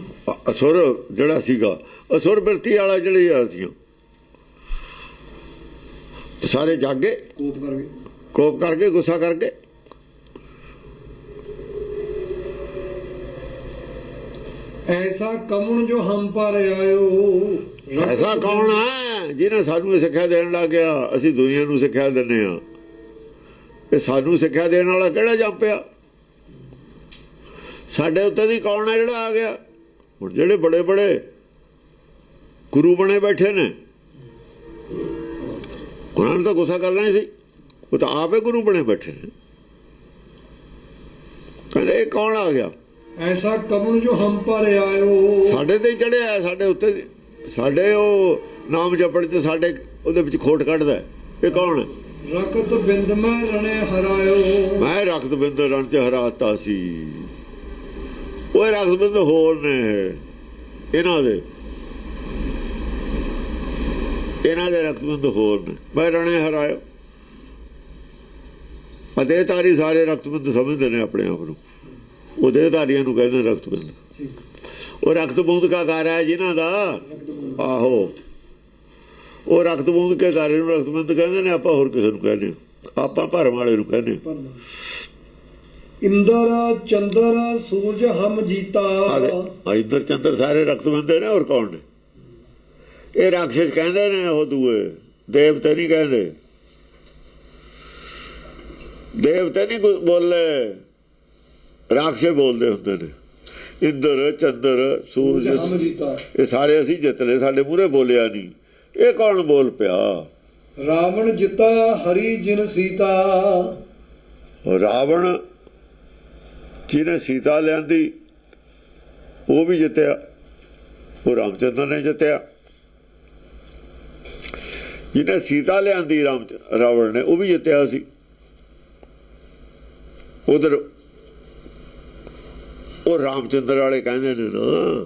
ਅਸੁਰ ਜਿਹੜਾ ਸੀਗਾ, ਅਸੁਰ ਬਿਰਤੀ ਵਾਲਾ ਜਿਹੜੇ ਆ ਸੀ, ਸਾਰੇ ਜਾਗੇ ਕੋਪ ਕਰਕੇ ਗੁੱਸਾ ਕਰਕੇ।
ਐਸਾ ਕਮਣ ਜੋ ਹਮ ਪਰ ਆਇਓ।
ਐਸਾ ਕੌਣ ਹੈ ਜਿਹਨੇ ਸਾਨੂੰ ਸਿੱਖਿਆ ਦੇਣ ਲੱਗ ਗਿਆ? ਅਸੀਂ ਦੁਨੀਆ ਨੂੰ ਸਿੱਖਿਆ ਦਿੰਦੇ ਹਾਂ। ਇਹ ਸਾਨੂੰ ਸਿੱਖਿਆ ਦੇਣ ਵਾਲਾ ਕਿਹੜਾ ਜੰਪਿਆ? ਸਾਡੇ ਉੱਤੇ ਦੀ ਕੌਣ ਹੈ ਜਿਹੜਾ ਆ ਗਿਆ? ਹੁਣ ਜਿਹੜੇ ਬੜੇ ਬੜੇ ਗੁਰੂ ਬਣੇ ਬੈਠੇ ਨੇ, ਉਹਨਾਂ ਨੂੰ ਤਾਂ ਗੁੱਸਾ ਕਰਨਾ ਹੀ ਸੀ। ਉਹ ਤਾਂ ਆਪੇ ਗੁਰੂ ਬਣੇ ਬੈਠੇ ਨੇ। ਕਹਿੰਦੇ ਇਹ ਕੌਣ ਆ ਗਿਆ?
ਐਸਾ ਕਮਣ ਜੋ ਹਮ ਪਰ ਆਇਓ।
ਸਾਡੇ ਤੇ ਚੜਿਆ, ਸਾਡੇ ਉੱਤੇ, ਸਾਡੇ ਉਹ ਨਾਮ ਜਪਣ ਚ ਸਾਡੇ ਉਹਦੇ ਵਿੱਚ ਖੋਟ ਕੱਢਦਾ। ਇਹ ਕੌਣ ਹੈ?
ਰਕਤ ਬਿੰਦ ਮੈਂ ਰਣੇ ਹਰਾਇਓ।
ਮੈਂ ਰਕਤ ਬਿੰਦ ਰਣ ਚ ਹਰਾਤਾ ਸੀ। ਉਹ ਰਕਤ ਬਿੰਦ ਹੋਰ ਨੇ ਇਹਨਾਂ ਦੇ ਰਕਤ ਬਿੰਦ ਹੋਰ ਨੇ। ਮੈਂ ਰਣੇ ਹਰਾਇਓ। ਅਦੇਤਾਰੀ ਸਾਰੇ ਰਕਤ ਬਿੰਦ ਸਮਝਦੇ ਨੇ ਆਪਣੇ ਆਪ ਨੂੰ। ਉਹ ਦੇਹਧਾਰੀਆਂ ਨੂੰ ਕਹਿੰਦੇ ਰਕਤ ਬਿੰਦ। ਉਹ ਰਕਤ ਬੂੰਦ ਕਾ ਘਰ ਹੈ ਜਿਨ੍ਹਾਂ ਦਾ। ਆਹੋ, ਉਹ ਰਕਤ ਬੂੰਦ ਕੇ ਘਰ ਨੂੰ ਰਕਤ ਬਿੰਦ ਕਹਿੰਦੇ ਨੇ। ਆਪਾਂ ਹੋਰ ਕਿਸੇ ਨੂੰ ਕਹਿੰਦੇ, ਆਪਾਂ ਭਰਮ ਵਾਲੇ ਨੂੰ ਕਹਿੰਦੇ।
ਇੰਦਰ ਚੰਦਰ ਸੂਰਜ ਹਮ ਜੀਤਾ।
ਇੰਦਰ ਚੰਦਰ ਸਾਰੇ ਰਕਤ ਬਿੰਦੇ ਨੇ। ਹੋਰ ਕੌਣ ਨੇ? ਇਹ ਰਾਖਸ਼ ਕਹਿੰਦੇ ਨੇ। ਉਹ ਦੂਏ ਦੇਵਤੇ ਨਹੀਂ ਕਹਿੰਦੇ। ਦੇਵਤੇ ਨਹੀਂ ਬੋਲੇ, ਰਾਖਸ਼ ਬੋਲਦੇ ਹੁੰਦੇ ਨੇ। ਇੰਦਰ ਚੰਦਰ ਸੂਰਜ ਇਹ ਸਾਰੇ ਅਸੀਂ ਜਿੱਤ ਲਏ, ਸਾਡੇ ਮੂਹਰੇ ਬੋਲਿਆ ਨਹੀਂ। ਇਹ ਕੌਣ ਬੋਲ ਪਿਆ?
ਰਾਵਣ ਜਿੱਤਾ ਹਰੀ ਜਿਨ ਸੀਤਾ।
ਰਾਵਣ ਜਿਹਨੇ ਸੀਤਾ ਲਿਆਂਦੀ ਉਹ ਵੀ ਜਿੱਤਿਆ। ਉਹ ਰਾਮਚੰਦਰ ਨੇ ਜਿੱਤਿਆ। ਜਿਹਨੇ ਸੀਤਾ ਲਿਆਂਦੀ ਰਾਵਣ ਨੇ, ਉਹ ਵੀ ਜਿੱਤਿਆ ਸੀ। ਉਧਰ ਉਹ ਰਾਮਚੰਦਰ ਵਾਲੇ ਕਹਿੰਦੇ ਨੇ ਨਾ,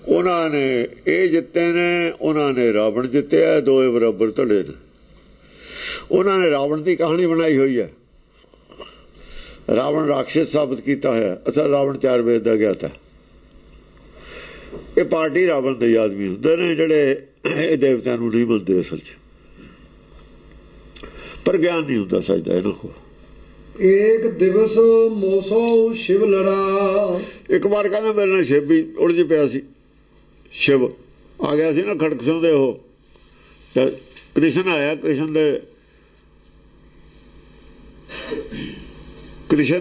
ਉਹਨਾਂ ਨੇ ਇਹ ਜਿੱਤੇ ਨੇ, ਉਹਨਾਂ ਨੇ ਰਾਵਣ ਜਿੱਤਿਆ। ਦੋਏ ਬਰਾਬਰ ਧੜੇ ਨੇ। ਉਹਨਾਂ ਨੇ ਰਾਵਣ ਦੀ ਕਹਾਣੀ ਬਣਾਈ ਹੋਈ ਹੈ। ਰਾਵਣ ਰਾਖਸ਼ ਸਾਬਤ ਕੀਤਾ ਹੋਇਆ। ਅਸਲ ਰਾਵਣ 4 ਵੇਦ ਦਾ ਗਿਆਤਾ। ਇਹ ਪਾਰਟੀ ਰਾਵਣ ਦੇ ਆਦਮੀ ਹੁੰਦੇ ਨੇ ਜਿਹੜੇ ਇਹ ਦੇਵਤਿਆਂ ਨੂੰ ਨਹੀਂ ਮੰਨਦੇ ਅਸਲ 'ਚ। ਪਰ ਗਿਆਨ ਨਹੀਂ ਹੁੰਦਾ ਸੱਚਦਾ ਇਹਨਾਂ ਕੋਲ।
ਏਕ ਦਿਵਸ ਮੋਸੋ ਸ਼ਿਵ ਲੜਾ।
ਇੱਕ ਵਾਰ ਕਹਿੰਦਾ ਮੇਰੇ ਨਾਲ ਸ਼ਿਵ ਵੀ ਉਲਝ ਪਿਆ ਸੀ। ਸ਼ਿਵ ਆ ਗਿਆ ਸੀ ਨਾ ਖੜਕ ਸਿੰਘ ਦੇ, ਉਹ ਤੇ ਕ੍ਰਿਸ਼ਨ ਆਇਆ, ਕ੍ਰਿਸ਼ਨ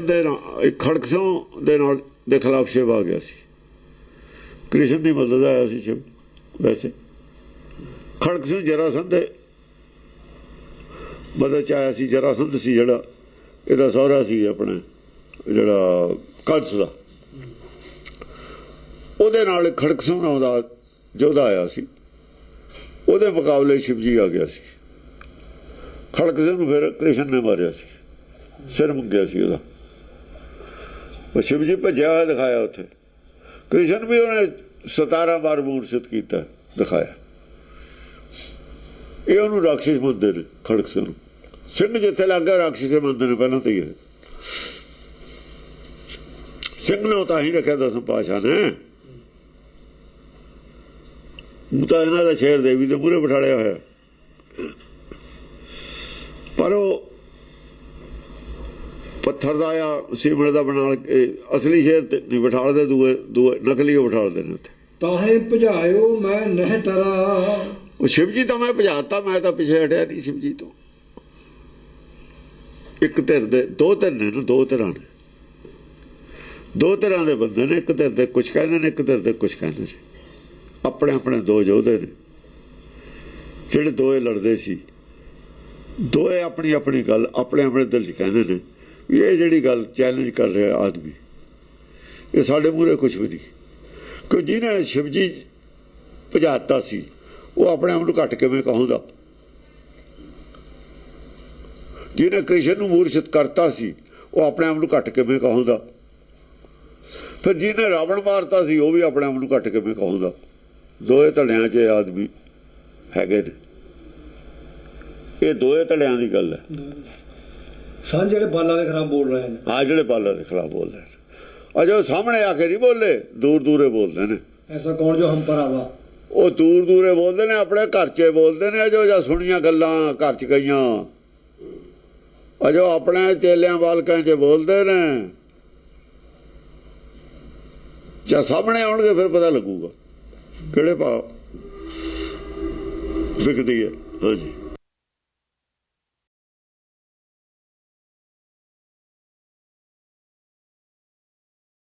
ਦੇ ਨਾਲ ਖੜਕ ਸਿੰਘ ਦੇ ਨਾਲ ਦੇ ਖਿਲਾਫ ਸ਼ਿਵ ਆ ਗਿਆ ਸੀ। ਕ੍ਰਿਸ਼ਨ ਦੀ ਮਦਦ ਆਇਆ ਸੀ ਸ਼ਿਵ। ਵੈਸੇ ਖੜਕ ਸਿੰਘ ਜਰਾਸੰਧ ਦੇ ਮਦਦ ਚ ਆਇਆ ਸੀ। ਜਰਾਸੰਧ ਸੀ ਜਿਹੜਾ ਇਹਦਾ ਸਹੁਰਾ ਸੀ ਆਪਣੇ, ਜਿਹੜਾ ਕੰਸ ਦਾ, ਉਹਦੇ ਨਾਲ ਖੜਕ ਸਿੰਘ ਨਾਮ ਦਾ ਯੋਧਾ ਆਇਆ ਸੀ। ਉਹਦੇ ਮੁਕਾਬਲੇ ਸ਼ਿਵਜੀ ਆ ਗਿਆ ਸੀ। ਖੜਕ ਸਿੰਘ ਨੂੰ ਫਿਰ ਕ੍ਰਿਸ਼ਨ ਨੇ ਮਾਰਿਆ ਸੀ, ਸਿਰ ਮੁੱਕਿਆ ਸੀ ਉਹਦਾ। ਉਹ ਸ਼ਿਵਜੀ ਭੱਜਿਆ ਹੋਇਆ ਦਿਖਾਇਆ ਉੱਥੇ। ਕ੍ਰਿਸ਼ਨ ਵੀ ਉਹਨੇ 17 ਵਾਰ ਮੂਰਛਿਤ ਕੀਤਾ, ਦਿਖਾਇਆ। ਇਹ ਉਹਨੂੰ ਰਾਖਸ਼ ਮੰਨਦੇ ਨੇ, ਖੜਕ ਸਿੰਘ ਨੂੰ। ਸਿੰਘ ਜਿੱਥੇ ਲੱਗ ਗਿਆ ਰਾਖਸ਼ ਮੰਨਦੇ ਨੇ ਪਹਿਲਾਂ ਤਾਂ ਹੀ। ਸਿੰਘ ਨੇ ਤਾਂ ਹੀ ਰੱਖਿਆ ਦਸਮ ਪਾਤਸ਼ਾਹ ਨੇ। ਤਾਂ ਇਹਨਾਂ ਦਾ ਸ਼ੇਰ ਦੇਵੀ ਦੇ ਮੂਹਰੇ ਬਿਠਾਲਿਆ ਹੋਇਆ, ਪਰ ਉਹ ਪੱਥਰ ਦਾ ਜਾਂ ਸੀਮਿੰਟ ਦਾ ਬਣਾ ਕੇ ਅਸਲੀ ਸ਼ੇਰ ਤੇ ਨਹੀਂ ਬਿਠਾਲਦੇ, ਦੂਏ ਨਕਲੀ ਉਹ ਬਿਠਾਲਦੇ ਨੇ ਉੱਥੇ।
ਤਾਹੇ ਭਜਾਇਓ ਮੈਂ ਨਹਿ ਟਰਾ।
ਉਹ ਸ਼ਿਵ ਜੀ ਤਾਂ ਮੈਂ ਭਜਾਤਾ, ਮੈਂ ਤਾਂ ਪਿੱਛੇ ਹਟਿਆ ਨਹੀਂ ਸ਼ਿਵ ਜੀ ਤੋਂ। ਇੱਕ ਧਿਰ ਦੇ ਦੋ ਧਿਰ ਨੇ ਨਾ, ਦੋ ਧਿਰਾਂ ਨੇ, ਦੋ ਧਿਰਾਂ ਦੇ ਬੰਦੇ ਨੇ। ਇੱਕ ਧਿਰ ਦੇ ਕੁਛ ਕਹਿੰਦੇ ਨੇ, ਇੱਕ ਧਿਰ ਦੇ ਕੁਛ ਕਹਿੰਦੇ ਨੇ। ਆਪਣੇ ਆਪਣੇ ਦੋ ਯੋਧੇ ਨੇ ਜਿਹੜੇ ਦੋਏ ਲੜਦੇ ਸੀ। ਦੋਏ ਆਪਣੀ ਆਪਣੀ ਗੱਲ ਆਪਣੇ ਆਪਣੇ ਦਿਲ 'ਚ ਕਹਿੰਦੇ ਨੇ ਵੀ ਇਹ ਜਿਹੜੀ ਗੱਲ ਚੈਲੰਜ ਕਰ ਰਿਹਾ ਆਦਮੀ, ਇਹ ਸਾਡੇ ਮੂਹਰੇ ਕੁਛ ਵੀ ਨਹੀਂ। ਕਿ ਜਿਹਨੇ ਸ਼ਿਵਜੀ ਭਜਾਤਾ ਸੀ ਉਹ ਆਪਣੇ ਆਪ ਨੂੰ ਘੱਟ ਕਿਵੇਂ ਕਹੂੰਦਾ। ਜਿਹਨੇ ਕ੍ਰਿਸ਼ਨ ਨੂੰ ਮੂਰਛਿਤ ਕਰਤਾ ਸੀ ਉਹ ਆਪਣੇ ਆਪ ਨੂੰ ਘੱਟ ਕਿਵੇਂ ਕਹੂੰਦਾ। ਫਿਰ ਜਿਹਨੇ ਰਾਵਣ ਮਾਰਤਾ ਸੀ ਉਹ ਵੀ ਆਪਣੇ ਆਪ ਨੂੰ ਘੱਟ ਕਿਵੇਂ ਕਹੂੰਦਾ। ਦੋਏ ਧੜਿਆਂ 'ਚ ਆਦਮੀ ਹੈਗੇ ਨੇ। ਇਹ ਦੋਏ ਧੜਿਆਂ ਦੀ ਗੱਲ ਹੈ।
ਸਾਂਝ ਜਿਹੜੇ ਬਾਲਾਂ ਦੇ ਖਿਲਾਫ ਬੋਲ ਰਹੇ ਨੇ,
ਹਾਂ, ਜਿਹੜੇ ਬਾਲਾਂ ਦੇ ਖਿਲਾਫ ਬੋਲਦੇ ਨੇ। ਅਜੋ ਸਾਹਮਣੇ ਆ ਕੇ ਨਹੀਂ ਬੋਲੇ, ਦੂਰ ਦੂਰੇ ਬੋਲਦੇ ਨੇ।
ਐਸਾ ਕੌਣ ਜੋ ਹਮ ਪਰ ਆਵਾ।
ਉਹ ਦੂਰ ਦੂਰੇ ਬੋਲਦੇ ਨੇ, ਆਪਣੇ ਘਰ 'ਚ ਬੋਲਦੇ ਨੇ। ਅਜੋ ਜਾਂ ਸੁਣੀਆਂ ਗੱਲਾਂ ਘਰ 'ਚ ਗਈਆਂ, ਅਜੋ ਆਪਣੇ ਚੇਲਿਆਂ ਬਾਲਕਾਂ 'ਚ ਬੋਲਦੇ ਨੇ। ਜਾਂ ਸਾਹਮਣੇ ਆਉਣਗੇ ਫਿਰ ਪਤਾ ਲੱਗੂਗਾ ਕਿਹੜੇ ਭਾਵ ਵਿਕਦੀ ਹੈ। ਹਾਂਜੀ।